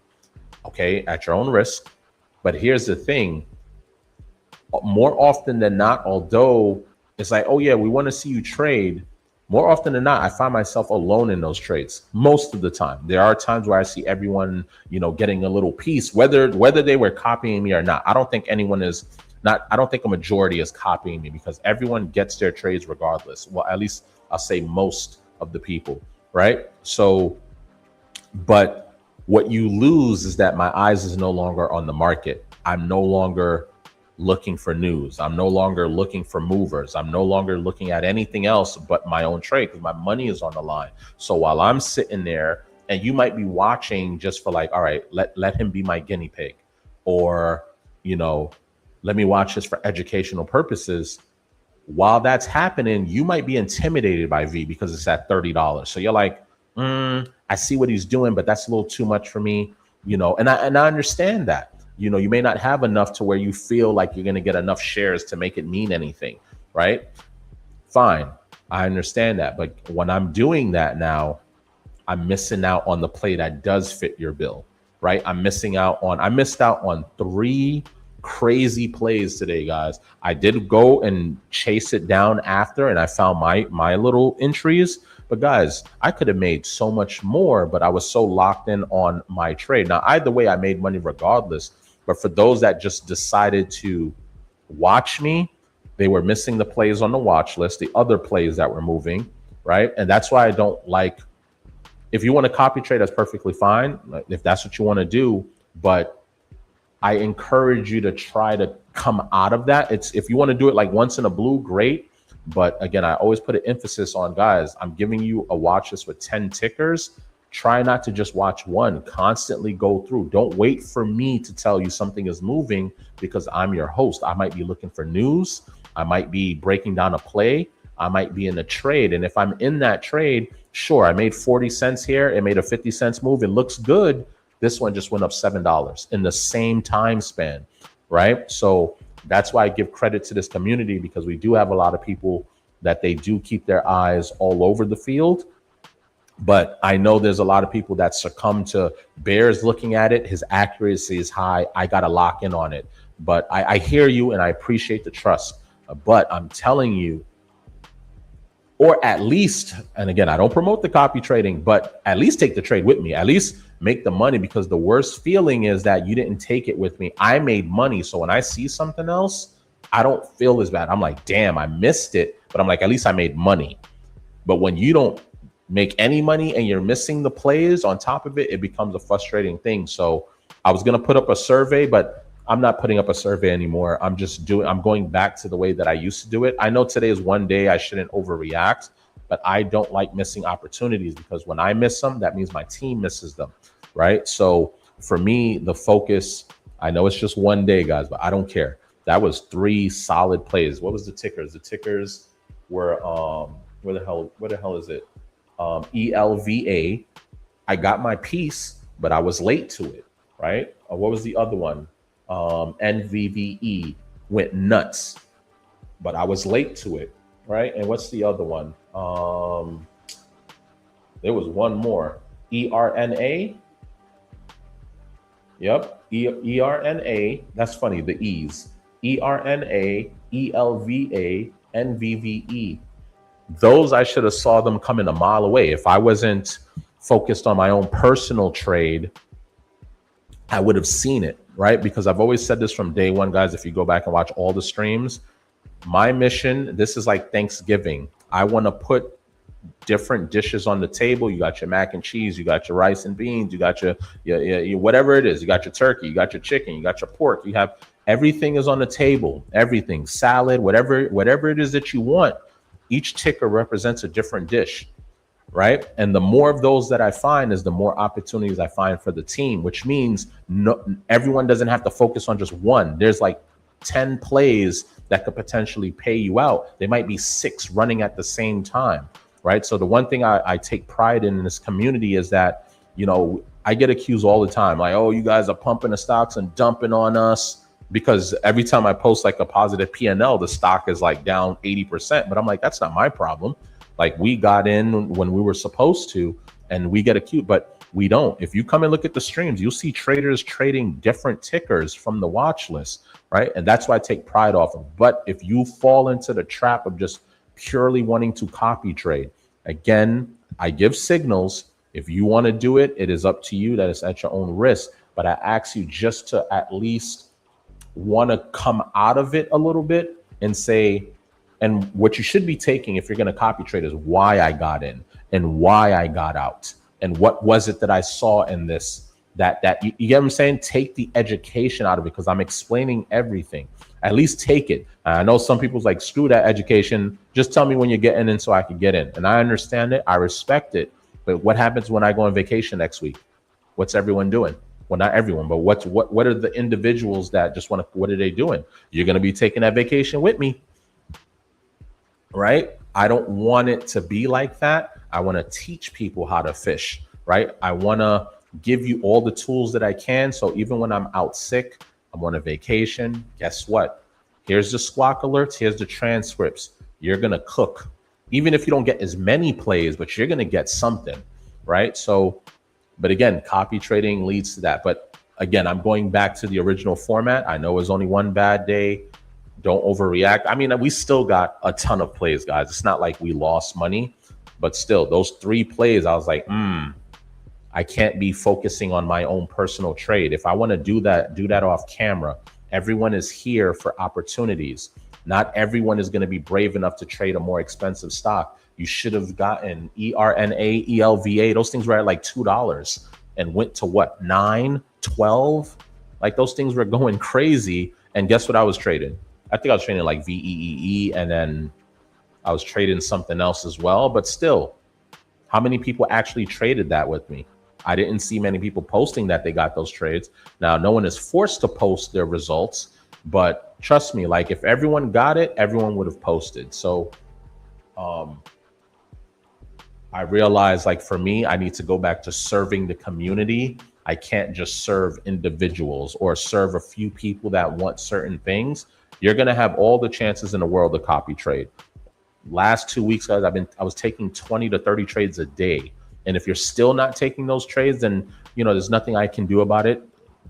okay, at your own risk. But here's the thing: more often than not, although it's like, oh yeah, we want to see you trade. More often than not, I find myself alone in those trades. Most of the time, there are times where I see everyone, you know, getting a little piece, whether they were copying me or not. I don't think anyone is not. I don't think a majority is copying me because everyone gets their trades regardless. Well, at least I'll say most of the people, right? So, but what you lose is that my eyes is no longer on the market. I'm no longer looking for news. I'm no longer looking for movers. I'm no longer looking at anything else but my own trade because my money is on the line. So while I'm sitting there and you might be watching just for like, all right, let him be my guinea pig, or, you know, let me watch this for educational purposes. While that's happening, you might be intimidated by V because it's at $30. So you're like, I see what he's doing, but that's a little too much for me, you know, and I understand that. You know, you may not have enough to where you feel like you're going to get enough shares to make it mean anything, right? Fine. I understand that. But when I'm doing that now, I'm missing out on the play that does fit your bill, right? I missed out on 3 crazy plays today, guys. I did go and chase it down after, and I found my little entries. But guys, I could have made so much more, but I was so locked in on my trade. Now, either way, I made money regardless. But for those that just decided to watch me, they were missing the plays on the watch list, the other plays that were moving, right? And that's why I don't like, if you want to copy trade, that's perfectly fine, if that's what you want to do. But I encourage you to try to come out of that. It's, if you want to do it like once in a blue, great. But again, I always put an emphasis on, guys, I'm giving you a watch list with 10 tickers. Try not to just watch one, constantly go through. Don't wait for me to tell you something is moving because I'm your host. I might be looking for news. I might be breaking down a play. I might be in a trade. And if I'm in that trade, sure, I made 40 cents here. It made a 50 cents move. It looks good. This one just went up $7 in the same time span, right? So that's why I give credit to this community, because we do have a lot of people that they do keep their eyes all over the field. But I know there's a lot of people that succumb to Bear's looking at it. His accuracy is high. I got to lock in on it. But I hear you and I appreciate the trust. But I'm telling you, or at least, and again, I don't promote the copy trading, but at least take the trade with me. At least make the money, because the worst feeling is that you didn't take it with me. I made money. So when I see something else, I don't feel as bad. I'm like, damn, I missed it. But I'm like, at least I made money. But when you don't make any money and you're missing the plays on top of it, it becomes a frustrating thing. So I was going to put up a survey, but I'm not putting up a survey anymore. I'm going back to the way that I used to do it. I know today is one day I shouldn't overreact, but I don't like missing opportunities, because when I miss them, that means my team misses them, right? So for me, the focus, I know it's just one day, guys, but I don't care. That was 3 solid plays. What was the tickers? The tickers were, where the hell is it? ELVA. I got my piece, but I was late to it, right? What was the other one? NVVE went nuts, but I was late to it, right? And what's the other one? There was one more. ERNA. Yep, ERNA. That's funny, the E's. ERNA, ELVA, NVVE. Those I should have saw them coming a mile away. If I wasn't focused on my own personal trade, I would have seen it, right? Because I've always said this from day one, guys. If you go back and watch all the streams, my mission, this is like Thanksgiving. I want to put different dishes on the table. You got your mac and cheese, you got your rice and beans, you got your whatever it is, you got your turkey, you got your chicken, you got your pork, you have everything is on the table, everything, salad, whatever it is that you want. Each ticker represents a different dish, right? And the more of those that I find is the more opportunities I find for the team, which means everyone doesn't have to focus on just one. There's like 10 plays that could potentially pay you out. There might be 6 running at the same time, right? So the one thing I take pride in this community is that, I get accused all the time, like, oh, you guys are pumping the stocks and dumping on us. Because every time I post like a positive P&L, the stock is like down 80%. But I'm like, that's not my problem. Like, we got in when we were supposed to, and we get accused, but we don't. If you come and look at the streams, you'll see traders trading different tickers from the watch list, right? And that's why I take pride off of. But if you fall into the trap of just purely wanting to copy trade, again, I give signals. If you want to do it, it is up to you. That is at your own risk. But I ask you just to at least want to come out of it a little bit and say, and what you should be taking if you're going to copy trade is why I got in and why I got out and what was it that I saw in this, that you get what I'm saying? Take the education out of it, because I'm explaining everything. At least take it. I know some people's like, screw that education. Just tell me when you're getting in so I can get in. And I understand it. I respect it. But what happens when I go on vacation next week? What's everyone doing? Well, not everyone, but what are the individuals that just want to, what are they doing? You're going to be taking that vacation with me, right? I don't want it to be like that. I want to teach people how to fish, right? I want to give you all the tools that I can. So even when I'm out sick, I'm on a vacation, guess what? Here's the squawk alerts. Here's the transcripts. You're going to cook, even if you don't get as many plays, but you're going to get something, right? So, but again, copy trading leads to that. But again, I'm going back to the original format. I know it was only one bad day. Don't overreact. I mean, we still got a ton of plays, guys. It's not like we lost money, but still those 3 plays, I was like, I can't be focusing on my own personal trade. If I want to do that off camera. Everyone is here for opportunities. Not everyone is going to be brave enough to trade a more expensive stock. You should have gotten ERNA, ELVA. Those things were at like $2 and went to what, 9, 12? Like those things were going crazy. And guess what I was trading? I think I was trading like VEEE, and then I was trading something else as well. But still, How many people actually traded that with me? I didn't see many people posting that they got those trades. Now, no one is forced to post their results, but trust me, like if everyone got it, everyone would have posted. So I realized, like, for me, I need to go back to serving the community. I can't just serve individuals or serve a few people that want certain things. You're going to have all the chances in the world to copy trade. Last 2 weeks, guys, I was taking 20 to 30 trades a day. And if you're still not taking those trades, then, there's nothing I can do about it.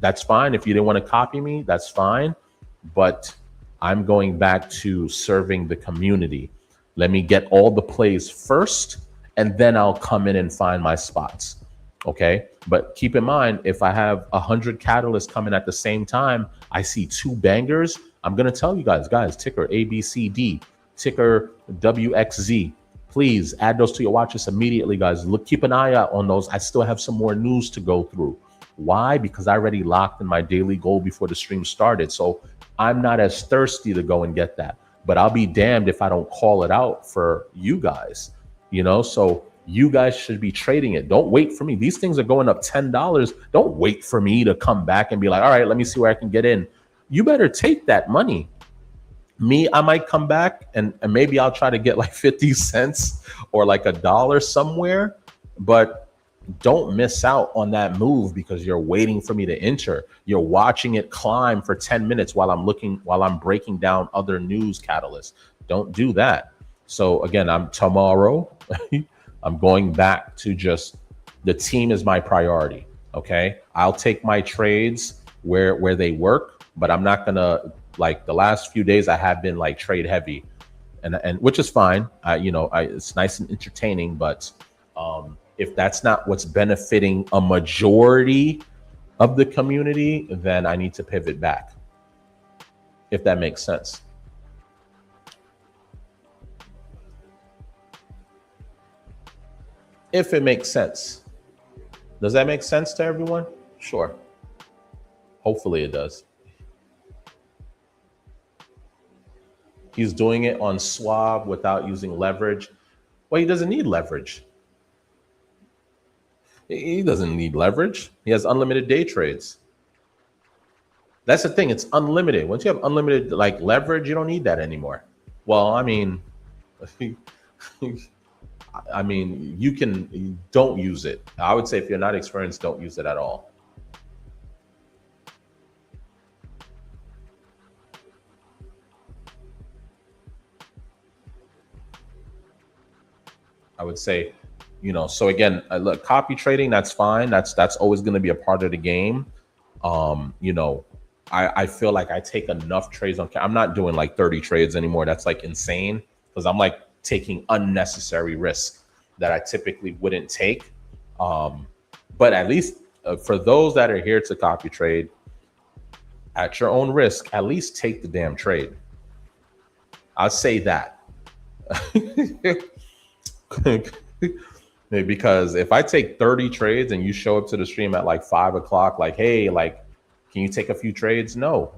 That's fine. If you didn't want to copy me, that's fine. But I'm going back to serving the community. Let me get all the plays first, and then I'll come in and find my spots. Okay. But keep in mind, if I have 100 catalysts coming at the same time, I see 2 bangers. I'm going to tell you guys, ticker ABCD, ticker WXZ. Please add those to your watch list immediately, guys. Keep an eye out on those. I still have some more news to go through. Why? Because I already locked in my daily goal before the stream started. So I'm not as thirsty to go and get that. But I'll be damned if I don't call it out for you guys. So you guys should be trading it. Don't wait for me. These things are going up $10. Don't wait for me to come back and be like, all right, let me see where I can get in. You better take that money. Me, I might come back and maybe I'll try to get like 50 cents or like $1 somewhere, but don't miss out on that move because you're waiting for me to enter. You're watching it climb for 10 minutes while I'm breaking down other news catalysts. Don't do that. So again, tomorrow, I'm going back to just the team is my priority. Okay. I'll take my trades where they work, but I'm not going to, like the last few days I have been like trade heavy and which is fine. It's nice and entertaining, but if that's not what's benefiting a majority of the community, then I need to pivot back, if that makes sense. If it makes sense. Does that make sense to everyone? Sure. Hopefully it does. He's doing it on Swab without using leverage. Well, he doesn't need leverage. He doesn't need leverage. He has unlimited day trades. That's the thing. It's unlimited. Once you have unlimited like leverage, you don't need that anymore. Well, I mean, you don't use it. I would say if you're not experienced, don't use it at all. I would say, so again, look, copy trading, that's fine. That's always going to be a part of the game. I feel like I take enough trades on. I'm not doing like 30 trades anymore. That's like insane because I'm like taking unnecessary risk that I typically wouldn't take. But at least for those that are here to copy trade at your own risk, at least take the damn trade. I'll say that. Because if I take 30 trades and you show up to the stream at like 5 o'clock, like, hey, like, can you take a few trades? No.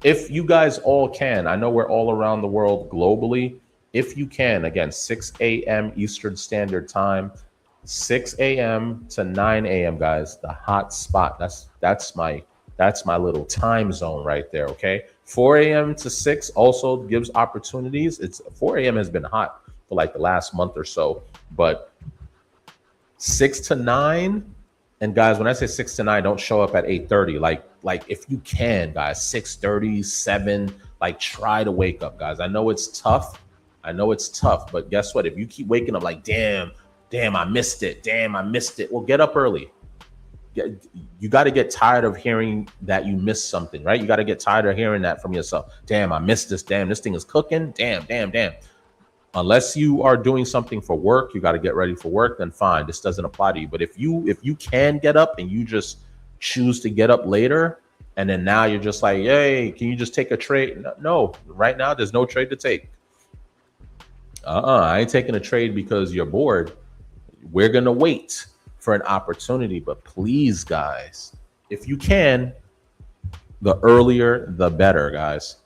If you guys all can, I know we're all around the world globally. If you can, again, 6 a.m. Eastern Standard Time, 6 a.m. to 9 a.m. guys, the hot spot. That's my little time zone right there. Okay. 4 a.m. to 6 also gives opportunities. 4 a.m. has been hot for like the last month or so, but 6 to 9, and guys, when I say 6 to 9, don't show up at 8:30. Like if you can, guys, 6:30, 7, like try to wake up, guys. I know it's tough, but guess what? If you keep waking up like, damn, I missed it. Well, get up early. You got to get tired of hearing that you missed something, right? You got to get tired of hearing that from yourself. Damn, I missed this. Damn, this thing is cooking. Damn. Unless you are doing something for work, you got to get ready for work, then fine. This doesn't apply to you. But if you can get up and you just choose to get up later, and then now you're just like, hey, can you just take a trade? No, right now there's no trade to take. I ain't taking a trade because you're bored. We're going to wait for an opportunity. But please, guys, if you can, the earlier, the better, guys.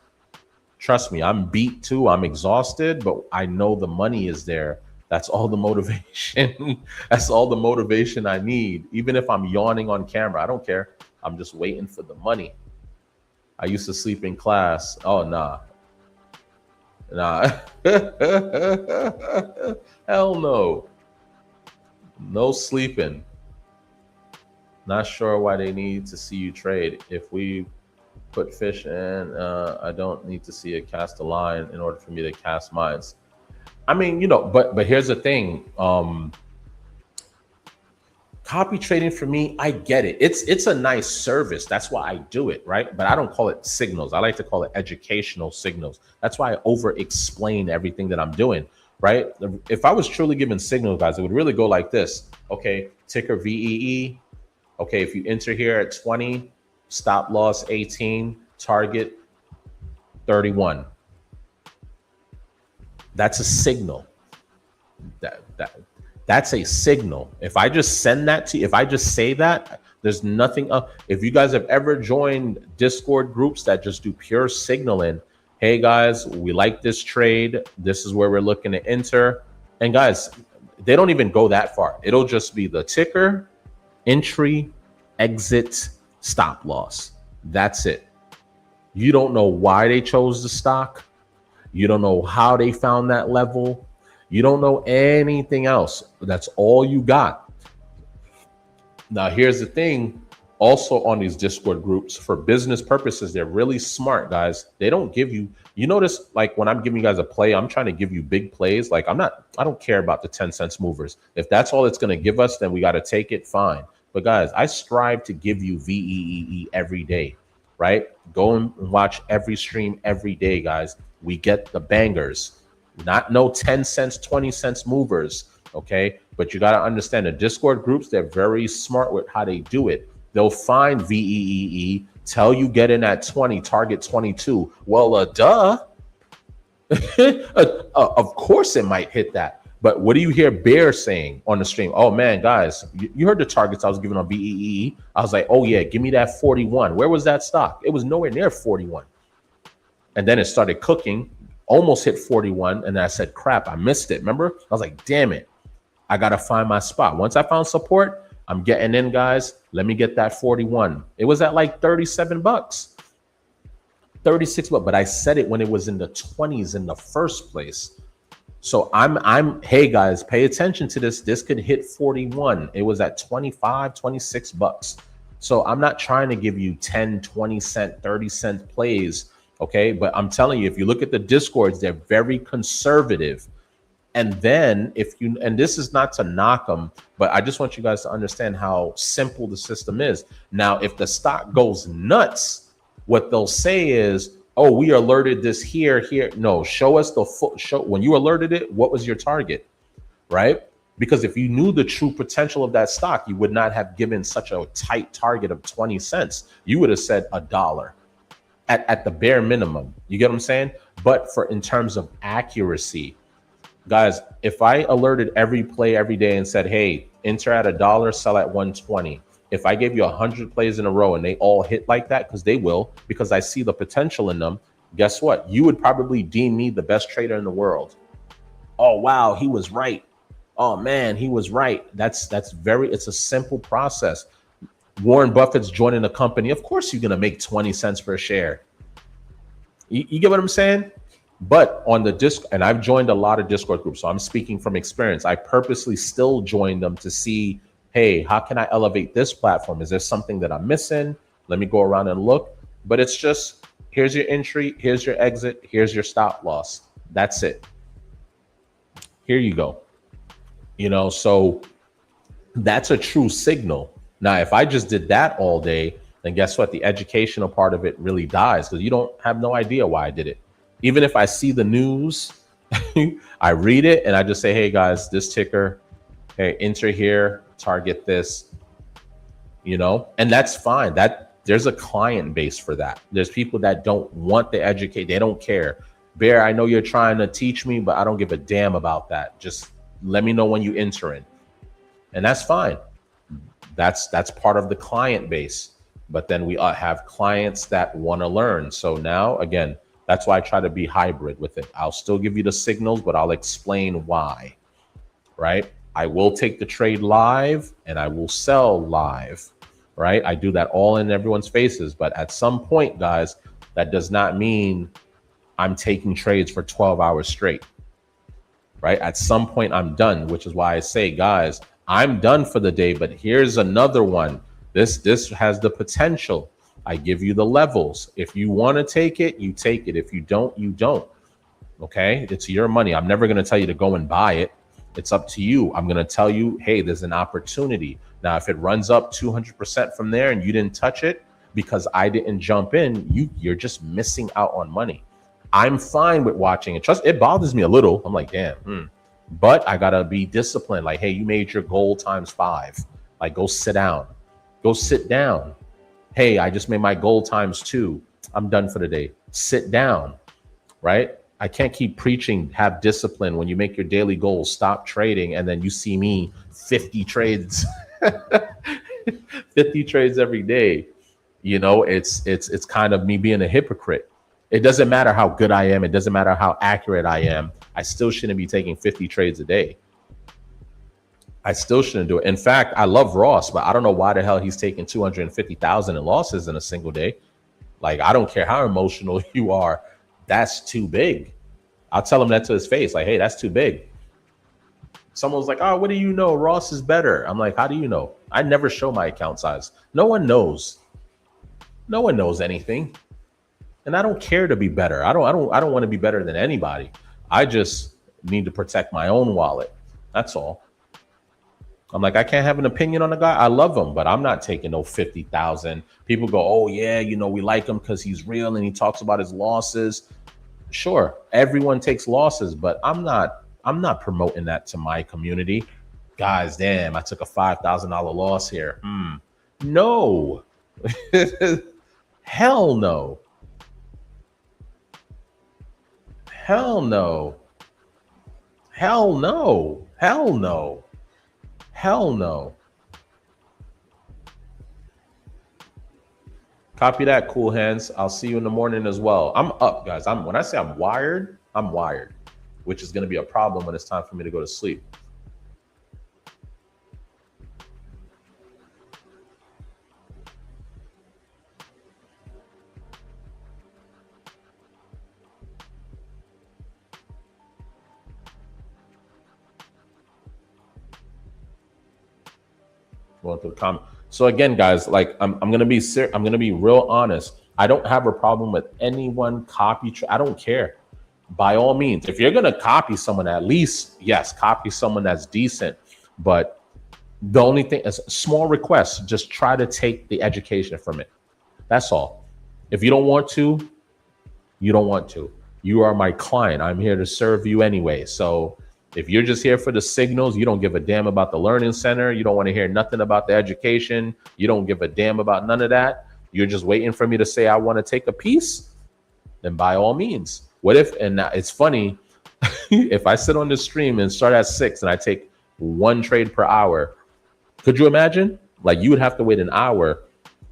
Trust me, I'm beat too. I'm exhausted, but I know the money is there. That's all the motivation. That's all the motivation I need. Even if I'm yawning on camera, I don't care. I'm just waiting for the money. I used to sleep in class. Oh, nah. Nah. Hell no. No sleeping. Not sure why they need to see you trade. If we put fish in, I don't need to see it cast a line in order for me to cast mines. I mean, but here's the thing. Copy trading for me, I get it. It's a nice service. That's why I do it, right? But I don't call it signals. I like to call it educational signals. That's why I over explain everything that I'm doing, right? If I was truly giving signals, guys, it would really go like this. Okay, ticker VEE. Okay, if you enter here at 20, stop loss 18, target 31. That's a signal. That's a signal. If I just send that to you, if I just say that, there's nothing up. If you guys have ever joined Discord groups that just do pure signaling, hey guys, we like this trade. This is where we're looking to enter. And guys, they don't even go that far. It'll just be the ticker, entry, exit, stop loss. That's it. You don't know why they chose the stock. You don't know how they found that level. You don't know anything else. That's all you got. Now, here's the thing. Also on these Discord groups, for business purposes, they're really smart, guys. They don't give you, you notice, like when I'm giving you guys a play, I'm trying to give you big plays. Like I don't care about the 10 cents movers. If that's all it's going to give us, then we got to take it, fine. But guys, I strive to give you VEEE every day, right? Go and watch every stream every day, guys. We get the bangers, not no 10 cents, 20 cents movers, okay? But you got to understand the Discord groups, they're very smart with how they do it. They'll find VEEE, tell you get in at 20, target 22. Well, duh. Of course it might hit that. But what do you hear Bear saying on the stream? Oh, man, guys, you heard the targets I was giving on VEEE. I was like, oh, yeah, give me that 41. Where was that stock? It was nowhere near 41. And then it started cooking, almost hit 41. And I said, crap, I missed it. Remember? I was like, damn it. I got to find my spot. Once I found support, I'm getting in, guys. Let me get that 41. It was at like 37 bucks, 36 bucks. But I said it when it was in the 20s in the first place. So hey guys, pay attention to this. This could hit 41. It was at 25, 26 bucks. So I'm not trying to give you 10, 20 cent, 30 cent plays. Okay. But I'm telling you, if you look at the Discords, they're very conservative. And then and this is not to knock them, but I just want you guys to understand how simple the system is. Now, if the stock goes nuts, what they'll say is, oh, we alerted this here. No, show us the full show. When you alerted it, what was your target, right? Because if you knew the true potential of that stock, you would not have given such a tight target of 20 cents. You would have said $1 at the bare minimum. You get what I'm saying? But in terms of accuracy, guys, if I alerted every play every day and said, hey, enter at $1, sell at 120. If I gave you 100 plays in a row and they all hit like that, because they will, because I see the potential in them, guess what? You would probably deem me the best trader in the world. Oh, wow, he was right. Oh, man, he was right. It's a simple process. Warren Buffett's joining the company. Of course, you're going to make 20 cents per share. You get what I'm saying? But on the Discord, and I've joined a lot of Discord groups, so I'm speaking from experience. I purposely still join them to see, hey, how can I elevate this platform? Is there something that I'm missing? Let me go around and look. But it's just, here's your entry, here's your exit, here's your stop loss. That's it. Here you go. So that's a true signal. Now, if I just did that all day, then guess what? The educational part of it really dies because you don't have no idea why I did it. Even if I see the news, I read it and I just say, hey guys, this ticker, hey, enter here, target this, and that's fine. There's a client base for that. There's people that don't want to educate. They don't care. Bear, I know you're trying to teach me, but I don't give a damn about that. Just let me know when you enter in. And that's fine. That's part of the client base. But then we have clients that want to learn. So now, again, That's why I try to be hybrid with it. I'll still give you the signals, but I'll explain why, right? I will take the trade live and I will sell live, right? I do that all in everyone's faces. But at some point, guys, that does not mean I'm taking trades for 12 hours straight, right? At some point, I'm done, which is why I say, guys, I'm done for the day, but here's another one. This has the potential. I give you the levels. If you want to take it, you take it. If you don't, you don't. Okay? It's your money. I'm never going to tell you to go and buy it. It's up to you. I'm going to tell you, hey, there's an opportunity. Now, if it runs up 200% from there and you didn't touch it because I didn't jump in, you're just missing out on money. I'm fine with watching it. Trust, it bothers me a little. I'm like, damn. But I got to be disciplined. Like, hey, you made your goal times 5. Like, go sit down. Go sit down. Hey, I just made my goal times 2. I'm done for the day. Sit down, right? I can't keep preaching, have discipline when you make your daily goals, stop trading, and then you see me 50 trades, 50 trades every day. You know, it's kind of me being a hypocrite. It doesn't matter how good I am. It doesn't matter how accurate I am. I still shouldn't be taking 50 trades a day. I still shouldn't do it. In fact, I love Ross, but I don't know why the hell he's taking 250,000 in losses in a single day. Like, I don't care how emotional you are. That's too big. I'll tell him that to his face. Like, hey, that's too big. Someone's like, oh, what do you know? Ross is better. I'm like, how do you know? I never show my account size. No one knows. No one knows anything. And I don't care to be better. I don't want to be better than anybody. I just need to protect my own wallet. That's all. I'm like, I can't have an opinion on the guy. I love him, but I'm not taking no 50,000. People go, oh yeah, you know, we like him because he's real and he talks about his losses. Sure, everyone takes losses, but I'm not promoting that to my community. Guys, damn, I took a $5,000 loss here. No. Hell no. Hell no. Hell no. Hell no. Hell no. Copy that, cool hands. I'll see you in the morning as well. I'm up, guys. When I say I'm wired, which is going to be a problem when it's time for me to go to sleep. Going through the comment. So again, guys, like I'm gonna be real honest. I don't have a problem with anyone I don't care. By all means, if you're gonna copy someone, at least yes, copy someone that's decent. But the only thing is small requests. Just try to take the education from it. That's all. If you don't want to, you don't want to. You are my client. I'm here to serve you anyway. So if you're just here for the signals, you don't give a damn about the learning center. You don't want to hear nothing about the education. You don't give a damn about none of that. You're just waiting for me to say I want to take a piece. Then by all means. What if, and it's funny, if I sit on the stream and start at 6 and I take 1 trade per hour, could you imagine? Like you would have to wait an hour.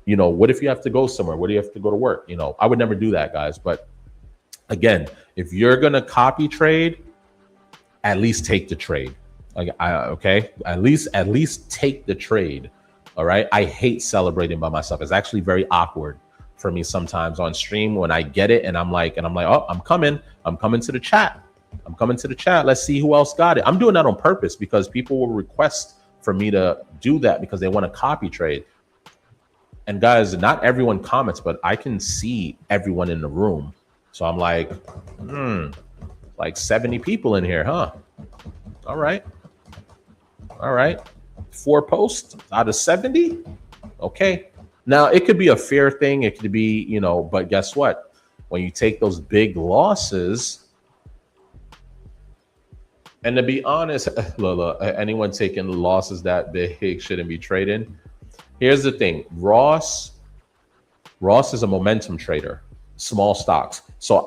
You know, what if you have to go somewhere? What do you have to go to work? You know, I would never do that, guys. But again, if you're going to copy trade, at least take the trade. Okay. At least take the trade. All right. I hate celebrating by myself. It's actually very awkward for me sometimes on stream when I get it and I'm like, oh, I'm coming to the chat. I'm coming to the chat. Let's see who else got it. I'm doing that on purpose because people will request for me to do that because they want to copy trade. And guys, not everyone comments, but I can see everyone in the room. So I'm like, like 70 people in here, huh? All right. 4 posts out of 70. Okay. Now it could be a fair thing. It could be, you know, but guess what? When you take those big losses, and to be honest, Lola, anyone taking losses that big shouldn't be trading. Here's the thing. Ross is a momentum trader, small stocks. So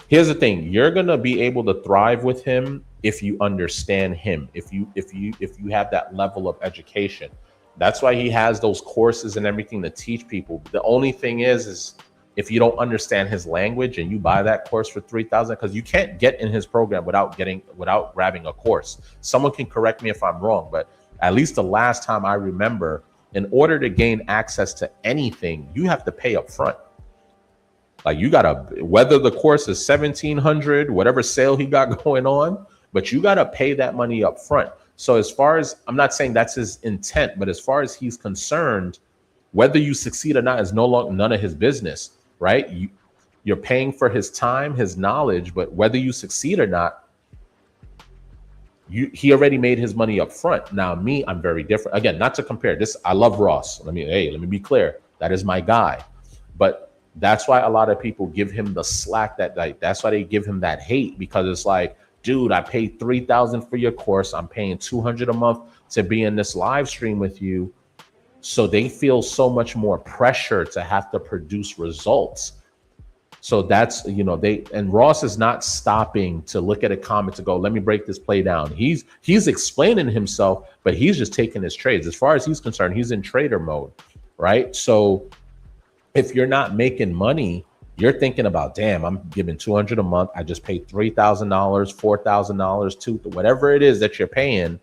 here's the thing. You're going to be able to thrive with him if you understand him, if you have that level of education. That's why he has those courses and everything to teach people. The only thing is if you don't understand his language and you buy that course for 3,000, because you can't get in his program without grabbing a course. Someone can correct me if I'm wrong, but at least the last time I remember, in order to gain access to anything, you have to pay up front. Like you gotta, whether the course is 1,700, whatever sale he got going on, but you gotta pay that money up front. So as far as, I'm not saying that's his intent, but as far as he's concerned, whether you succeed or not is no longer none of his business, right? You're paying for his time, his knowledge, but whether you succeed or not, he already made his money up front. Now me, I'm very different. Again, not to compare this. I love Ross. Let me be clear. That is my guy. But that's why a lot of people give him the slack that's why they give him that hate, because it's like, dude, I paid 3,000 for your course. I'm paying 200 a month to be in this live stream with you. So they feel so much more pressure to have to produce results. So that's, and Ross is not stopping to look at a comment to go, let me break this play down. He's explaining himself, but he's just taking his trades. As far as he's concerned, he's in trader mode, right? So if you're not making money, you're thinking about, damn, I'm giving 200 a month. I just paid $3,000, $4,000, whatever it is that you're paying.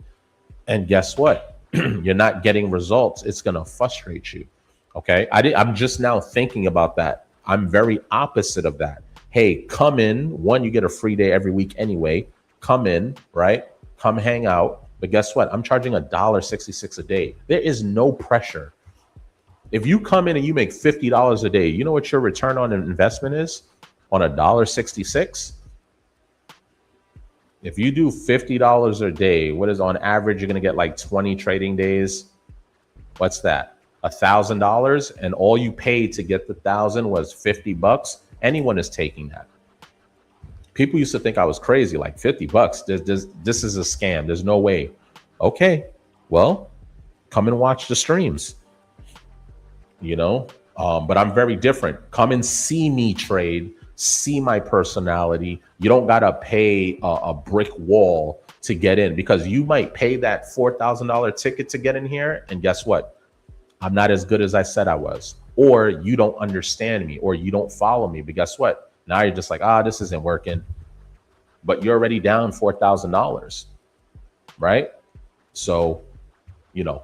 And guess what? You're not getting results. It's going to frustrate you. Okay. I'm just now thinking about that. I'm very opposite of that. Hey, come in. One, you get a free day every week anyway. Come in, right? Come hang out. But guess what? I'm charging $1.66 a day. There is no pressure. If you come in and you make $50 a day, you know what your return on an investment is on $1.66? If you do $50 a day, what is on average? You're going to get like 20 trading days. What's that? $1,000, and all you paid to get the 1,000 was $50. Anyone is taking that. People used to think I was crazy, like $50. This is a scam. There's no way. Okay, well, come and watch the streams. But I'm very different. Come and see me trade, see my personality. You don't gotta pay a brick wall to get in, because you might pay that $4,000 ticket to get in here, and guess what? I'm not as good as I said I was, or you don't understand me, or you don't follow me. But guess what? Now you're just like, this isn't working. But you're already down $4,000, right? So,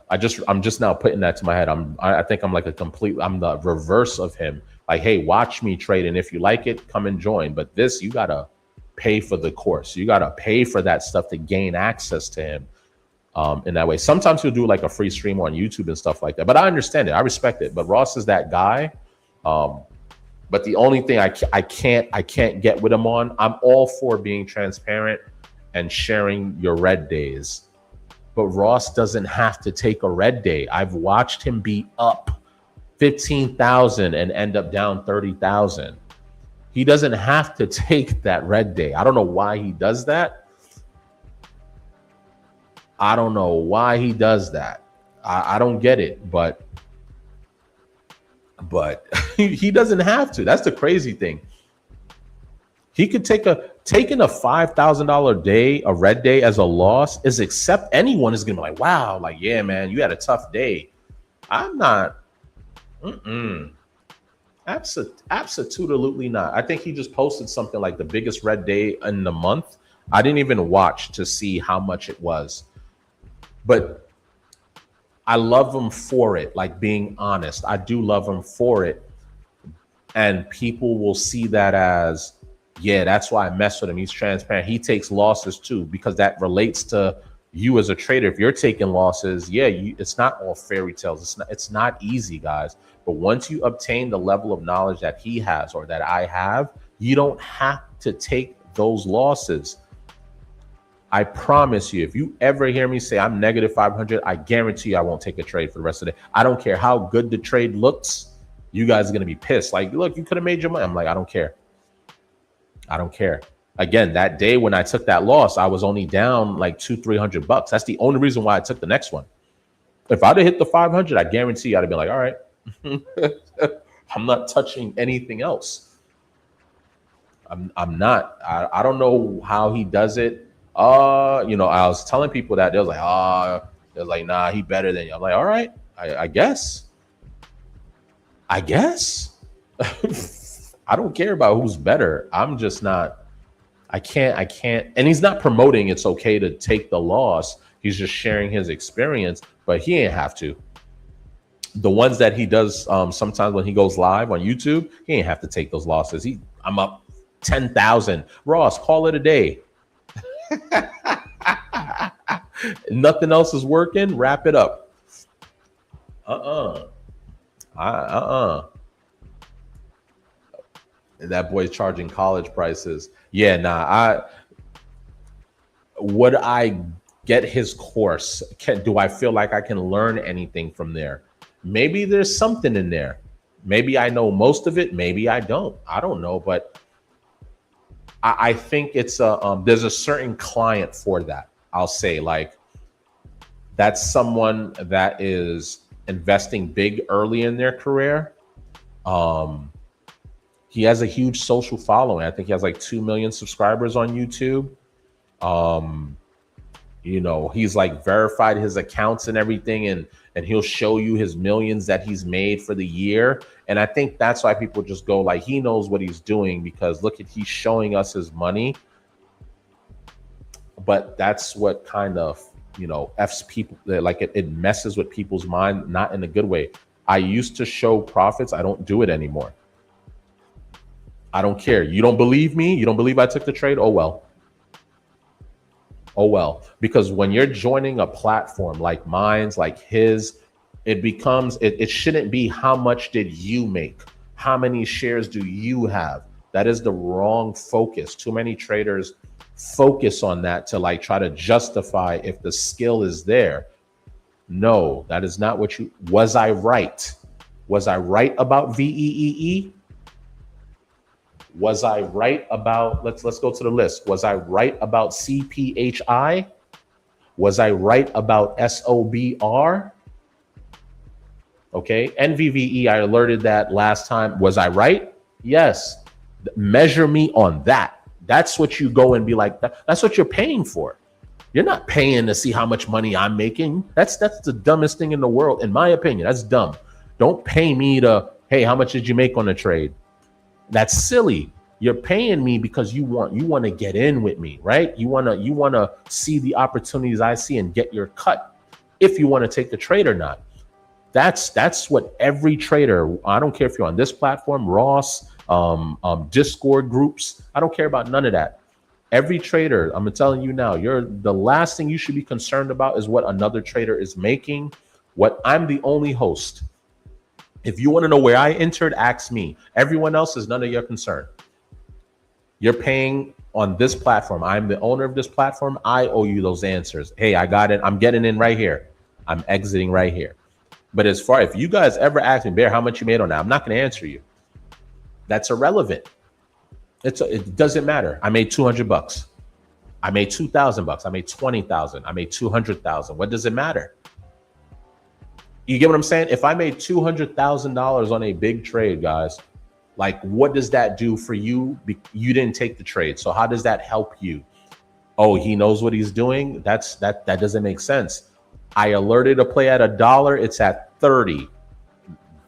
I'm just now putting that to my head. I think I'm like I'm the reverse of him. Like, hey, watch me trade, and if you like it, come and join. But this, you gotta pay for the course. You gotta pay for that stuff to gain access to him. In that way. Sometimes he'll do like a free stream on YouTube and stuff like that. But I understand it. I respect it. But Ross is that guy. But the only thing I can't get with him on, I'm all for being transparent and sharing your red days. But Ross doesn't have to take a red day. I've watched him be up 15,000 and end up down 30,000. He doesn't have to take that red day. I don't know why he does that. I don't know why he does that. I don't get it, but he doesn't have to. That's the crazy thing. He could taking a $5,000 day, a red day as a loss is anyone is gonna be like, wow, like, yeah, man, you had a tough day. I'm not. Absolutely not. I think he just posted something like the biggest red day in the month. I didn't even watch to see how much it was. But I love him for it, like being honest. I do love him for it. And people will see that as, yeah, that's why I mess with him. He's transparent. He takes losses too, because that relates to you as a trader. If you're taking losses, yeah, it's not all fairy tales. It's not easy, guys. But once you obtain the level of knowledge that he has or that I have, you don't have to take those losses. I promise you, if you ever hear me say I'm negative 500, I guarantee you I won't take a trade for the rest of the day. I don't care how good the trade looks. You guys are going to be pissed. Like, look, you could have made your money. I'm like, I don't care. I don't care. Again, that day when I took that loss, I was only down like $200-300. That's the only reason why I took the next one. If I'd have hit the 500, I guarantee you I'd have been like, all right, I'm not touching anything else. I'm not. I don't know how he does it. I was telling people that they was like, nah, he better than you. I'm like, all right, I guess. I don't care about who's better. I'm just not, I can't. And he's not promoting it's okay to take the loss. He's just sharing his experience, but he ain't have to. The ones that he does sometimes when he goes live on YouTube, he ain't have to take those losses. I'm up 10,000. Ross, call it a day. Nothing else is working. Wrap it up. That boy's charging college prices. Yeah, nah. Would I get his course? Do I feel like I can learn anything from there? Maybe there's something in there. Maybe I know most of it. Maybe I don't. I don't know, but I think it's there's a certain client for that. I'll say like that's someone that is investing big early in their career. He has a huge social following. I think he has like 2 million subscribers on YouTube. You know, he's like verified his accounts and everything, and he'll show you his millions that he's made for the year. And I think that's why people just go like, he knows what he's doing because look at, he's showing us his money. But that's what kind of, you know, F's people, like it messes with people's mind, not in a good way. I used to show profits. I don't do it anymore. I don't care. You don't believe me? You don't believe I took the trade? Oh, well. Oh, well. Because when you're joining a platform like mine's, like his, it becomes, it shouldn't be how much did you make? How many shares do you have? That is the wrong focus. Too many traders focus on that to like try to justify if the skill is there. No, that is not what you, was I right? Was I right about VEEE? Was I right about, let's go to the list. Was I right about CPHI? Was I right about SOBR? Okay, NVVE, I alerted that last time. Was I right? Yes. Measure me on that. That's what you go and be like, that's what you're paying for. You're not paying to see how much money I'm making. That's the dumbest thing in the world, in my opinion. That's dumb. Don't pay me to, hey, how much did you make on a trade? That's silly. You're paying me because you want to get in with me, right? You want to see the opportunities I see and get your cut if you want to take the trade or not. That's what every trader, I don't care if you're on this platform, Ross, Discord groups, I don't care about none of that. Every trader, I'm telling you now, the last thing you should be concerned about is what another trader is making. What I'm the only host. If you want to know where I entered, ask me. Everyone else is none of your concern. You're paying on this platform. I'm the owner of this platform. I owe you those answers. Hey, I got it. I'm getting in right here. I'm exiting right here. But as far, if you guys ever ask me, Bear, how much you made on that? I'm not going to answer you. That's irrelevant. It doesn't matter. I made $200. I made $2,000. I made $20,000. I made $200,000. What does it matter? You get what I'm saying? If I made $200,000 on a big trade, guys, like what does that do for you? You didn't take the trade. So how does that help you? Oh, he knows what he's doing. That doesn't make sense. I alerted a play at $1. It's at 30.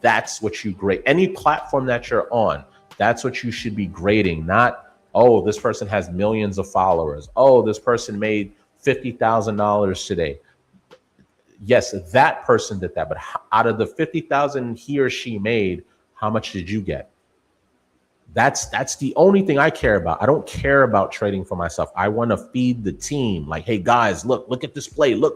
That's what you grade. Any platform that you're on, that's what you should be grading. Not, oh, this person has millions of followers. Oh, this person made $50,000 today. Yes, that person did that, but out of the 50,000 he or she made, how much did you get? That's the only thing I care about. I don't care about trading for myself. I want to feed the team. Like, hey guys, look at this play. Look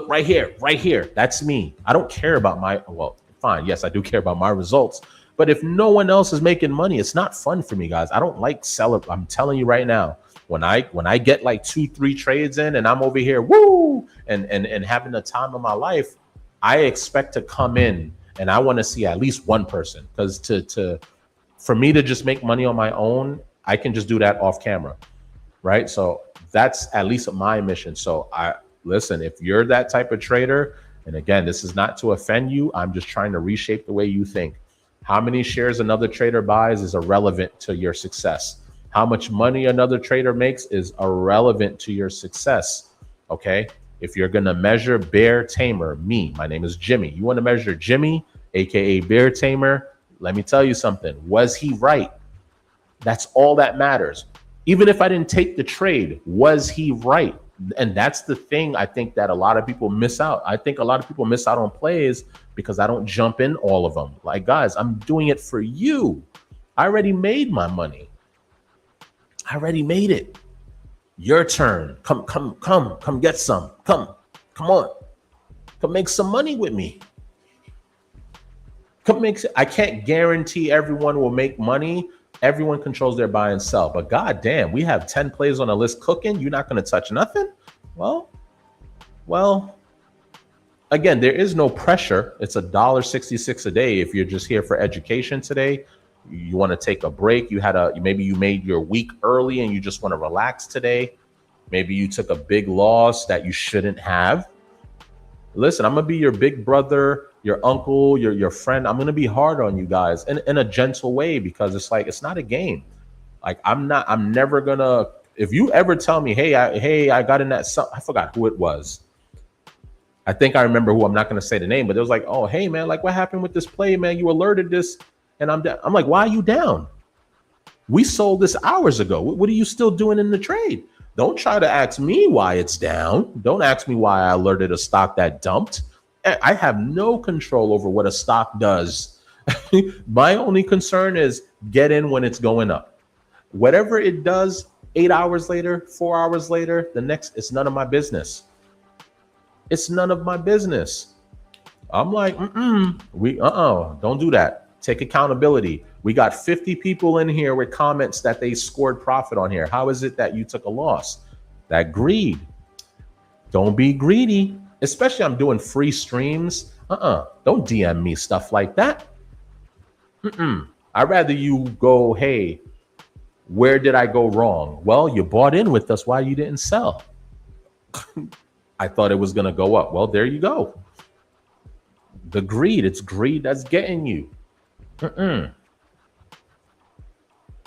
right here. That's me. I don't care about well, fine. Yes, I do care about my results. But if no one else is making money, it's not fun for me, guys. I don't like selling. I'm telling you right now, when I get like 2-3 trades in and I'm over here, woo, and having the time of my life, I expect to come in and I want to see at least one person, because for me to just make money on my own, I can just do that off camera, right? So that's at least my mission. So listen, if you're that type of trader, and again, this is not to offend you, I'm just trying to reshape the way you think. How many shares another trader buys is irrelevant to your success. How much money another trader makes is irrelevant to your success, okay? If you're gonna measure Bear Tamer, my name is Jimmy. You wanna measure Jimmy, AKA Bear Tamer, Let me tell you something. Was he right? That's all that matters. Even if I didn't take the trade, was he right? And that's the thing I think that a lot of people miss out. I think a lot of people miss out on plays because I don't jump in all of them. Like, guys, I'm doing it for you. I already made my money. I already made it. Your turn. Come get some. Come on. Come make some money with me. I can't guarantee everyone will make money. Everyone controls their buy and sell. But goddamn, we have 10 plays on a list cooking. You're not going to touch nothing? Well, again, there is no pressure. It's $1.66 a day. If you're just here for education today, you want to take a break. Maybe you made your week early and you just want to relax today. Maybe you took a big loss that you shouldn't have. Listen, I'm going to be your big brother, your uncle, your friend. I'm going to be hard on you guys in a gentle way, because it's not a game. Like, I'm never going to, if you ever tell me, hey, I got in that, I forgot who it was. I think I remember who. I'm not going to say the name, but it was like, oh, hey man, like, what happened with this play, man? You alerted this. And I'm down. I'm like, why are you down? We sold this hours ago. What are you still doing in the trade? Don't try to ask me why it's down. Don't ask me why I alerted a stock that dumped. I have no control over what a stock does. My only concern is get in when it's going up. Whatever it does 8 hours later, 4 hours later, it's none of my business. It's none of my business. I'm like, don't do that. Take accountability. We got 50 people in here with comments that they scored profit on here. How is it that you took a loss? That greed. Don't be greedy. Especially I'm doing free streams. Don't DM me stuff like that. I'd rather you go, hey, where did I go wrong? Well, you bought in with us. Why you didn't sell? I thought it was going to go up. Well, there you go. The greed. It's greed that's getting you.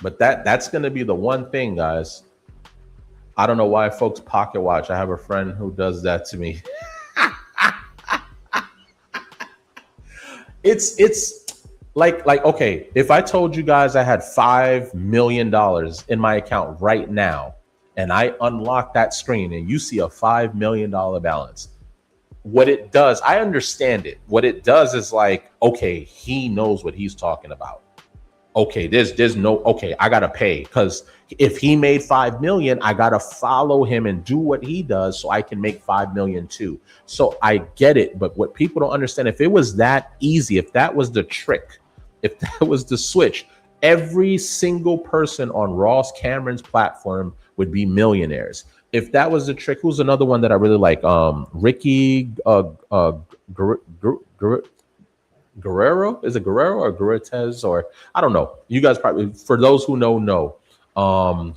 But that's going to be the one thing, guys. I don't know why folks pocket watch. I have a friend who does that to me. It's like, okay, if I told you guys I had $5 million in my account right now, and I unlock that screen and you see a $5 million balance, what it does, I understand it. What it does is like, okay, he knows what he's talking about. Okay, there's no, okay, I gotta pay, because if he made 5 million, I gotta follow him and do what he does so I can make 5 million too. So I get it, but what people don't understand, if it was that easy, if that was the trick, if that was the switch, every single person on Ross Cameron's platform would be millionaires. If that was the trick, who's another one that I really like? Ricky Guerrero? Is it Guerrero or Guerrero? Or I don't know. You guys probably, for those who know.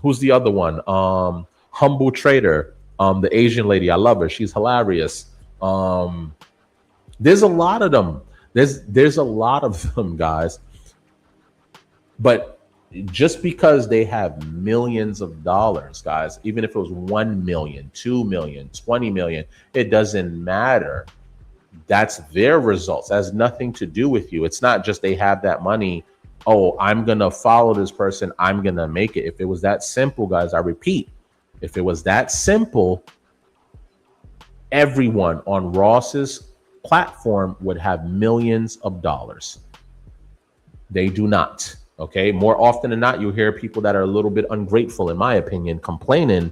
Who's the other one? Humble Trader. The Asian lady. I love her. She's hilarious. There's a lot of them. There's a lot of them, guys. But just because they have millions of dollars, guys, even if it was 1 million, 2 million, 20 million, it doesn't matter. That's their results. That has nothing to do with you. It's not just they have that money. Oh, I'm going to follow this person. I'm going to make it. If it was that simple, guys, I repeat, if it was that simple, everyone on Ross's platform would have millions of dollars. They do not. Okay. More often than not, you'll hear people that are a little bit ungrateful, in my opinion, complaining.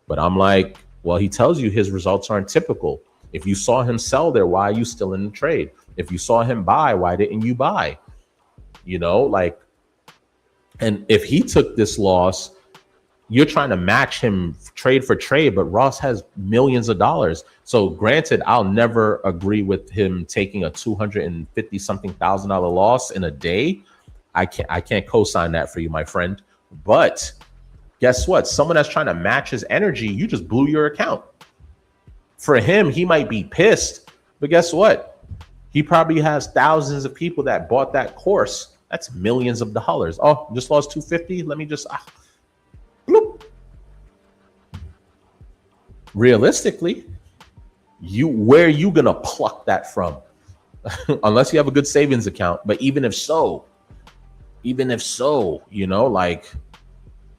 But I'm like, well, he tells you his results aren't typical. If you saw him sell there, why are you still in the trade? If you saw him buy, why didn't you buy? You know, like, and if he took this loss, you're trying to match him trade for trade, but Ross has millions of dollars. So granted, I'll never agree with him taking a $250 something thousand loss in a day. I can't co-sign that for you, my friend. But guess what? Someone that's trying to match his energy, you just blew your account. For him, he might be pissed, but guess what? He probably has thousands of people that bought that course. That's millions of dollars. Oh, just lost 250. Let me just bloop. Realistically, where are you gonna pluck that from? Unless you have a good savings account. But even if so, Even if so, like,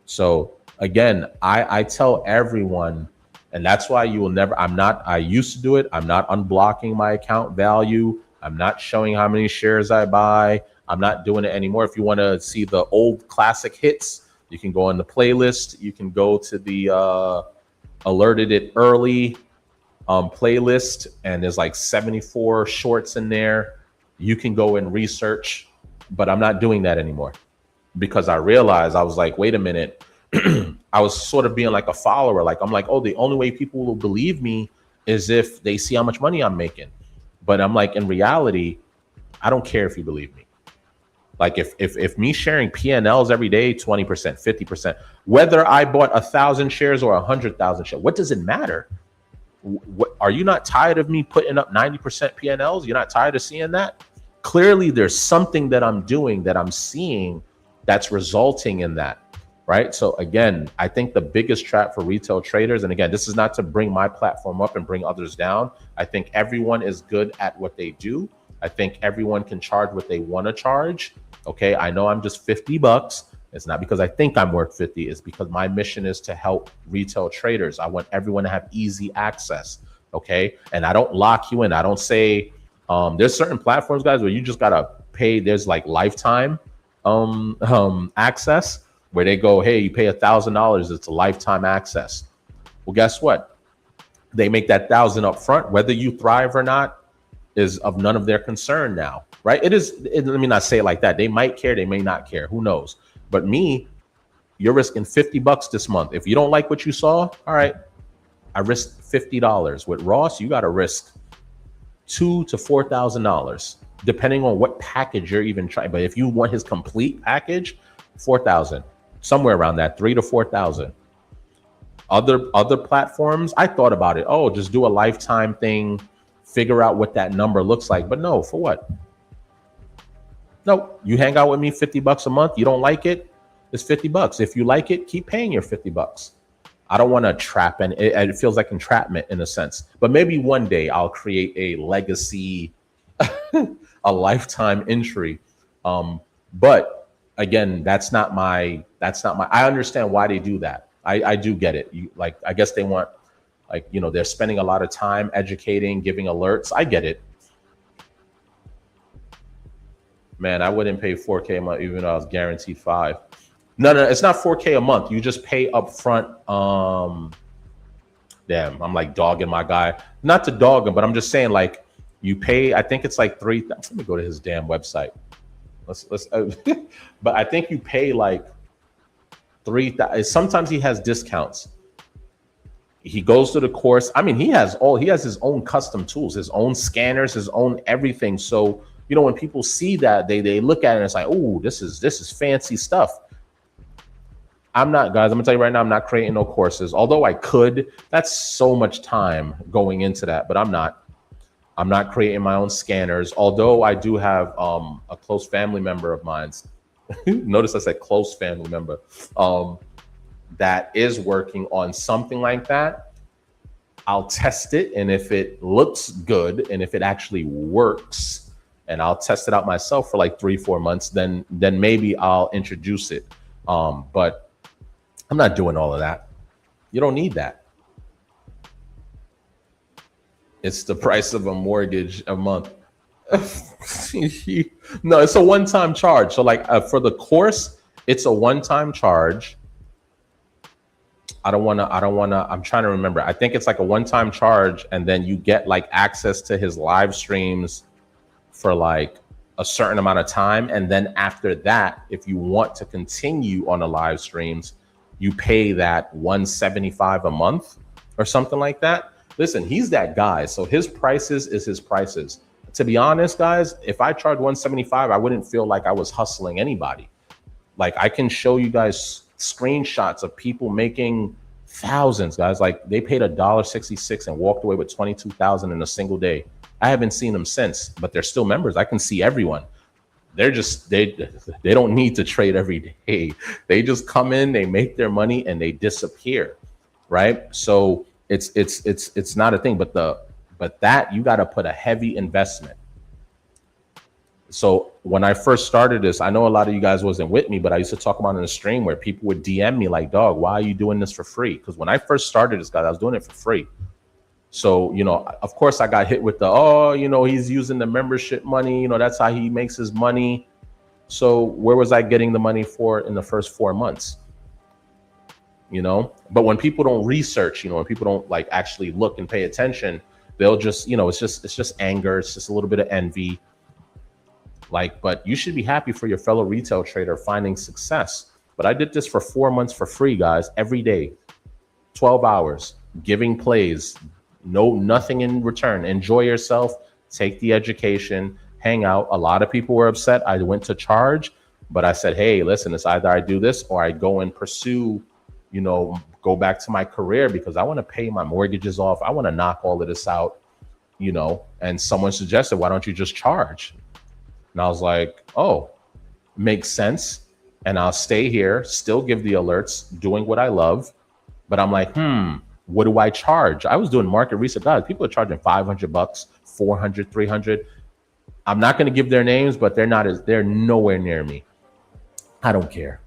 so again, I tell everyone, and that's why you will never, I used to do it. I'm not unblocking my account value. I'm not showing how many shares I buy. I'm not doing it anymore. If you want to see the old classic hits, you can go on the playlist. You can go to the alerted it early playlist, and there's like 74 shorts in there. You can go and research, but I'm not doing that anymore because I realized, I was like, wait a minute. I was sort of being like a follower. Like, I'm like, oh, the only way people will believe me is if they see how much money I'm making. But I'm like, in reality, I don't care if you believe me. Like, if me sharing PNLs every day, 20%, 50%, whether I bought 1,000 shares or 100,000 shares, what does it matter? Are you not tired of me putting up 90% PNLs? You're not tired of seeing that? Clearly, there's something that I'm doing, that I'm seeing, that's resulting in that. Right. So again, I think the biggest trap for retail traders, and again, this is not to bring my platform up and bring others down. I think everyone is good at what they do. I think everyone can charge what they want to charge. Okay. I know I'm just $50. It's not because I think I'm worth 50. It's because my mission is to help retail traders. I want everyone to have easy access. Okay. And I don't lock you in. I don't say, there's certain platforms, guys, where you just got to pay. There's like lifetime access, where they go, hey, you pay $1,000, it's a lifetime access. Well, guess what? They make that 1,000 up front. Whether you thrive or not is of none of their concern now, right? Let me not say it like that. They might care, they may not care, who knows? But me, you're risking $50 this month. If you don't like what you saw, all right, I risked $50. With Ross, you got to risk $2,000 to $4,000, depending on what package you're even trying. But if you want his complete package, 4,000. Somewhere around that, 3,000 to 4,000. Other platforms, I thought about it. Oh, just do a lifetime thing, figure out what that number looks like. But no, for what? No, you hang out with me $50 a month. You don't like it, it's $50. If you like it, keep paying your $50. I don't want to trap, and it feels like entrapment in a sense. But maybe one day I'll create a legacy, a lifetime entry. But again, that's not my, I understand why they do that. I do get it. I guess they want, they're spending a lot of time educating, giving alerts. I get it. Man, I wouldn't pay 4K a month, even though I was guaranteed 5. No, it's not 4K a month. You just pay up front. Damn, I'm like dogging my guy. Not to dog him, but I'm just saying, like, you pay, I think it's like 3. Let me go to his damn website. But I think you pay like 3,000. Sometimes he has discounts. He goes to the course. I mean, he has his own custom tools, his own scanners, his own everything. So, when people see that, they look at it and it's like, oh, this is fancy stuff. I'm not, guys, I'm gonna tell you right now, I'm not creating no courses. Although I could, that's so much time going into that, but I'm not. I'm not creating my own scanners, although I do have a close family member of mine. Notice I said close family member that is working on something like that. I'll test it, and if it looks good and if it actually works, and I'll test it out myself for like 3-4 months, then maybe I'll introduce it. But I'm not doing all of that. You don't need that. It's the price of a mortgage a month. No, it's a one-time charge. So like for the course, it's a one-time charge. I'm trying to remember. I think it's like a one-time charge, and then you get like access to his live streams for like a certain amount of time. And then after that, if you want to continue on the live streams, you pay that $175 a month or something like that. Listen, he's that guy. So his prices is his prices. To be honest, guys, if I charge $175, I wouldn't feel like I was hustling anybody. Like, I can show you guys screenshots of people making thousands, guys. Like, they paid $1.66 and walked away with 22,000 in a single day. I haven't seen them since, but they're still members. I can see everyone. They're just, they don't need to trade every day. They just come in, they make their money, and they disappear, right? So it's not a thing, but that you got to put a heavy investment. So when I first started this, I know a lot of you guys wasn't with me, but I used to talk about it in the stream where people would DM me like, dog, why are you doing this for free? Because when I first started this, guys, I was doing it for free. So, of course I got hit with he's using the membership money, that's how he makes his money. So where was I getting the money for in the first 4 months? But when people don't research, when people don't like actually look and pay attention, they'll just, it's just anger. It's just a little bit of envy. But you should be happy for your fellow retail trader finding success. But I did this for 4 months for free, guys, every day, 12 hours, giving plays, nothing in return. Enjoy yourself, take the education, hang out. A lot of people were upset. I went to charge, but I said, hey, listen, it's either I do this or I go and pursue, go back to my career because I want to pay my mortgages off. I want to knock all of this out, and someone suggested, why don't you just charge? And I was like, oh, makes sense. And I'll stay here, still give the alerts, doing what I love. But I'm like, what do I charge? I was doing market research. God, people are charging $500, 400, 300. I'm not going to give their names, but they're nowhere near me. I don't care.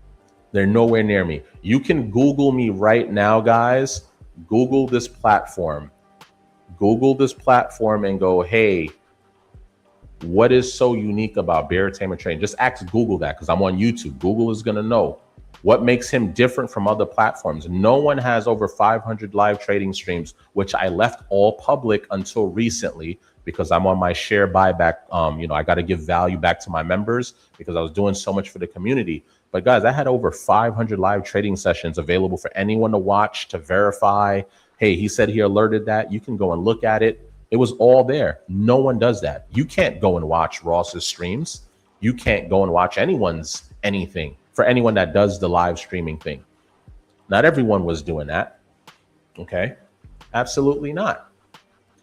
They're nowhere near me. You can Google me right now, guys. Google this platform. And go, hey, what is so unique about Bear Tamer Trading? Just ask Google that because I'm on YouTube. Google is going to know what makes him different from other platforms. No one has over 500 live trading streams, which I left all public until recently because I'm on my share buyback. I got to give value back to my members because I was doing so much for the community. But guys, I had over 500 live trading sessions available for anyone to watch, to verify. Hey, he said he alerted that. You can go and look at it. It was all there. No one does that. You can't go and watch Ross's streams. You can't go and watch anyone's anything for anyone that does the live streaming thing. Not everyone was doing that. Okay. Absolutely not.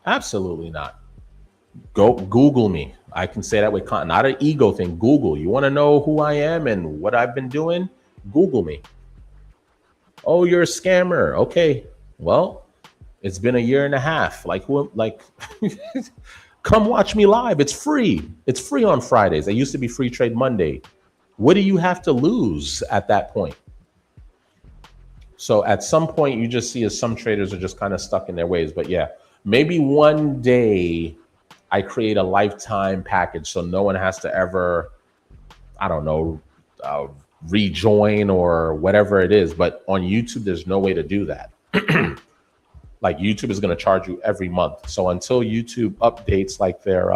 Absolutely not. Go Google me. I can say that with not an ego thing. Google. You want to know who I am and what I've been doing? Google me. Oh, you're a scammer. Okay. Well, it's been a year and a half. Come watch me live. It's free. It's free on Fridays. It used to be Free Trade Monday. What do you have to lose at that point? So at some point, you just see as some traders are just kind of stuck in their ways. But yeah, maybe one day I create a lifetime package so no one has to ever, I don't know, rejoin or whatever it is. But on YouTube, there's no way to do that. Like YouTube is going to charge you every month. So until YouTube updates like their,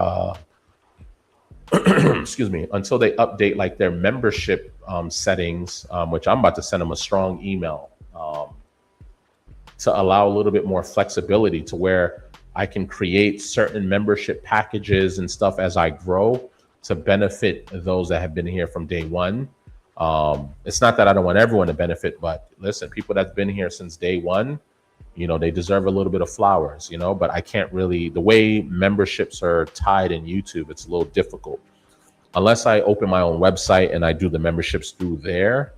until they update like their membership settings, which I'm about to send them a strong email to allow a little bit more flexibility to where I can create certain membership packages and stuff as I grow to benefit those that have been here from day one. It's not that I don't want everyone to benefit, but listen, people that's been here since day one, they deserve a little bit of flowers, but I can't really, the way memberships are tied in YouTube, it's a little difficult. Unless I open my own website and I do the memberships through there,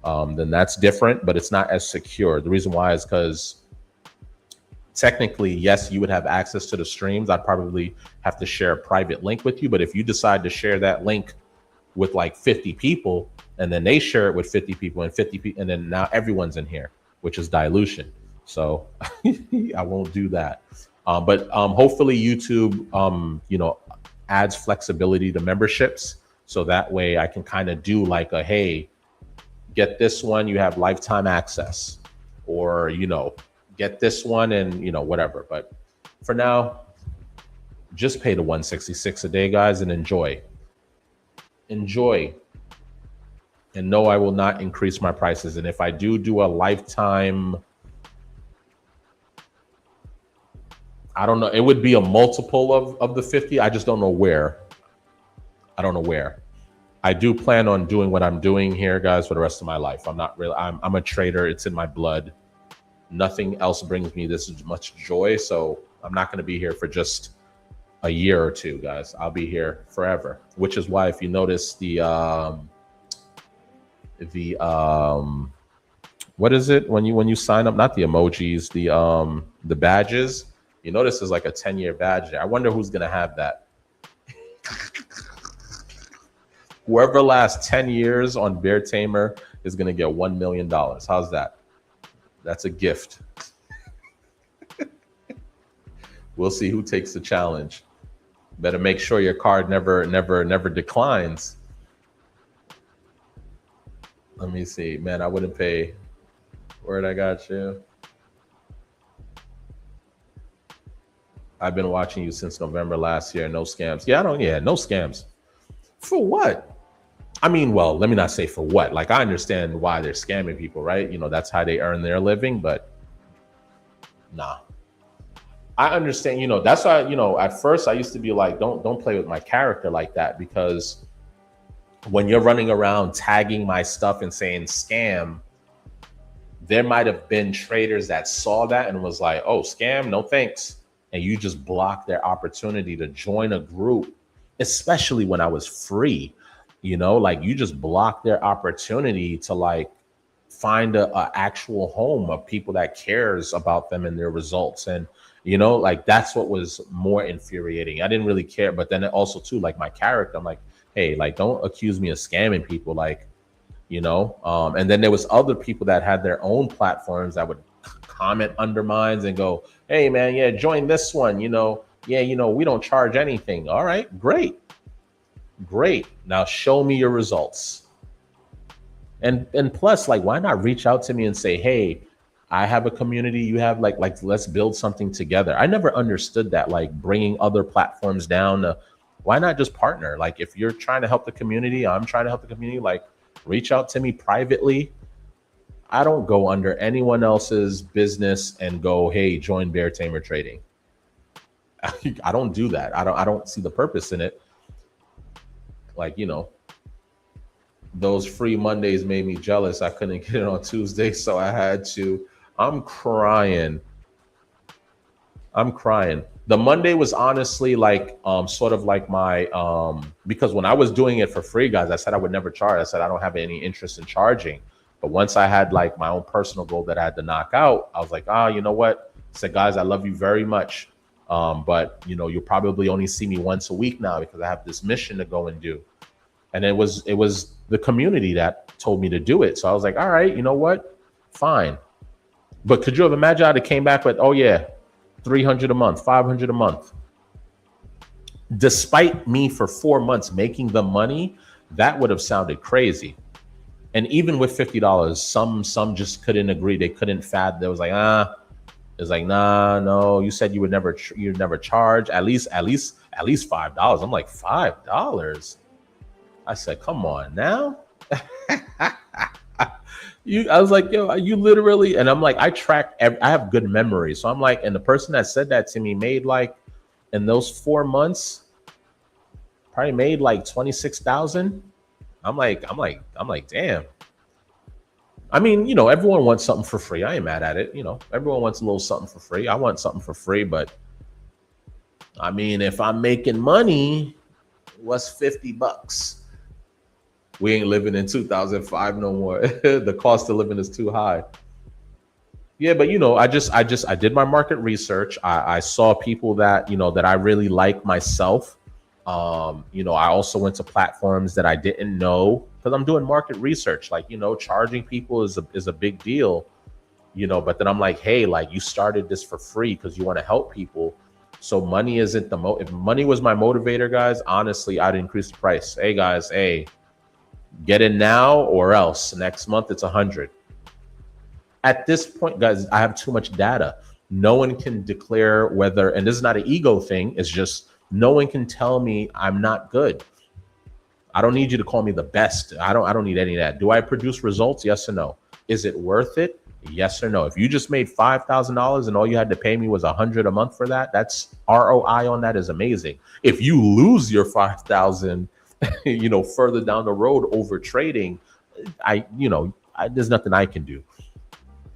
then that's different, but it's not as secure. The reason why is because technically, yes, you would have access to the streams. I'd probably have to share a private link with you. But if you decide to share that link with like 50 people and then they share it with 50 people and 50 people, and then now everyone's in here, which is dilution. So I won't do that. But hopefully YouTube, adds flexibility to memberships. So that way I can kind of do like a, hey, get this one, you have lifetime access, or, get this one and, whatever. But for now, just pay the $166 a day, guys, and enjoy. And no, I will not increase my prices. And if I do a lifetime, I don't know, it would be a multiple of the 50. I just don't know where. I do plan on doing what I'm doing here, guys, for the rest of my life. I'm a trader. It's in my blood. Nothing else brings me this much joy. So I'm not going to be here for just a year or two, guys. I'll be here forever, which is why if you notice the what is it when you sign up, not the emojis, the badges, you notice there's like a 10-year badge there. I wonder who's going to have that. Whoever lasts 10 years on Bear Tamer is going to get $1 million. How's that? That's a gift. We'll see who takes the challenge. Better make sure your card never declines. Let me see. Man, I wouldn't pay. Word, I got you. I've been watching you since November last year. No scams. Yeah, no scams. For what? I mean, well, let me not say for what. Like, I understand why they're scamming people, right? You know, that's how they earn their living, but nah. I understand, you know, that's why, you know, at first I used to be like, don't play with my character like that, because when you're running around tagging my stuff and saying scam, there might have been traders that saw that and was like, oh, scam, no thanks. And you just block their opportunity to join a group, especially when I was free. You know, like you just block their opportunity to like find a actual home of people that cares about them and their results. And, you know, like that's what was more infuriating. I didn't really care. But then also too, like my character, I'm like, hey, like don't accuse me of scamming people. Like, you know, and then there was other people that had their own platforms that would comment under mines and go, hey man, yeah, join this one, you know, yeah, you know, we don't charge anything. All right, great. Now show me your results. And plus, like, why not reach out to me and say, hey, I have a community, you have like let's build something together. I never understood that, like bringing other platforms down. Why not just partner? Like if you're trying to help the community, I'm trying to help the community, like reach out to me privately. I don't go under anyone else's business and go, hey, join Bear Tamer Trading. I don't do that. I don't see the purpose in it. Like, you know, those free Mondays made me jealous. I couldn't get it on Tuesday, so I had to. I'm crying. The Monday was honestly like sort of like my because when I was doing it for free, guys, I said I would never charge. I said I don't have any interest in charging. But once I had like my own personal goal that I had to knock out, I was like, you know what? I said, guys, I love you very much. But you know, you'll probably only see me once a week now because I have this mission to go and do. And it was the community that told me to do it. So I was like, all right, you know what? Fine. But could you have imagined how they came back with, oh yeah, 300 a month, 500 a month. Despite me for 4 months making the money, that would have sounded crazy. And even with $50, some just couldn't agree. They couldn't fathom. They was like, it's like, nah, no, you said you'd never charge at least $5. I'm like, $5? I said, come on now. I was like, yo, you literally, and I'm like, I have good memory. So I'm like, and the person that said that to me made like, in those 4 months, probably made like 26,000. I'm like, damn. I mean, you know, everyone wants something for free. I ain't mad at it. You know, everyone wants a little something for free. I want something for free, but I mean, if I'm making money, what's $50? We ain't living in 2005 no more. The cost of living is too high. Yeah, but you know, I did my market research. I saw people that, you know, that I really like myself. You know, I also went to platforms that I didn't know because I'm doing market research. Like, you know, charging people is a big deal, you know, but then I'm like, hey, like you started this for free because you want to help people. So money isn't if money was my motivator, guys, honestly, I'd increase the price. Hey guys, hey, get in now or else next month it's 100. At this point, guys, I have too much data. No one can declare whether, and this is not an ego thing. It's just no one can tell me I'm not good. I don't need you to call me the best. I don't need any of that. Do I produce results? Yes or no? Is it worth it? Yes or no? If you just made $5,000 and all you had to pay me was 100 a month for that, that's ROI on that is amazing. If you lose your 5,000, you know, further down the road over trading, there's nothing I can do.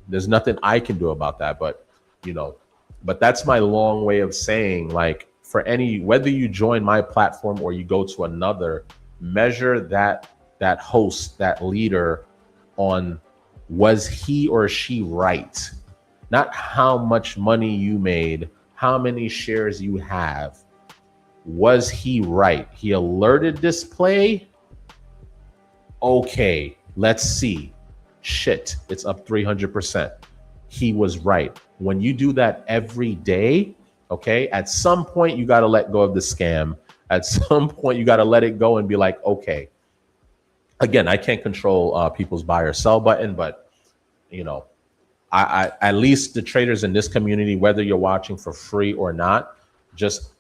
There's nothing I can do about that. But, you know, but that's my long way of saying, like, for whether you join my platform or you go to another, measure that host, that leader on, was he or she right? Not how much money you made, how many shares you have. Was he right? He alerted this play. Okay, let's see. Shit, it's up 300%. He was right. When you do that every day, okay, at some point you got to let go of the scam. At some point you got to let it go and be like, okay, again, I can't control people's buy or sell button, but you know, I at least the traders in this community, whether you're watching for free or not, just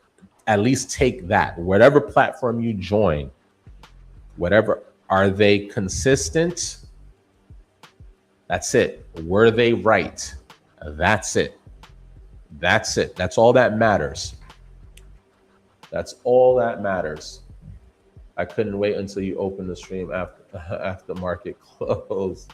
at least take that. Whatever platform you join, whatever, are they consistent? That's it. Were they right? That's it. That's it. That's all that matters. That's all that matters. I couldn't wait until you opened the stream after market closed.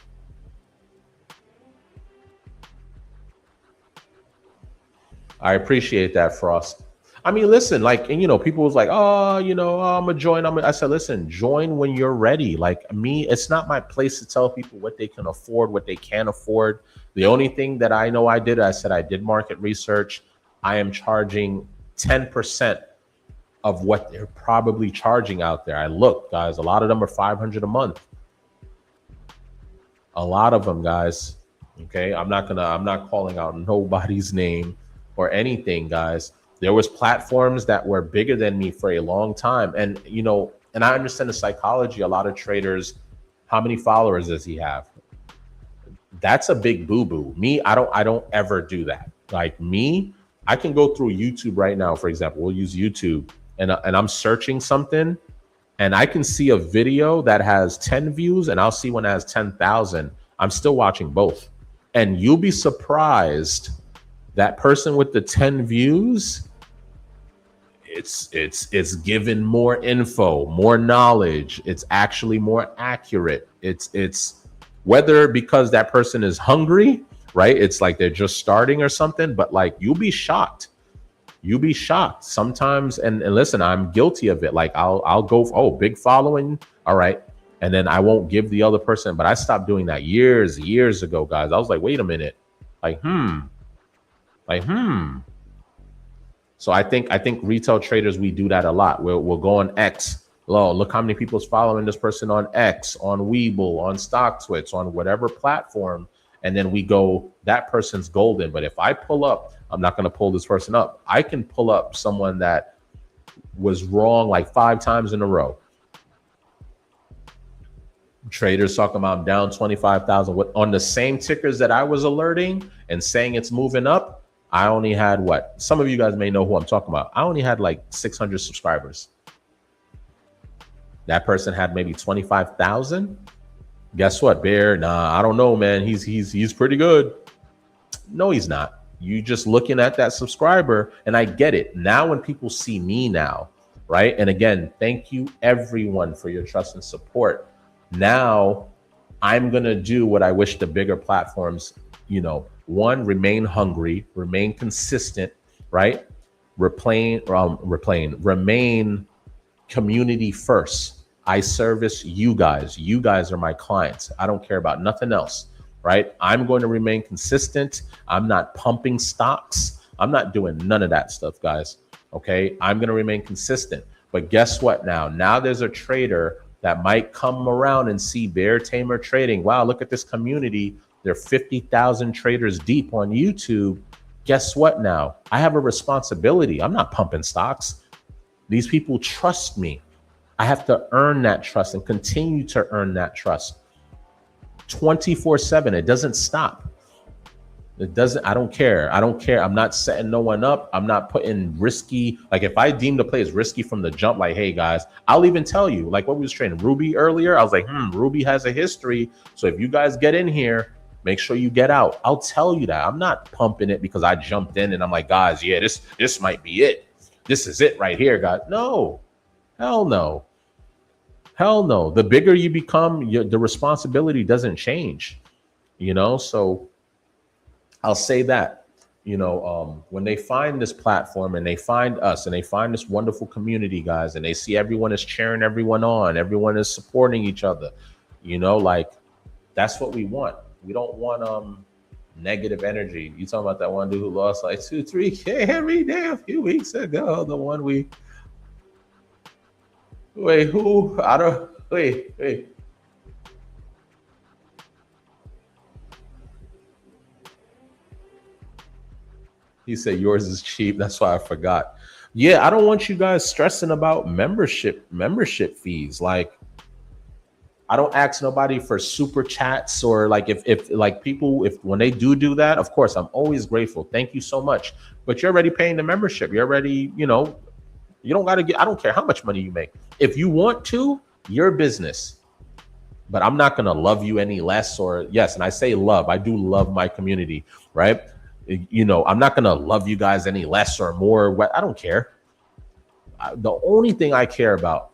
I appreciate that, Frost. I mean, listen, like, and you know, people was like, oh, you know, oh, I'm gonna join. I said, listen, join when you're ready. Like me, it's not my place to tell people what they can afford, what they can't afford. The only thing that I know I said I did market research. I am charging 10% of what they're probably charging out there. I look, guys, a lot of them are 500 a month. A lot of them, guys. Okay, I'm not calling out nobody's name or anything, guys. There was platforms that were bigger than me for a long time. And, you know, and I understand the psychology. A lot of traders, how many followers does he have? That's a big boo-boo. Me, I don't ever do that. Like me, I can go through YouTube right now, for example. We'll use YouTube and I'm searching something and I can see a video that has 10 views and I'll see one that has 10,000. I'm still watching both. And you'll be surprised that person with the 10 views, it's given more info, more knowledge. It's actually more accurate. It's whether because that person is hungry, right? It's like they're just starting or something, but like you'll be shocked. You'll be shocked sometimes. And listen, I'm guilty of it. Like I'll go, oh, big following. All right. And then I won't give the other person, but I stopped doing that years ago, guys. I was like, wait a minute. So I think retail traders, we do that a lot. We'll go on X. Oh, look how many people's following this person on X, on Webull, on StockTwits, on whatever platform. And then we go, that person's golden. But if I pull up, I'm not going to pull this person up. I can pull up someone that was wrong like 5 times in a row. Traders talking about I'm down 25,000 on the same tickers that I was alerting and saying it's moving up. I only had what? Some of you guys may know who I'm talking about. I only had like 600 subscribers. That person had maybe 25,000. Guess what, Bear? Nah, I don't know, man. He's pretty good. No, he's not. You just looking at that subscriber, and I get it. Now when people see me now, right? And again, thank you everyone for your trust and support. Now I'm going to do what I wish the bigger platforms, you know, one, remain hungry, remain consistent, right? Remain community first. I service you guys. You guys are my clients. I don't care about nothing else, right? I'm going to remain consistent. I'm not pumping stocks. I'm not doing none of that stuff, guys. Okay. I'm going to remain consistent. But guess what now? Now there's a trader that might come around and see Bear Tamer Trading. Wow, look at this community. They're 50,000 traders deep on YouTube. Guess what now? I have a responsibility. I'm not pumping stocks. These people trust me. I have to earn that trust and continue to earn that trust 24/7. It doesn't stop. It doesn't, I don't care. I don't care. I'm not setting no one up. I'm not putting risky, like if I deem the play is risky from the jump, like, hey guys, I'll even tell you, like what we was trading Ruby earlier. I was like, Ruby has a history. So if you guys get in here, make sure you get out. I'll tell you that. I'm not pumping it because I jumped in and I'm like, guys, yeah, this might be it. This is it right here, guys. No, hell no. Hell no. The bigger you become, the responsibility doesn't change, you know? So I'll say that, you know, when they find this platform and they find us and they find this wonderful community, guys, and they see everyone is cheering everyone on, everyone is supporting each other, you know, like that's what we want. We don't want negative energy. You talking about that one dude who lost like 2-3K every day a few weeks ago? The one wait, who? I don't wait. He said yours is cheap. That's why I forgot. Yeah, I don't want you guys stressing about membership fees. Like, I don't ask nobody for super chats, or like if like people, if when they do that, of course I'm always grateful. Thank you so much. But you're already paying the membership. You're already, you don't got to get. I don't care how much money you make. If you want to, your business. But I'm not gonna love you any less. Or yes, and I say love. I do love my community, right? I'm not gonna love you guys any less or more. I don't care. The only thing I care about: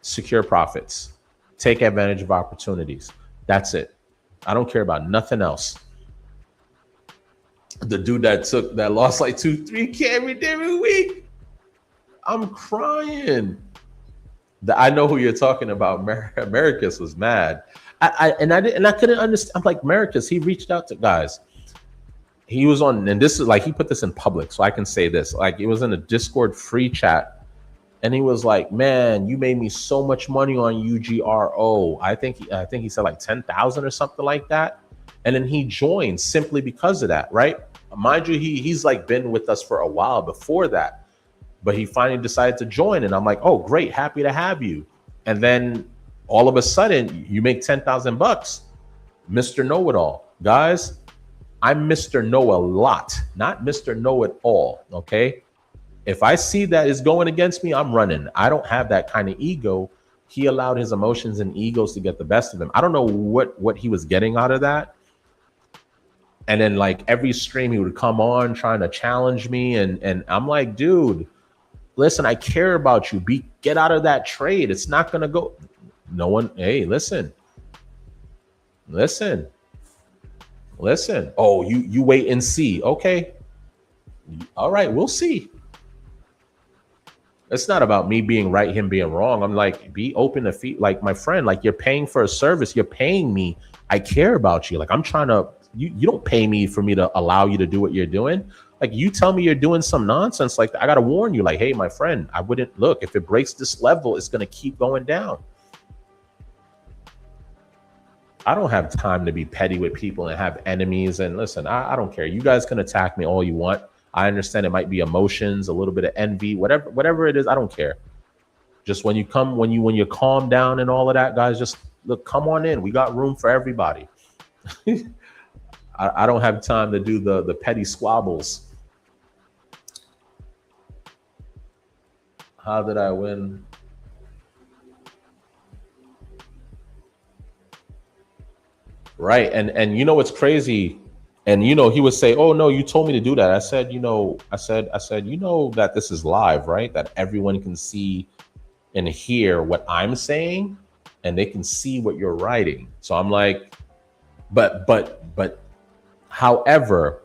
secure profits, take advantage of opportunities. That's it. I don't care about nothing else. The dude that lost like 2-3K every week, I'm crying. I know who you're talking about. Americus was mad. I couldn't understand. I'm like, Americus, he reached out to guys. He was on, and this is like, he put this in public, so I can say this. Like, it was in a Discord free chat, and he was like, "Man, you made me so much money on UGRO. I think he said like 10,000 or something like that." And then he joined simply because of that, right? Mind you, he's like been with us for a while before that, but he finally decided to join, and I'm like, "Oh, great, happy to have you." And then all of a sudden, you make $10,000, Mr. Know It All, guys. I'm Mr. Know a lot, not Mr. Know It All. Okay. If I see that is going against me, I'm running. I don't have that kind of ego. He allowed his emotions and egos to get the best of him. I don't know what he was getting out of that. And then like every stream he would come on trying to challenge me. And I'm like, dude, listen, I care about you. Get out of that trade. It's not going to go. No one. Hey, listen. Oh, you wait and see. Okay. All right. We'll see. It's not about me being right, him being wrong. I'm like, be open to feet. Like, my friend, like, you're paying for a service. You're paying me. I care about you. Like, I'm trying to, you don't pay me for me to allow you to do what you're doing. Like, you tell me you're doing some nonsense. Like, I got to warn you, like, hey, my friend, I wouldn't look. If it breaks this level, it's going to keep going down. I don't have time to be petty with people and have enemies. And listen, I don't care. You guys can attack me all you want. I understand it might be emotions, a little bit of envy, whatever it is. I don't care. Just when you calm down and all of that, guys, just look, come on in. We got room for everybody. I don't have time to do the petty squabbles. How did I win? Right. And you know what's crazy? And he would say, "Oh no, you told me to do that." I said, I said, that this is live, right? That everyone can see and hear what I'm saying, and they can see what you're writing. So I'm like, but however,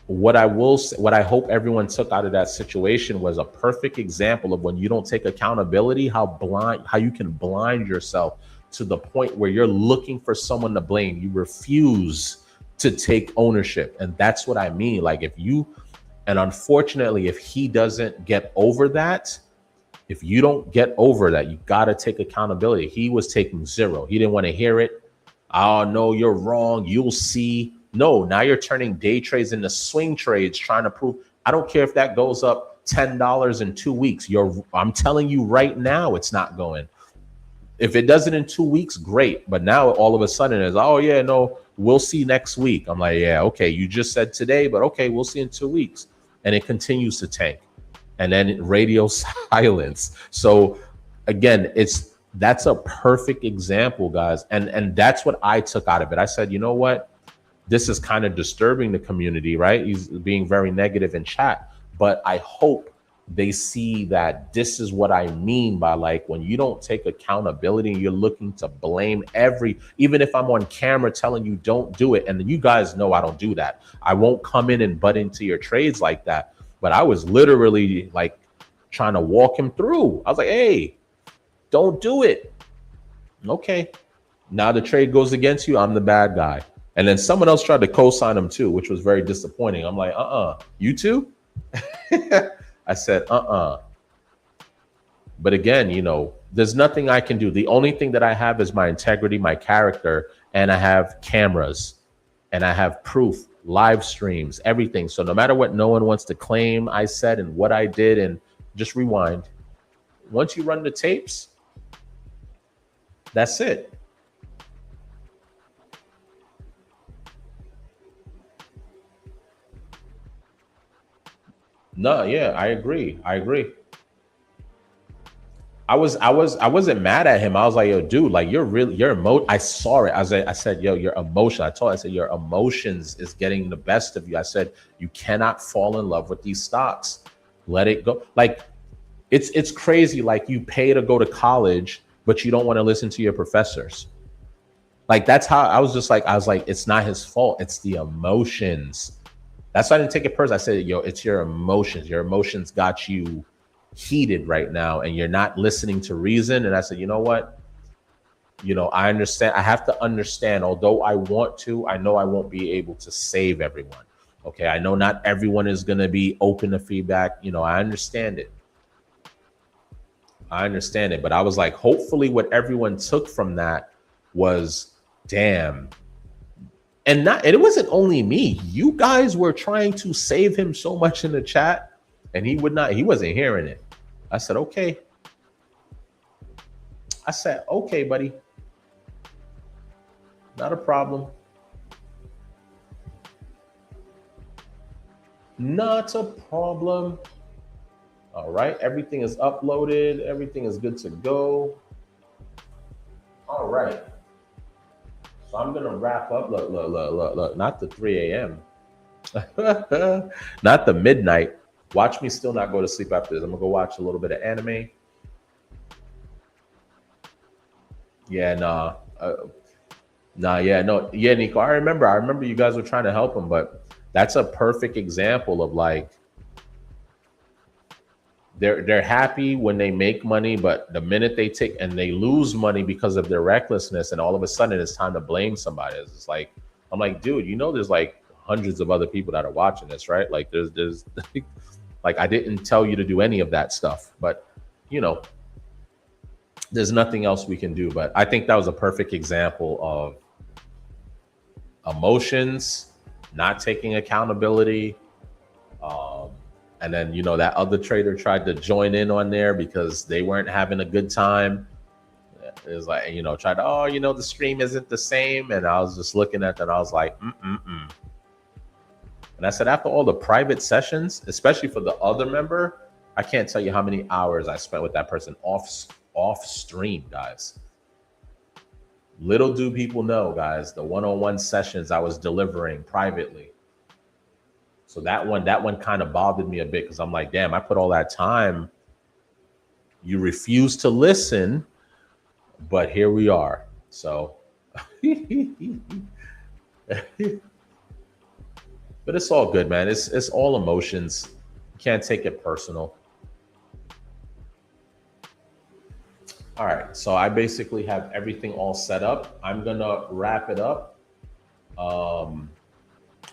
what I hope everyone took out of that situation was a perfect example of when you don't take accountability, how you can blind yourself to the point where you're looking for someone to blame. You refuse to take ownership. And that's what I mean. Like, and unfortunately, if he doesn't get over that, if you don't get over that, you got to take accountability. He was taking zero. He didn't want to hear it. Oh, no, you're wrong. You'll see. No, now you're turning day trades into swing trades, trying to prove. I don't care if that goes up $10 in 2 weeks. I'm telling you right now, it's not going. If it does it in 2 weeks, great. But now all of a sudden it's, oh yeah, no, we'll see next week. I'm like, yeah, okay, you just said today, but okay, we'll see in 2 weeks. And it continues to tank. And then radio silence. So again, that's a perfect example, guys. And that's what I took out of it. I said, you know what? This is kind of disturbing the community, right? He's being very negative in chat. But I hope they see that this is what I mean by, like, when you don't take accountability and you're looking to blame even if I'm on camera telling you don't do it. And you guys know I don't do that. I won't come in and butt into your trades like that. But I was literally like trying to walk him through. I was like, hey, don't do it. Okay. Now the trade goes against you. I'm the bad guy. And then someone else tried to co-sign him too, which was very disappointing. I'm like, you too? I said, But again, there's nothing I can do. The only thing that I have is my integrity, my character, and I have cameras. and I have proof, live streams, everything. So no matter what no one wants to claim I said and what I did, and just rewind. Once you run the tapes, that's it. No, yeah, I agree. I wasn't mad at him. I was like, yo, dude, like I saw it. I said, yo, your emotion. I said, your emotions is getting the best of you. I said, you cannot fall in love with these stocks. Let it go. Like, it's crazy. Like, you pay to go to college, but you don't want to listen to your professors. Like, that's how I was like, it's not his fault. It's the emotions. That's why I didn't take it personally. I said, yo, it's your emotions. Your emotions got you heated right now, and you're not listening to reason. And I said, you know what? I understand. I have to understand, although I want to, I know I won't be able to save everyone. Okay. I know not everyone is going to be open to feedback. I understand it. But I was like, hopefully what everyone took from that was, damn. And it wasn't only me. You guys were trying to save him so much in the chat, and he wasn't hearing it. I said, okay. Okay, buddy. Not a problem. Not a problem. All right. Everything is uploaded. Everything is good to go. All right. So I'm going to wrap up. Look. Not the 3 a.m. Not the midnight. Watch me still not go to sleep after this. I'm going to go watch a little bit of anime. Yeah, nah. Yeah, Nico. I remember you guys were trying to help him, but that's a perfect example of, like, they're happy when they make money, but the minute they take and they lose money because of their recklessness, and all of a sudden it's time to blame somebody. It's like, I'm like, dude, there's like hundreds of other people that are watching this, right? Like, there's like, I didn't tell you to do any of that stuff, but there's nothing else we can do. But I think that was a perfect example of emotions, not taking accountability. And then, that other trader tried to join in on there because they weren't having a good time. It was like, tried to, the stream isn't the same. And I was just looking at that, and I was like, And I said, after all the private sessions, especially for the other member, I can't tell you how many hours I spent with that person off stream, guys. Little do people know, guys, the one-on-one sessions I was delivering privately. So that one kind of bothered me a bit, because I'm like, damn, I put all that time. You refuse to listen, but here we are. So, but it's all good, man. It's all emotions. You can't take it personal. All right, so I basically have everything all set up. I'm gonna wrap it up.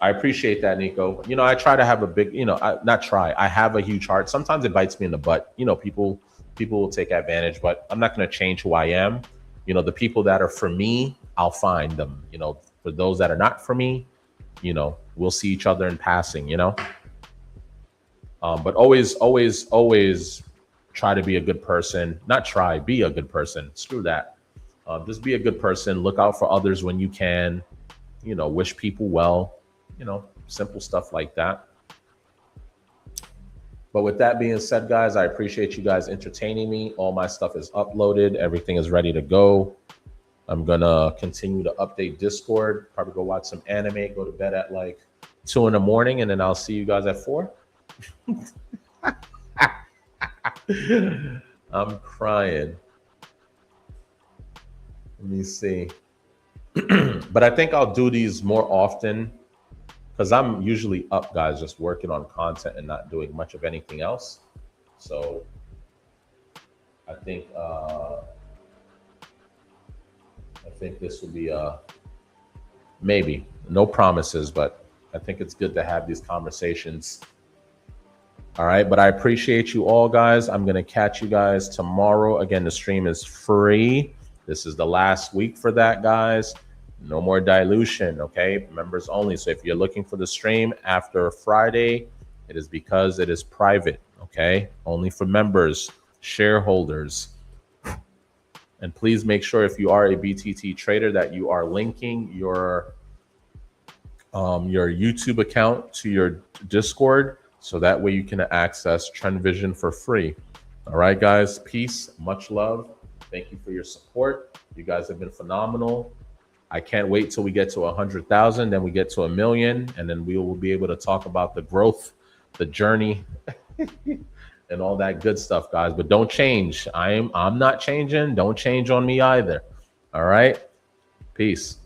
I appreciate that, Nico. I try to have a big, I have a huge heart. Sometimes it bites me in the butt. People will take advantage, but I'm not going to change who I am. The people that are for me, I'll find them. For those that are not for me, we'll see each other in passing, but always try to be a good person. Not try, be a good person. Screw that. Just be a good person. Look out for others when you can, wish people well. Simple stuff like that. But with that being said, guys, I appreciate you guys entertaining me. All my stuff is uploaded. Everything is ready to go. I'm going to continue to update Discord, probably go watch some anime, go to bed at like 2 a.m, and then I'll see you guys at 4. I'm crying. Let me see. But I think I'll do these more often, because I'm usually up, guys, just working on content and not doing much of anything else. So I think this will be maybe, no promises, but I think it's good to have these conversations. All right, but I appreciate you all, guys. I'm gonna catch you guys tomorrow. Again, the stream is free. This is the last week for that, guys. No more dilution, okay? Members only. So if you're looking for the stream after Friday, it is because it is private, okay? Only for members, shareholders. And please make sure if you are a BTT trader that you are linking your YouTube account to your Discord, so that way you can access TrendVision for free. All right, guys, peace, much love. Thank you for your support. You guys have been phenomenal. I can't wait till we get to 100,000, then we get to 1 million, and then we will be able to talk about the growth, the journey, and all that good stuff, guys. But don't change. I'm not changing. Don't change on me either. All right, peace.